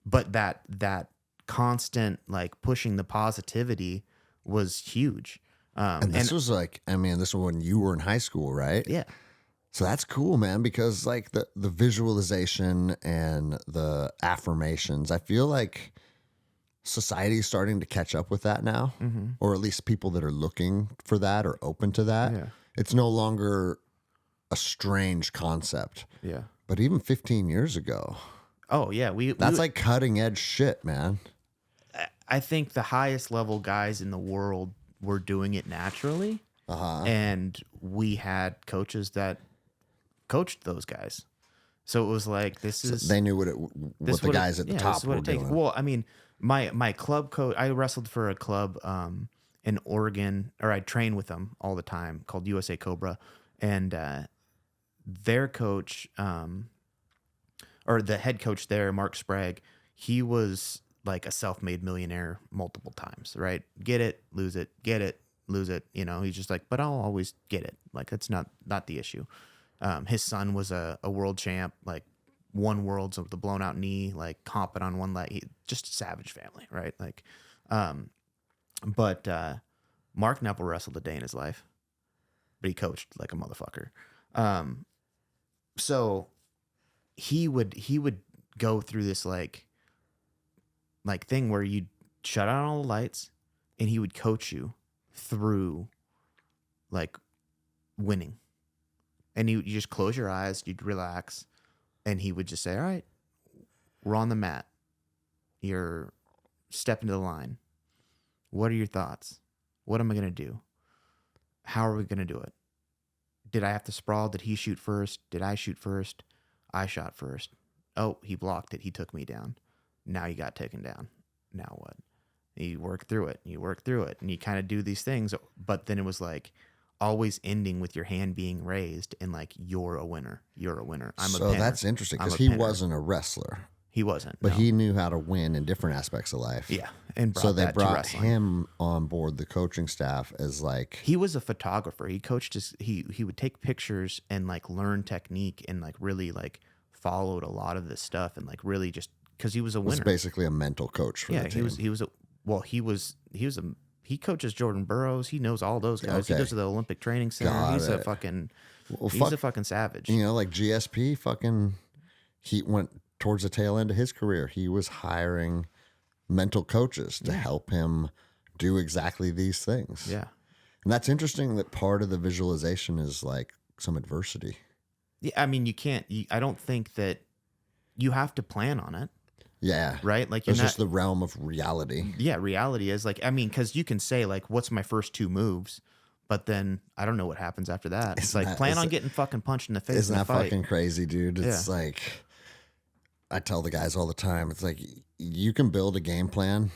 but that constant like pushing the positivity was huge.
And this was like, I mean, this was when you were in high school, right?
Yeah.
So that's cool, man, because like the visualization and the affirmations, I feel like society is starting to catch up with that now, or at least people that are looking for that or open to that.
Yeah.
It's no longer a strange concept.
Yeah.
But even 15 years ago,
Oh yeah.
that's like cutting edge shit, man.
I think the highest level guys in the world were doing it naturally. And we had coaches that coached those guys. So it was like,
They knew what the guys at the top were doing.
Well, I mean, my club coach, I wrestled for a club in Oregon, or I trained with them all the time, called USA Cobra. And their coach, or the head coach there, Mark Sprague, he was like a self-made millionaire multiple times, right? Get it, lose it, get it, lose it. You know, he's just like, but I'll always get it. Like, that's not the issue. His son was a world champ, like won worlds with the blown out knee, like comping on one leg. Just a savage family, right? Like, but Mark never wrestled a day in his life, but he coached like a motherfucker. So he would go through this like thing where you'd shut out all the lights and he would coach you through like winning. And you just close your eyes, you'd relax, and he would just say, all right, we're on the mat. You're stepping to the line. What are your thoughts? What am I going to do? How are we going to do it? Did I have to sprawl? Did he shoot first? Did I shoot first? I shot first. Oh, he blocked it. He took me down. Now you got taken down. Now what? You work through it. You work through it. And you kind of do these things. But then it was like always ending with your hand being raised and like, you're a winner. You're a winner. I'm a pinner.
So that's interesting because he wasn't a wrestler.
He wasn't.
But
no.
he knew how to win in different aspects of life.
Yeah. And
so they brought
wrestling.
him on board the coaching staff as like...
He was a photographer. He coached he would take pictures and like learn technique and like really like followed a lot of this stuff and like really just because he was a winner.
Was basically a mental coach for the team.
He coaches Jordan Burroughs. He knows all those guys.
Okay.
He goes to the Olympic Training Center. He's a fucking savage.
You know, like GSP he went towards the tail end of his career. He was hiring mental coaches to help him do exactly these things.
Yeah.
And that's interesting that part of the visualization is like some adversity.
Yeah, I mean, I don't think that you have to plan on it.
Yeah.
Right? Like
it's just the realm of reality.
Yeah, reality is like, I mean, because you can say like, what's my first 2 moves? But then I don't know what happens after that. It's like, plan on getting fucking punched in the face.
Isn't
in
that
fight.
fucking crazy, dude? It's like, I tell the guys all the time, it's like, you can build a game plan.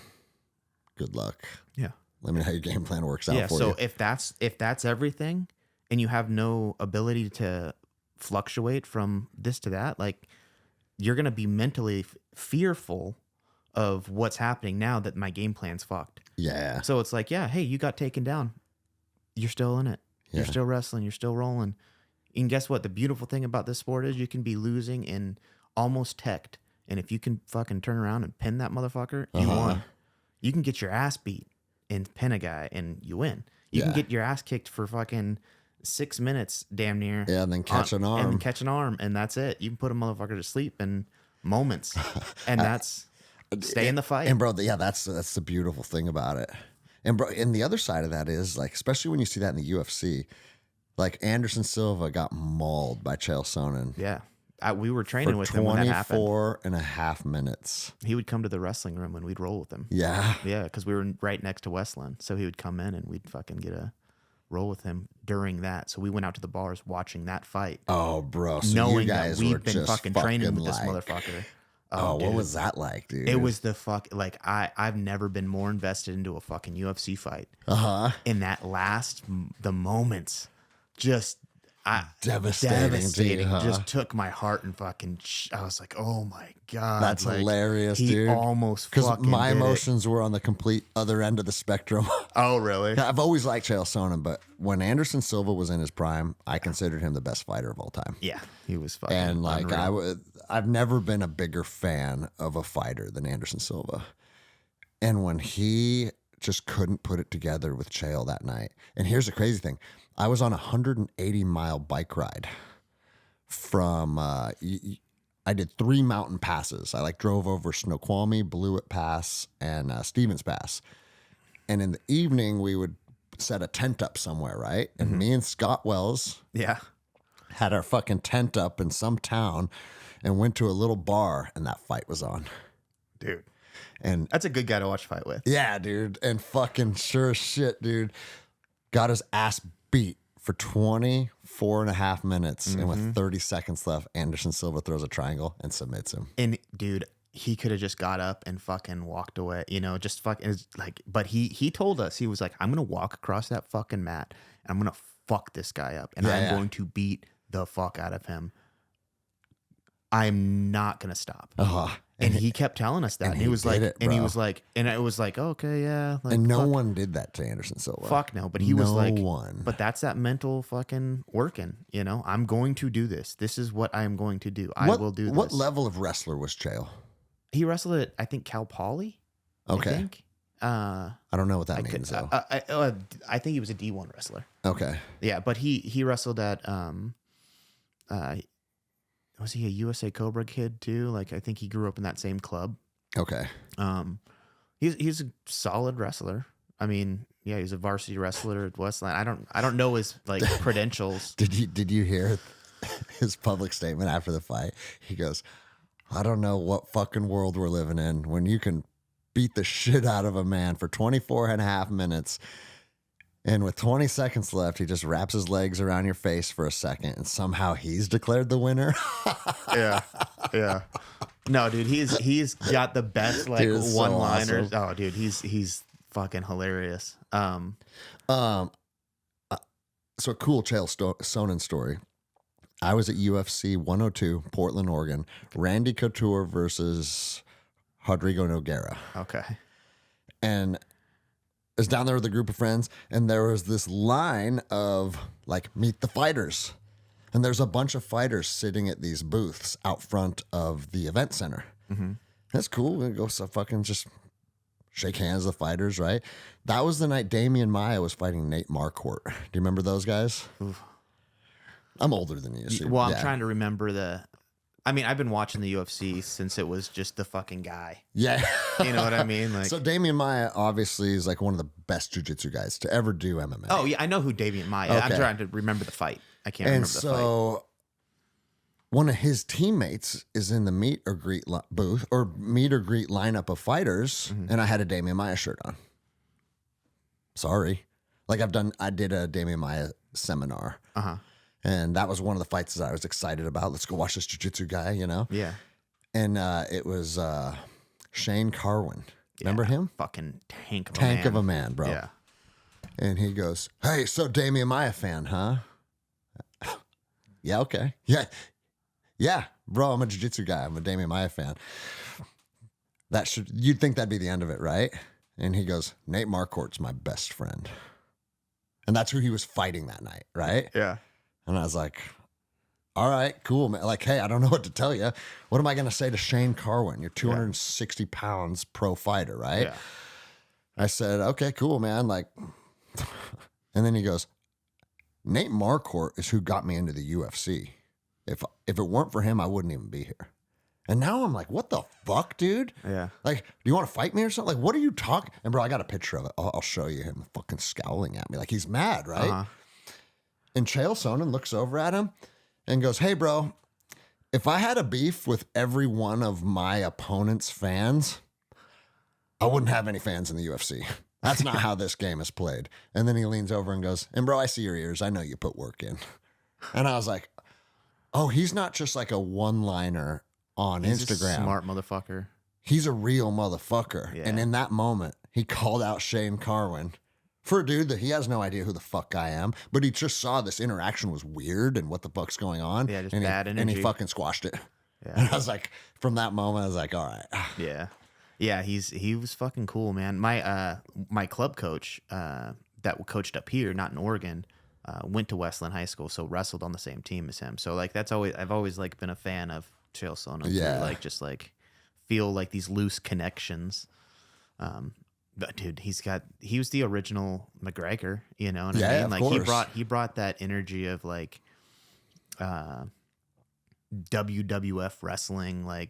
Good luck.
Yeah.
Let me know how your game plan works out for you.
So if that's everything and you have no ability to fluctuate from this to that, like you're going to be mentally fearful of what's happening now that my game plan's fucked.
Yeah.
So it's like, yeah, hey, you got taken down. You're still in it.
Yeah.
You're still wrestling. You're still rolling. And guess what? The beautiful thing about this sport is you can be losing and almost teched And if you can fucking turn around and pin that motherfucker, you won. You can get your ass beat and pin a guy and you win. You can get your ass kicked for fucking 6 minutes, damn near.
Yeah, and then catch an arm.
And then catch an arm, and that's it. You can put a motherfucker to sleep in moments. And that's stay in the fight.
And bro, that's the beautiful thing about it. And bro, and the other side of that is like, especially when you see that in the UFC, like Anderson Silva got mauled by Chael Sonnen.
Yeah. We were training with him when that happened.
24.5 minutes.
He would come to the wrestling room and we'd roll with him.
Yeah.
Yeah, because we were right next to Westland. So he would come in and we'd fucking get a roll with him during that. So we went out to the bars watching that fight.
Oh, bro. So
knowing
you guys
that we've
were
been
just
fucking training with this
like,
motherfucker.
Oh, what was that like, dude?
It was the fuck, like, I've never been more invested into a fucking UFC fight. In that the moments, just devastating. Just took my heart and fucking, I was like, oh my God.
That's
like,
hilarious,
he
dude.
Almost
because
fucking
my
did
emotions were on the complete other end of the spectrum.
Oh, really?
I've always liked Chael Sonnen, but when Anderson Silva was in his prime, I considered him the best fighter of all time.
Yeah, he was fucking
And like
unreal.
I've never been a bigger fan of a fighter than Anderson Silva. And when he just couldn't put it together with Chael that night. And here's the crazy thing. I was on a 180-mile bike ride from I did 3 mountain passes. I like drove over Snoqualmie, Blewett Pass, and Stevens Pass. And in the evening, we would set a tent up somewhere, right? And me and Scott Wells had our fucking tent up in some town and went to a little bar, and that fight was on.
Dude.
And
that's a good guy to watch fight with.
Yeah, dude. And fucking sure as shit, dude, got his ass beat for 24.5 minutes. And with 30 seconds left, Anderson Silva throws a triangle and submits him.
And dude, he could have just got up and fucking walked away, you know, just fucking like, but he told us, he was like, I'm going to walk across that fucking mat and I'm going to fuck this guy up and I'm going to beat the fuck out of him. I'm not going to stop. And he kept telling us that. And he was like, he was like, and it was like, okay, yeah. Like,
and no one did that to Anderson Silva.
Fuck no. But he was like,
no one.
But that's that mental fucking working, you know? I'm going to do this. This is what I am going to do. I will do this.
What level of wrestler was Chael?
He wrestled at, I think, Cal Poly.
Okay.
I think.
I don't know what that means, though.
I think he was a D1 wrestler.
Okay.
Yeah, but he wrestled at, was he a USA Cobra kid too? Like, I think he grew up in that same club.
Okay.
He's a solid wrestler. I mean, yeah, he's a varsity wrestler at Westland. I don't know his like credentials.
Did you hear his public statement after the fight? He goes, I don't know what fucking world we're living in when you can beat the shit out of a man for 24.5 minutes. And with 20 seconds left, he just wraps his legs around your face for a second, and somehow he's declared the winner.
Yeah. No, dude, he's got the best like
Dude,
one-liners.
so awesome.
Oh, dude, he's fucking hilarious.
So a cool Chael Sonnen story. I was at UFC 102, Portland, Oregon. Randy Couture versus Rodrigo Nogueira.
Okay.
And I was down there with a group of friends, and there was this line of like meet the fighters. And there's a bunch of fighters sitting at these booths out front of the event center. That's cool. We go fucking just shake hands with the fighters, right? That was the night Damian Maia was fighting Nate Marquardt. Do you remember those guys?
Oof.
I'm older than you. So
well, I'm trying to remember I mean, I've been watching the UFC since it was just the fucking guy.
Yeah.
You know what I mean? Like,
so Damian Maia obviously is like one of the best jiu-jitsu guys to ever do MMA.
Oh, yeah, I know who Damian Maia is.
Okay.
I'm trying to remember the fight. I can't remember the fight.
And so one of his teammates is in the meet or greet booth or meet or greet lineup of fighters, and I had a Damian Maia shirt on. Sorry. Like I did a Damian Maia seminar. And that was one of the fights that I was excited about. Let's go watch this jiu-jitsu guy, you know?
Yeah.
And it was Shane Carwin. Remember him?
Fucking tank
of a man, bro.
Yeah.
And he goes, hey, so Damian Maia fan, huh? Yeah, okay. Yeah, bro, I'm a jiu-jitsu guy. I'm a Damian Maia fan. You'd think that'd be the end of it, right? And he goes, Nate Marquardt's my best friend. And that's who he was fighting that night, right?
Yeah.
And I was like, all right, cool, man. Like, hey, I don't know what to tell you. What am I going to say to Shane Carwin? You're 260 pounds pro fighter, right?
Yeah.
I said, okay, cool, man. Like, and then he goes, Nate Marquardt is who got me into the UFC. If it weren't for him, I wouldn't even be here. And now I'm like, what the fuck, dude?
Yeah.
Like, do you want to fight me or something? Like, what are you talking? And bro, I got a picture of it. I'll show you him fucking scowling at me. Like, he's mad, right?
Uh-huh.
And Chael Sonnen looks over at him and goes, hey, bro, if I had a beef with every one of my opponent's fans, I wouldn't have any fans in the UFC. That's not how this game is played. And then he leans over and goes, and bro, I see your ears. I know you put work in. And I was like, oh, he's not just like a one-liner on
He's
Instagram.
A smart motherfucker.
He's a real motherfucker.
Yeah.
And in that moment, he called out Shane Carwin for a dude that he has no idea who the fuck I am, but he just saw this interaction was weird and what the fuck's going on.
Yeah, just
and
bad
And
energy.
he fucking squashed it.
Yeah.
And I was like, from that moment, I was like, all right.
Yeah. Yeah, he was fucking cool, man. My club coach that coached up here, not in Oregon, went to Westland High School, so wrestled on the same team as him. So like I've always like been a fan of Chael Sonnen.
Yeah.
Like just like feel like these loose connections. But dude, he was the original McGregor, you know what I mean?
Of
Like
course.
he brought that energy of like WWF wrestling, like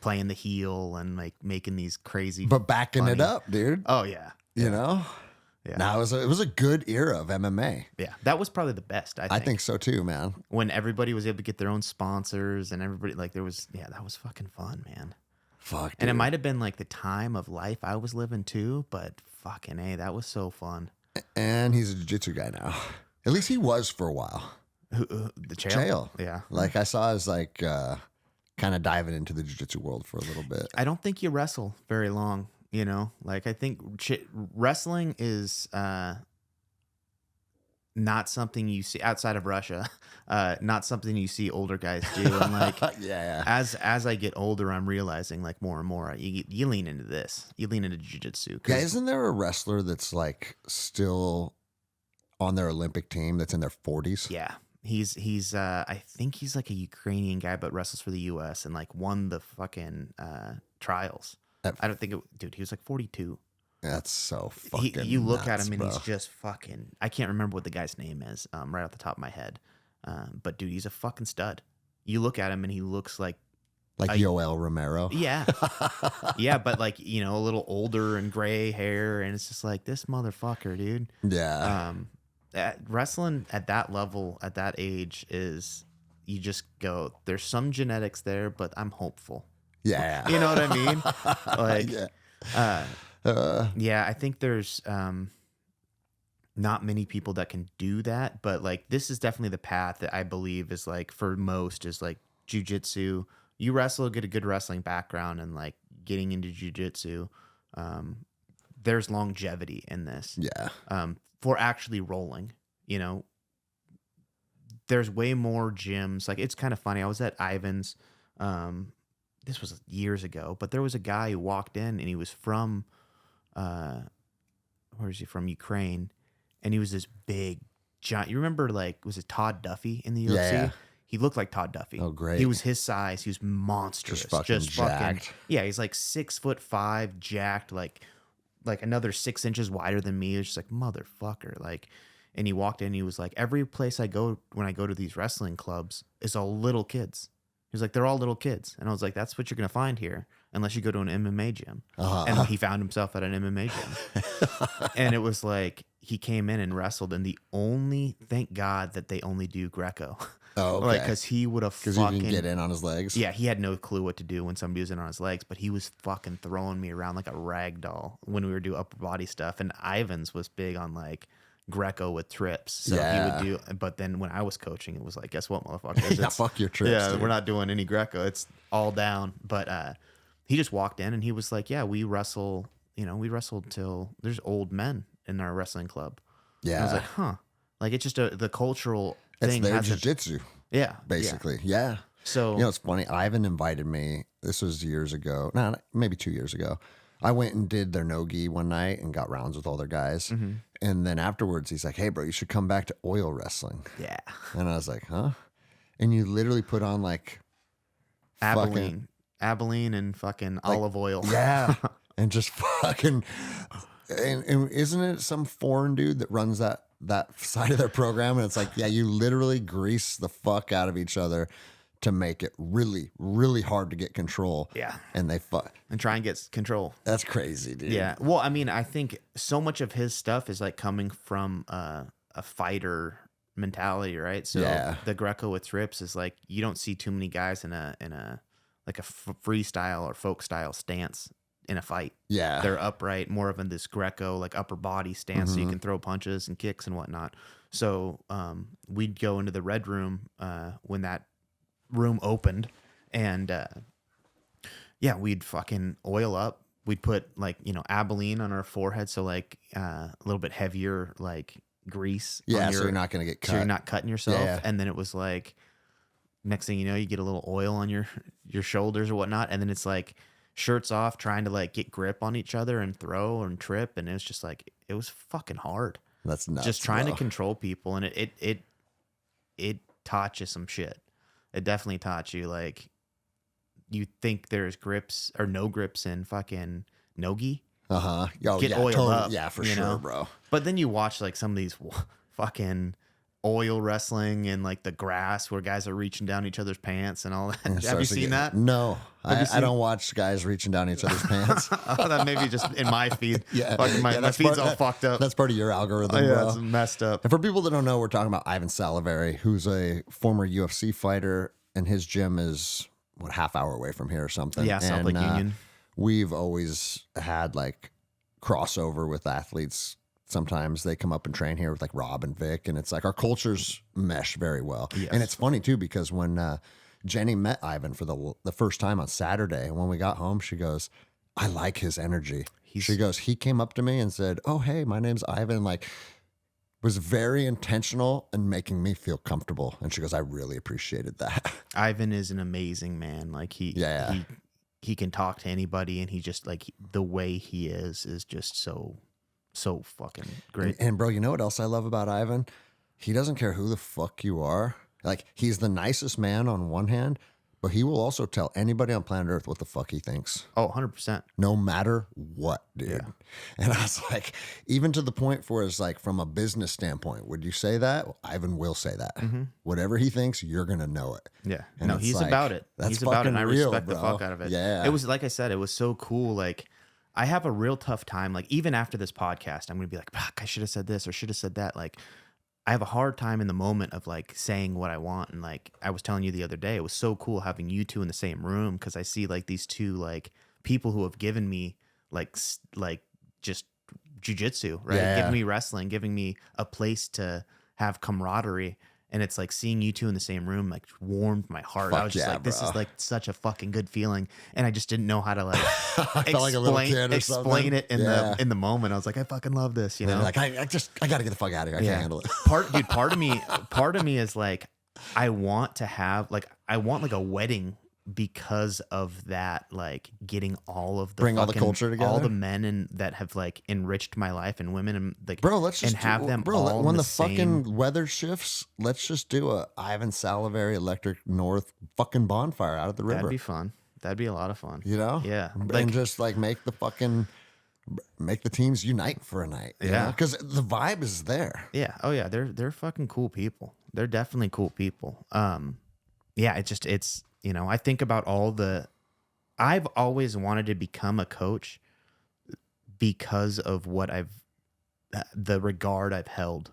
playing the heel and like making these crazy
But backing
funny-
it up, dude.
Oh yeah.
You know?
Yeah.
Now it was a good era of MMA.
Yeah. That was probably the best, I think.
So too, man.
When everybody was able to get their own sponsors and everybody like that was fucking fun, man.
Fuck, dude.
And it might have been like the time of life I was living too, but fucking A, that was so fun.
And he's a jiu-jitsu guy now. At least he was for a while.
The Chael?
Chael.
Yeah.
Like I saw his like kind of diving into the jiu-jitsu world for a little bit.
I don't think you wrestle very long, you know? Like I think wrestling is not something you see outside of Russia, not something you see older guys do. And like,
yeah.
as I get older, I'm realizing like more and more, you lean into this, you lean into jiu-jitsu.
Yeah, isn't there a wrestler that's like still on their Olympic team that's in their 40s?
Yeah. He's I think he's like a Ukrainian guy, but wrestles for the US and like won the fucking trials. I don't think dude, he was like 42.
That's so fucking
You look at
nuts,
him and
bro.
he's just fucking, I can't remember what the guy's name is right off the top of my head. But dude, he's a fucking stud. You look at him and he looks like
Yoel Romero.
yeah. Yeah, but like, you know, a little older and gray hair, and it's just like this motherfucker, dude.
Yeah.
Wrestling at that level, at that age, is you just go, there's some genetics there, but I'm hopeful.
Yeah.
You know what I mean? Like,
yeah.
yeah, I think there's not many people that can do that, but like this is definitely the path that I believe is like for most is like jiu-jitsu. You wrestle, get a good wrestling background, and like getting into jiu-jitsu, there's longevity in this.
Yeah.
For actually rolling, you know, there's way more gyms. Like it's kind of funny. I was at Ivan's. This was years ago, but there was a guy who walked in and he was from, where is he from? Ukraine. And he was this big giant. You remember like, was it Todd Duffy in the UFC?
Yeah.
He looked like Todd Duffy.
Oh, great.
He was his size. He was monstrous.
Just fucking jacked.
Yeah. He's like 6'5", jacked, like another 6 inches wider than me. It was just like, motherfucker. Like, and he walked in and he was like, every place I go, when I go to these wrestling clubs, is all little kids. He was like, they're all little kids. And I was like, that's what you're going to find here, unless you go to an MMA gym. And he found himself at an MMA gym. And it was like, he came in and wrestled, and thank God that they only do Greco.
Oh, okay.
Like, because he would have
Because you can get in on his legs.
Yeah, he had no clue what to do when somebody was in on his legs, but he was fucking throwing me around like a rag doll when we were doing upper body stuff. And Ivan's was big on like Greco with trips. So
Yeah.
he would do, but then when I was coaching, it was like, guess what, motherfuckers?
Yeah, fuck your trips.
Yeah,
dude.
we're not doing any Greco. It's all down. But he just walked in and he was like, yeah, we wrestle, you know, we wrestled till there's old men in our wrestling club.
Yeah.
And I was like, huh. Like it's just the cultural
It's
thing.
their
hasn't-
jiu-jitsu,
Yeah.
basically. Yeah.
So,
You know, it's funny. Ivan invited me. This was years ago. No, maybe 2 years ago. I went and did their no-gi one night and got rounds with all their guys.
Mm-hmm.
And then afterwards, he's like, hey, bro, you should come back to oil wrestling.
yeah.
And I was like, huh? and you literally put on like
Abilene and fucking olive oil.
Yeah. And just fucking, and isn't it some foreign dude that runs that side of their program? And it's like, yeah, you literally grease the fuck out of each other to make it really, really hard to get control.
Yeah.
And they fuck.
And try and get control.
That's crazy, dude.
Yeah. Well, I mean, I think so much of his stuff is like coming from a fighter mentality, right? So the Greco with Rips is like, you don't see too many guys in a like a freestyle or folk style stance in a fight.
Yeah.
They're upright, more of in this Greco, like upper body stance, so you can throw punches and kicks and whatnot. So we'd go into the red room when that room opened, and we'd fucking oil up. We'd put like, Abilene on our forehead, so like a little bit heavier like grease.
Yeah, so you're not going to get cut.
So you're not cutting yourself.
Yeah.
And then it was like, next thing you know, you get a little oil on your shoulders or whatnot, and then it's like shirts off, trying to like get grip on each other and throw and trip, and it was just like, it was fucking hard.
That's nuts.
Just trying to control people, and it taught you some shit. It definitely taught you, like, you think there's grips or no grips in fucking nogi.
Oh,
get
yeah,
oiled
totally.
up.
Yeah, for
you
sure,
know?
bro.
But then you watch like some of these fucking oil wrestling and like the grass where guys are reaching down each other's pants and all that. Have you seen that?
No, I don't watch guys reaching down each other's pants.
That maybe just in my feed.
Yeah,
Fucking my feed's all fucked up.
That's part of your algorithm,
yeah,
bro.
it's messed up.
And for people that don't know, we're talking about Ivan Salivary, who's a former UFC fighter, and his gym is half hour away from here or something.
Yeah, South Lake Union.
We've always had like crossover with athletes. Sometimes they come up and train here with like Rob and Vic, and it's like our cultures mesh very well.
Yes.
And it's funny too, because when Jenny met Ivan for the first time on Saturday, and when we got home, she goes, I like his energy. She goes, he came up to me and said, oh, hey, my name's Ivan. Like, was very intentional in making me feel comfortable. And she goes, I really appreciated that.
Ivan is an amazing man. Like he can talk to anybody, and he just like the way he is just so fucking great.
And bro, you know what else I love about Ivan? He doesn't care who the fuck you are. Like, he's the nicest man on one hand, but he will also tell anybody on planet Earth what the fuck he thinks.
Oh, 100%.
No matter what, dude.
Yeah.
And I was like, even to the point where it's like, from a business standpoint, would you say that? Well, Ivan will say that. Mm-hmm. Whatever he thinks, you're going to know it.
Yeah.
And
no, he's like, about it. He's about it, and I respect the fuck out of it.
Yeah.
It was, like I said, it was so cool. Like, I have a real tough time. Like, even after this podcast, I'm going to be like, fuck, I should have said this or should have said that. Like, I have a hard time in the moment of like saying what I want. And like I was telling you the other day, it was so cool having you two in the same room, because I see like these two like people who have given me like just jujitsu, right?
Yeah.
Giving me wrestling, giving me a place to have camaraderie. And it's like seeing you two in the same room like warmed my heart. I was just like, this is like such a fucking good feeling. And I just didn't know how to like explain it in the moment. I was like, I fucking love this, you know?
Like, I gotta get the fuck out of here. I can't handle it.
Part of me is like, I want like a wedding because of that, like getting all of the
all the culture together,
all the men and that have like enriched my life, and women, and like,
bro, let's just
have them all
when
the
fucking weather shifts, let's just do a Ivan Salivary Electric North fucking bonfire out of the river.
That'd be fun. That'd be a lot of fun.
You know?
Yeah.
And just like make the teams unite for a night.
Yeah.
Because the vibe is there.
Yeah. Oh yeah. They're fucking cool people. They're definitely cool people. Yeah. It's I think about I've always wanted to become a coach because of the regard I've held.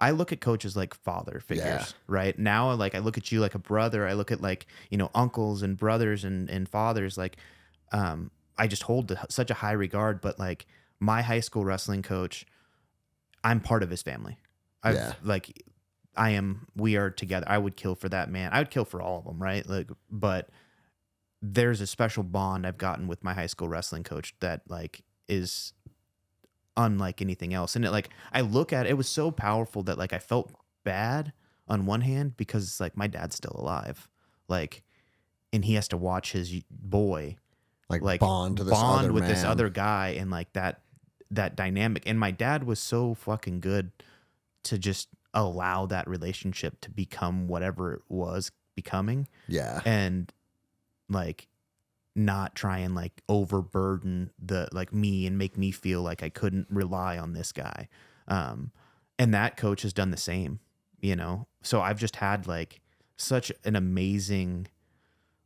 I look at coaches like father figures, right? Now, like I look at you like a brother. I look at like, uncles and brothers and fathers. Like, I just hold such a high regard, but like my high school wrestling coach, I'm part of his family. We are together. I would kill for that man. I would kill for all of them, right? Like, but there's a special bond I've gotten with my high school wrestling coach that like is unlike anything else. And I look at it, it was so powerful that like I felt bad on one hand because it's like my dad's still alive, like, and he has to watch his boy like
bond with
this other guy, and like that dynamic. And my dad was so fucking good to just allow that relationship to become whatever it was becoming,
Yeah.
and like not try and like overburden the like me and make me feel like I couldn't rely on this guy. And that coach has done the same, you know? So I've just had like such an amazing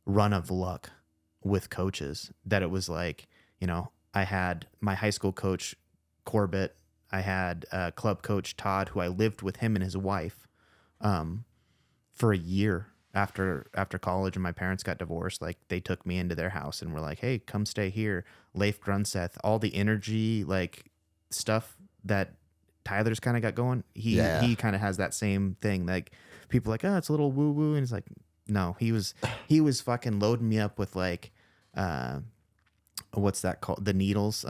run of luck with coaches that it was like, you know, I had my high school coach, Corbett. I had club coach Todd, who I lived with him and his wife for a year after college, and my parents got divorced. Like they took me into their house and were like, hey, come stay here. Leif Grunseth, all the energy, like stuff that Tyler's kind of got going. He kind of has that same thing. Like people are like, oh, it's a little woo woo. And it's like, no, he was fucking loading me up with like, what's that called? The needles,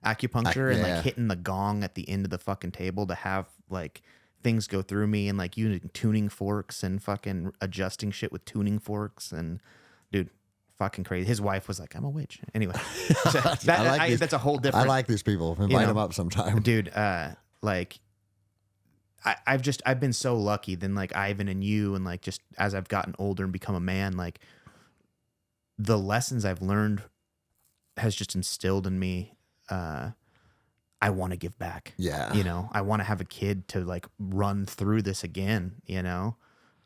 acupuncture, and like hitting the gong at the end of the fucking table to have like things go through me, and like using tuning forks and fucking adjusting shit with tuning forks. And dude, fucking crazy. His wife was like, I'm a witch. Anyway, so that's a whole different.
I like these people. Invite them up sometime,
dude. Like I've been so lucky. Then like Ivan and you, and like just as I've gotten older and become a man, like the lessons I've learned has just instilled in me. I want to give back.
Yeah.
You know, I want to have a kid to like run through this again, you know?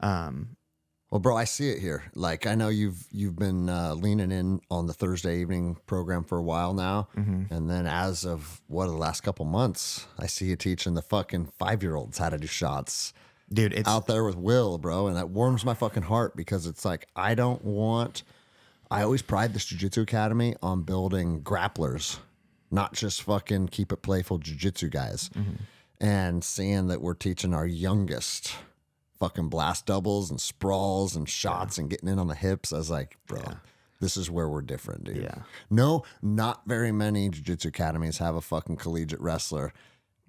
Well, bro, I see it here. Like, I know you've been leaning in on the Thursday evening program for a while now.
Mm-hmm.
And then as of the last couple months, I see you teaching the fucking 5-year-olds how to do shots.
Dude, it's
out there with Will, bro. And that warms my fucking heart, because it's like, I always pride this Jiu-Jitsu Academy on building grapplers, not just fucking keep it playful jiu-jitsu guys.
Mm-hmm.
And seeing that we're teaching our youngest fucking blast doubles and sprawls and shots and getting in on the hips, I was like, bro, this is where we're different, dude.
Yeah.
No, not very many jiu-jitsu academies have a fucking collegiate wrestler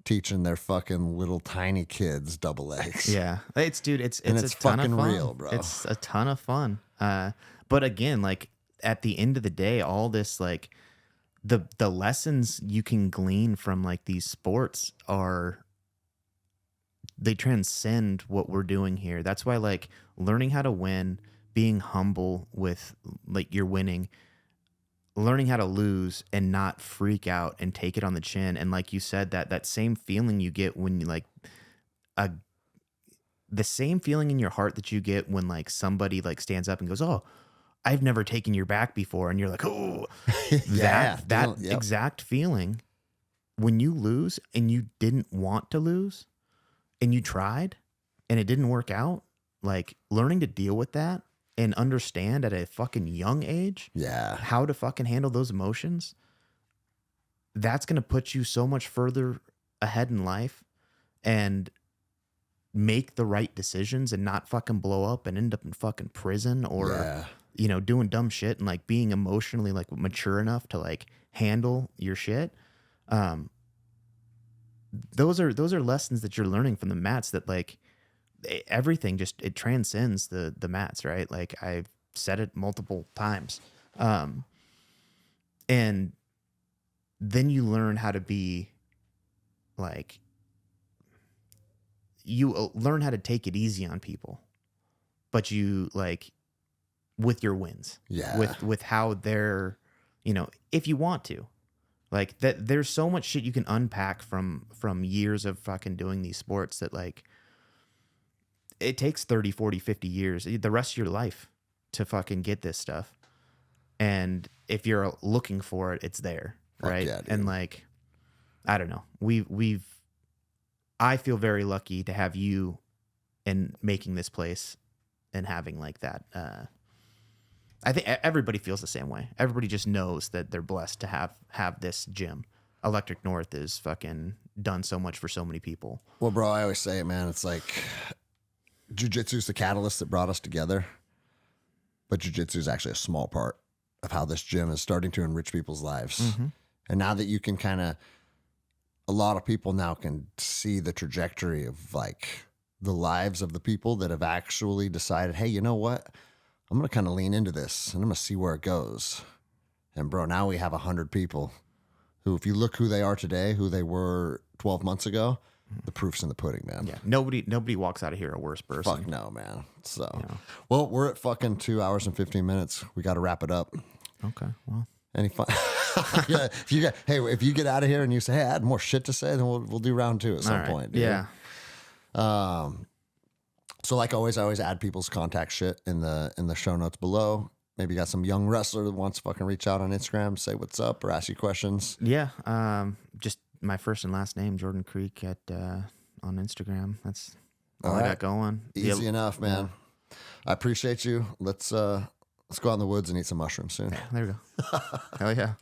teaching their fucking little tiny kids double legs.
Yeah. It's a ton
fucking
of fun.
real, bro.
It's a ton of fun. But again, like at the end of the day, all this, like the lessons you can glean from like these sports they transcend what we're doing here. That's why like learning how to win, being humble with like you're winning, learning how to lose and not freak out and take it on the chin. And like you said, that same feeling you get when you like the same feeling in your heart that you get when like somebody like stands up and goes, oh, I've never taken your back before. And you're like, oh, that exact feeling when you lose and you didn't want to lose and you tried and it didn't work out, like learning to deal with that and understand at a fucking young age how to fucking handle those emotions, that's going to put you so much further ahead in life and make the right decisions and not fucking blow up and end up in fucking prison or, you know, doing dumb shit, and like being emotionally like mature enough to like handle your shit. Those are lessons that you're learning from the mats, that like everything just, it transcends the mats, right? Like I've said it multiple times. And then you learn how to be like, you learn how to take it easy on people, but you like with your wins, with how they're, you know, if you want to, like that, there's so much shit you can unpack from years of fucking doing these sports that like it takes 30, 40, 50 years, the rest of your life to fucking get this stuff. And if you're looking for it, it's there. Right. Yeah, and like, I don't know, I feel very lucky to have you and making this place and having like that. I think everybody feels the same way. Everybody just knows that they're blessed to have this gym. Electric North is fucking done so much for so many people.
Well, bro, I always say it, man. It's like jiu-jitsu is the catalyst that brought us together, but jiu-jitsu is actually a small part of how this gym is starting to enrich people's lives. Mm-hmm. And now that you can a lot of people now can see the trajectory of like the lives of the people that have actually decided, hey, you know what? I'm going to kind of lean into this and I'm going to see where it goes. And bro, now we have 100 people who, if you look who they are today, who they were 12 months ago, the proof's in the pudding, man.
Yeah. Nobody walks out of here a worse person.
Fuck no, man. So,
Yeah.
well, we're at fucking 2 hours and 15 minutes. We got to wrap it up.
Okay. Well,
Any fun? Yeah. If you get out of here and you say, hey, I had more shit to say, then we'll do round 2 at some point. Dude.
Yeah.
So like always, I always add people's contact shit in the show notes below. Maybe you got some young wrestler that wants to fucking reach out on Instagram, say what's up, or ask you questions.
Yeah. Just my first and last name, Jordan Krich, on Instagram. That's all I got going.
Easy enough, man. Yeah. I appreciate you. Let's go out in the woods and eat some mushrooms soon.
There we go. Hell yeah.